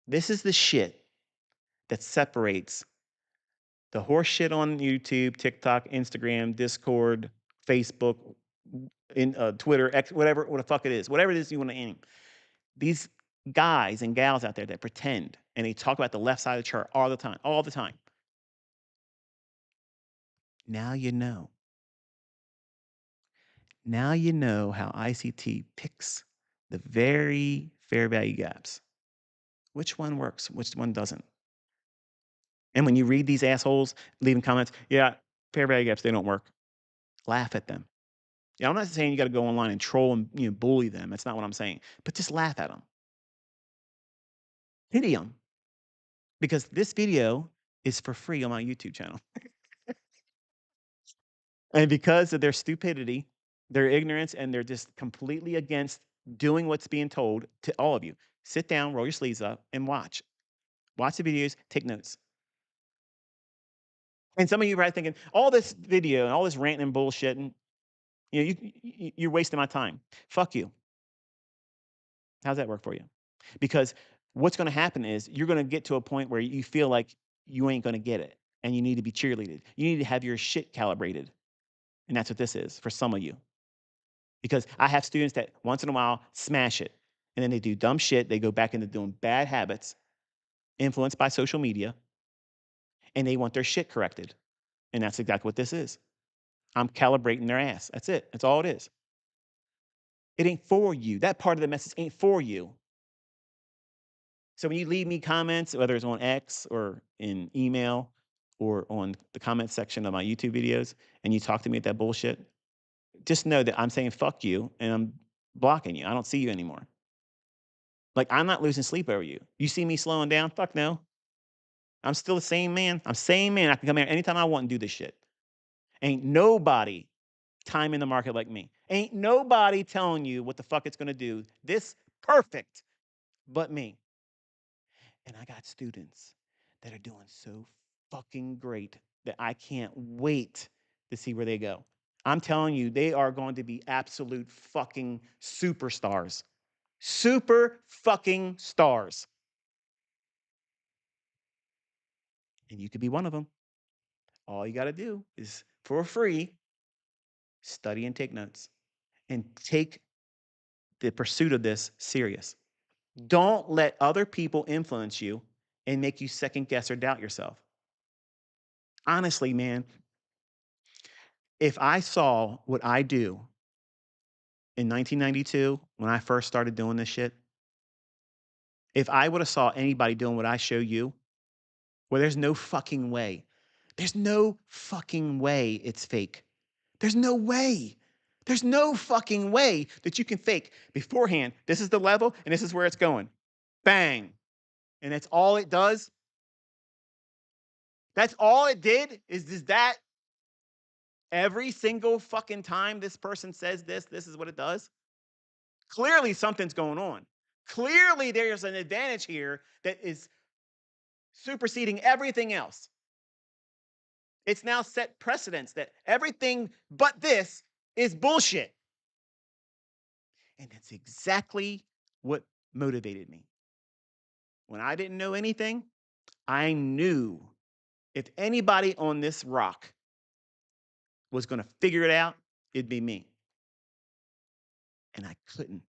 This is the shit that separates the horse shit on YouTube, TikTok, Instagram, Discord, Facebook, in Twitter, X, whatever, what the fuck it is, whatever it is you want to aim. These guys and gals out there that pretend and they talk about the left side of the chart all the time, all the time. Now you know. Now you know how ICT picks the very fair value gaps. Which one works? Which one doesn't? And when you read these assholes leaving comments, yeah, fair value gaps, they don't work. Laugh at them. Yeah, I'm not saying you got to go online and troll and bully them. That's not what I'm saying. But just laugh at them. Pity them. Because this video is for free on my YouTube channel. And because of their stupidity, their ignorance, and they're just completely against doing what's being told to all of you, sit down, roll your sleeves up, and watch. Watch the videos, take notes. And some of you are probably thinking, all this video and all this ranting and bullshit, and you're wasting my time. Fuck you. How's that work for you? Because what's going to happen is you're going to get to a point where you feel like you ain't going to get it, and you need to be cheerleaded. You need to have your shit calibrated, and that's what this is for some of you. Because I have students that once in a while smash it, and then they do dumb shit. They go back into doing bad habits, influenced by social media, and they want their shit corrected. And that's exactly what this is. I'm calibrating their ass. That's it. That's all it is. It ain't for you. That part of the message ain't for you. So when you leave me comments, whether it's on X or in email or on the comment section of my YouTube videos, and you talk to me at that bullshit, just know that I'm saying fuck you and I'm blocking you. I don't see you anymore. Like, I'm not losing sleep over you. You see me slowing down? Fuck no. I'm still the same man. I'm same man. I can come here anytime I want and do this shit. Ain't nobody timing the market like me. Ain't nobody telling you what the fuck it's gonna do. This perfect, but me. And I got students that are doing so fucking great that I can't wait to see where they go. I'm telling you, they are going to be absolute fucking superstars. Super fucking stars. And you could be one of them. All you got to do is, for free, study and take notes and take the pursuit of this serious. Don't let other people influence you and make you second guess or doubt yourself. Honestly, man, if I saw what I do in 1992 when I first started doing this shit, if I would have saw anybody doing what I show you, well, there's no fucking way. There's no fucking way it's fake. There's no way. There's no fucking way that you can fake beforehand. This is the level and this is where it's going. Bang. And that's all it does. That's all it did is that every single fucking time this person says this is what it does. Clearly something's going on. Clearly there's an advantage here that is superseding everything else. It's now set precedence that everything but this is bullshit. And that's exactly what motivated me. When I didn't know anything, I knew if anybody on this rock was going to figure it out, it'd be me. And I couldn't.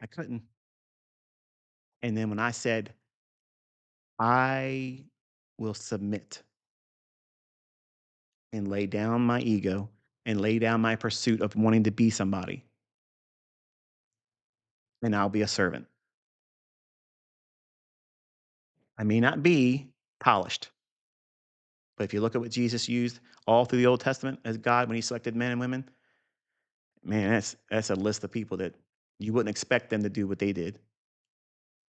I couldn't. And then when I said, I will submit and lay down my ego and lay down my pursuit of wanting to be somebody, and I'll be a servant. I may not be polished, but if you look at what Jesus used all through the Old Testament as God when he selected men and women, man, that's a list of people that you wouldn't expect them to do what they did.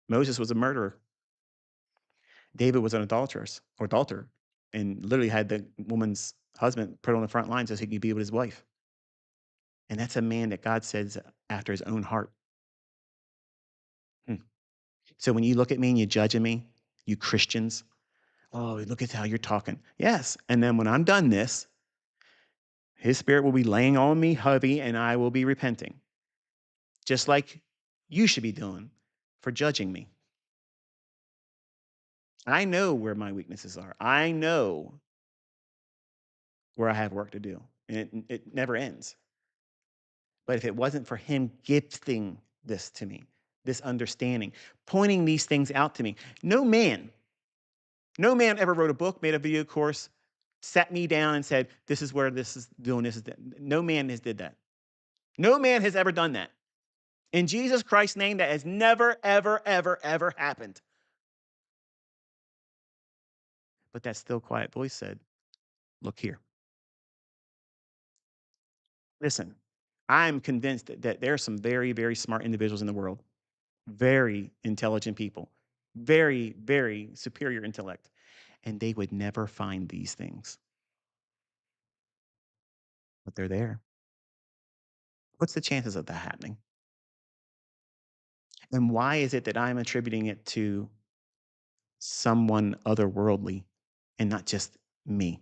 Moses was a murderer. David was an adulteress or adulterer and literally had the woman's husband put on the front line so he could be with his wife. And that's a man that God says after his own heart. Hmm. So when you look at me and you're judging me, you Christians, oh, look at how you're talking. Yes. And then when I'm done this, his spirit will be laying on me heavy and I will be repenting, just like you should be doing for judging me. I know where my weaknesses are. I know where I have work to do, and it never ends. But if it wasn't for him gifting this to me, this understanding, pointing these things out to me, no man ever wrote a book, made a video course, sat me down and said, this is where this is doing, this is that. No man has did that. No man has ever done that. In Jesus Christ's name, that has never, ever, ever, ever happened. But that still quiet voice said, look here. Listen, I'm convinced that there are some very, very smart individuals in the world, very intelligent people, very, very superior intellect, and they would never find these things, but they're there. What's the chances of that happening? And why is it that I'm attributing it to someone otherworldly and not just me?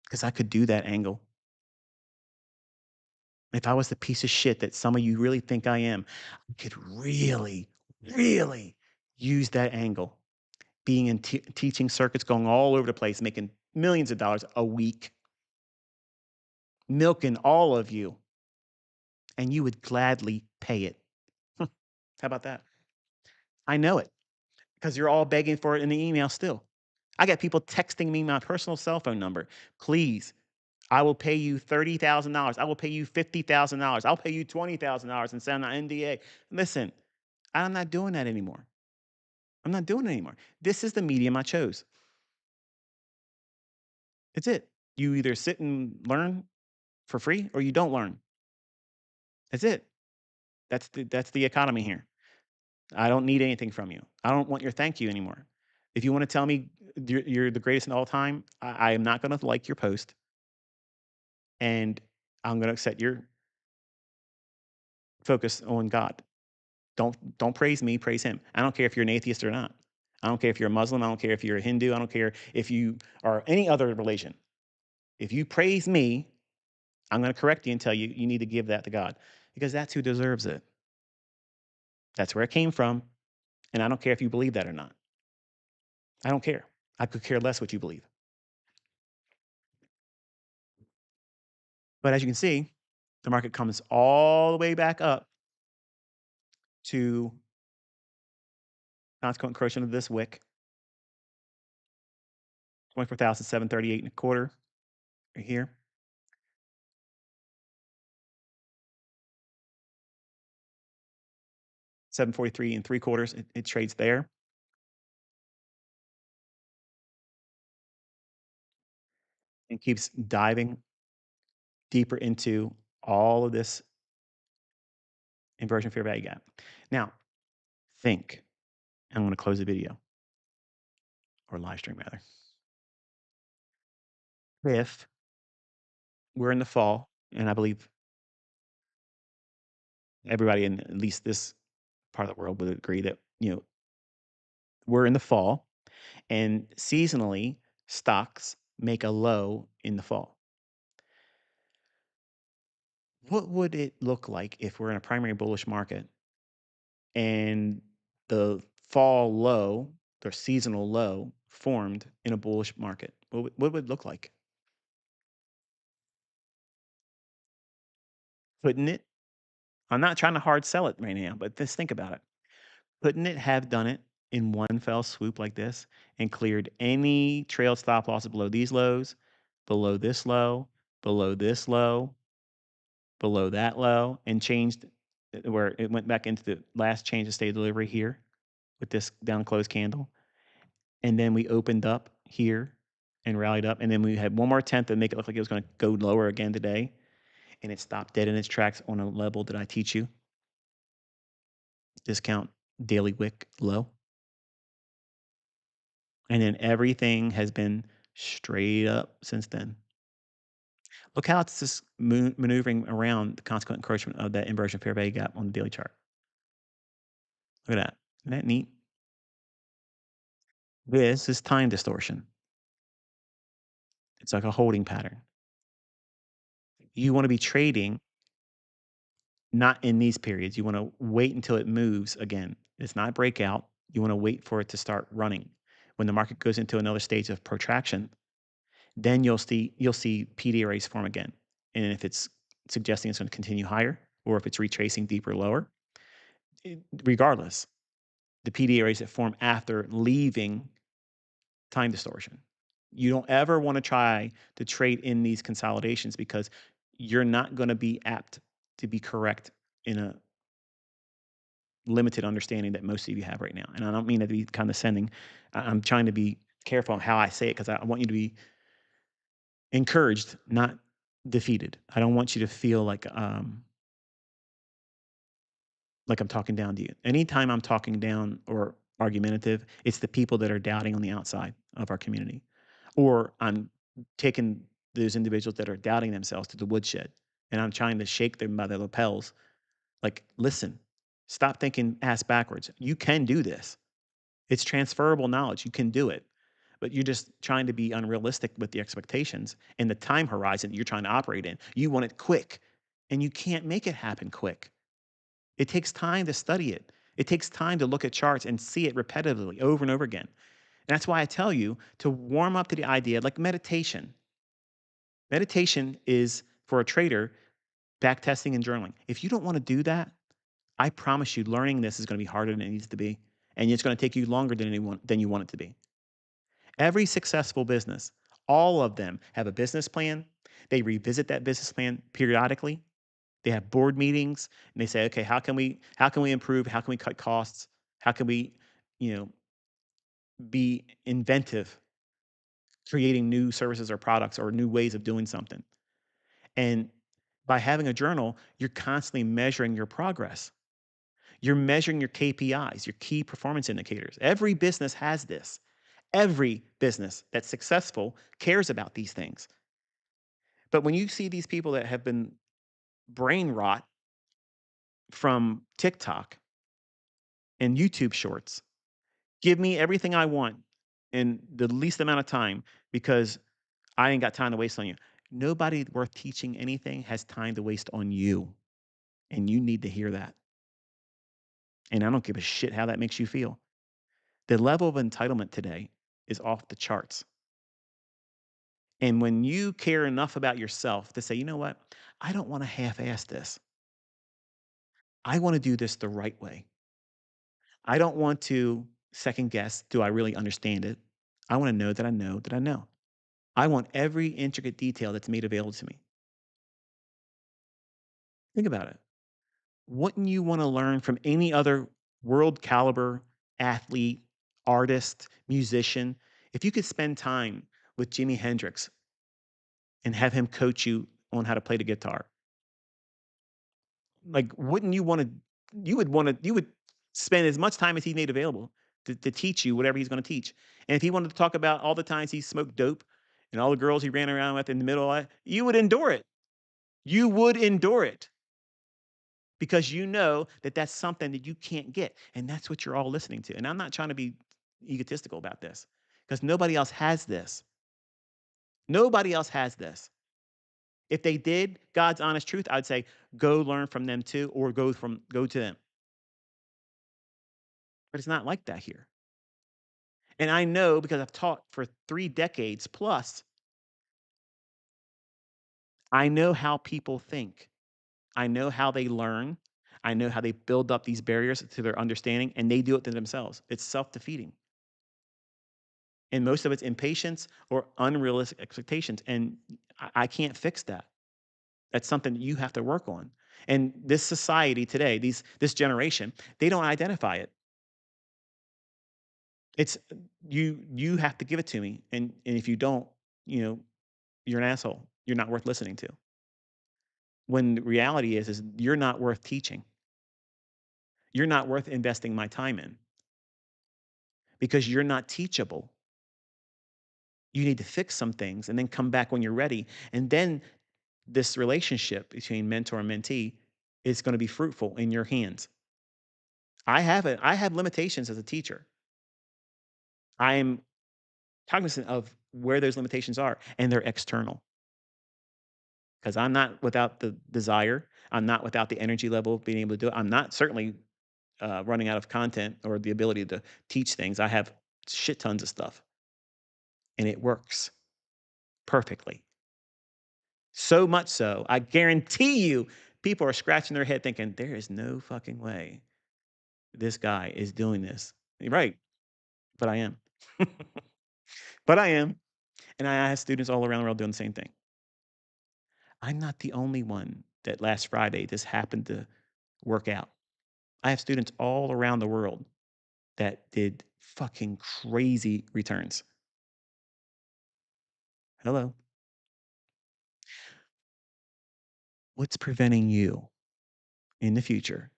Because I could do that angle. If I was the piece of shit that some of you really think I am, I could really, really use that angle. Being in teaching circuits, going all over the place, making millions of dollars a week, milking all of you, and you would gladly pay it. How about that? I know it because you're all begging for it in the email still. I got people texting me my personal cell phone number. Please, I will pay you $30,000. I will pay you $50,000. I'll pay you $20,000 and send an NDA. Listen, I'm not doing that anymore. I'm not doing it anymore. This is the medium I chose. It's it. You either sit and learn for free or you don't learn. That's it. That's the economy here. I don't need anything from you. I don't want your thank you anymore. If you want to tell me you're the greatest in all time, I am not going to like your post, and I'm going to set your focus on God. Don't praise me, praise him. I don't care if you're an atheist or not. I don't care if you're a Muslim. I don't care if you're a Hindu. I don't care if you are any other religion. If you praise me, I'm going to correct you and tell you you need to give that to God because that's who deserves it. That's where it came from. And I don't care if you believe that or not. I don't care. I could care less what you believe. But as you can see, the market comes all the way back up to consequent encroachment of this wick, 24,738 and a quarter right here, 743 and three quarters. It trades there and keeps diving deeper into all of this inversion fair value gap. Now, think, I'm going to close the video or live stream rather. If we're in the fall, and I believe everybody in at least this part of the world would agree that, we're in the fall and seasonally stocks make a low in the fall. What would it look like if we're in a primary bullish market and the fall low, their seasonal low, formed in a bullish market? What would it look like? Couldn't it? I'm not trying to hard sell it right now, but just think about it. Couldn't it have done it in one fell swoop like this and cleared any trail stop losses below these lows, below this low, below this low, below that low, and changed where it went back into the last change of state of delivery here with this down close candle? And then we opened up here and rallied up, and then we had one more attempt to make it look like it was gonna go lower again today, and it stopped dead in its tracks on a level that I teach you, discount daily wick low, and then everything has been straight up since then. Look how it's just maneuvering around the consequent encroachment of that inversion fair value gap on the daily chart. Look at that. Isn't that neat? This is time distortion. It's like a holding pattern. You wanna be trading not in these periods. You wanna wait until it moves again. It's not breakout. You wanna wait for it to start running. When the market goes into another stage of protraction, then you'll see PD arrays form again. And if it's suggesting it's gonna continue higher, or if it's retracing deeper lower, regardless, the PD arrays that form after leaving time distortion. You don't ever wanna try to trade in these consolidations because you're not gonna be apt to be correct in a limited understanding that most of you have right now. And I don't mean to be condescending. I'm trying to be careful on how I say it because I want you to be encouraged, not defeated. I don't want you to feel like I'm talking down to you. Anytime I'm talking down or argumentative, it's the people that are doubting on the outside of our community, or I'm taking those individuals that are doubting themselves to the woodshed, and I'm trying to shake them by their lapels. Like, listen, stop thinking ass backwards. You can do this. It's transferable knowledge. You can do it. But you're just trying to be unrealistic with the expectations and the time horizon that you're trying to operate in. You want it quick, and you can't make it happen quick. It takes time to study it. It takes time to look at charts and see it repetitively over and over again. And that's why I tell you to warm up to the idea like meditation. Meditation is for a trader, back testing and journaling. If you don't want to do that, I promise you learning this is going to be harder than it needs to be. And it's going to take you longer than you want it to be. Every successful business, all of them have a business plan. They revisit that business plan periodically. They have board meetings and they say, okay, how can we improve? How can we cut costs? How can we, you know, be inventive, creating new services or products or new ways of doing something? And by having a journal, you're constantly measuring your progress. You're measuring your KPIs, your key performance indicators. Every business has this. Every business that's successful cares about these things. But when you see these people that have been brain rot from TikTok and YouTube shorts, give me everything I want in the least amount of time because I ain't got time to waste on you. Nobody worth teaching anything has time to waste on you. And you need to hear that. And I don't give a shit how that makes you feel. The level of entitlement today is off the charts. And when you care enough about yourself to say, you know what? I don't want to half ass this. I want to do this the right way. I don't want to second guess, do I really understand it? I want to know that I know that I know. I want every intricate detail that's made available to me. Think about it. Wouldn't you want to learn from any other world caliber athlete, artist, musician? If you could spend time with Jimi Hendrix and have him coach you on how to play the guitar, like, wouldn't you want to? You would spend as much time as he made available to teach you whatever he's going to teach. And if he wanted to talk about all the times he smoked dope and all the girls he ran around with in the middle of it, you would endure it. You would endure it because you know that that's something that you can't get. And that's what you're all listening to. And I'm not trying to be egotistical about this because nobody else has this. Nobody else has this. If they did, God's honest truth, I'd say go learn from them too, or go to them. but it's not like that here. And I know because I've taught for 3 decades plus, I know how people think. I know how they learn. I know how they build up these barriers to their understanding, and they do it to themselves. It's self-defeating. And most of it's impatience or unrealistic expectations, and I can't fix that. That's something you have to work on. And this society today, this generation, they don't identify it. It's you have to give it to me, and if you don't, you know, you're an asshole. You're not worth listening to. When the reality is you're not worth teaching. You're not worth investing my time in because you're not teachable. You need to fix some things and then come back when you're ready. And then this relationship between mentor and mentee is going to be fruitful in your hands. I have limitations as a teacher. I am cognizant of where those limitations are, and they're external because I'm not without the desire. I'm not without the energy level of being able to do it. I'm not certainly running out of content or the ability to teach things. I have shit tons of stuff, and it works perfectly. So much so, I guarantee you, people are scratching their head thinking, there is no fucking way this guy is doing this. You're right, but I am. But I am. And I have students all around the world doing the same thing. I'm not the only one that last Friday this happened to work out. I have students all around the world that did fucking crazy returns. Hello. What's preventing you in the future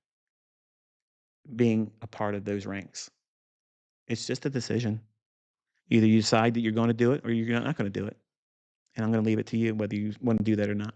being a part of those ranks? It's just a decision. Either you decide that you're going to do it or you're not going to do it. And I'm going to leave it to you whether you want to do that or not.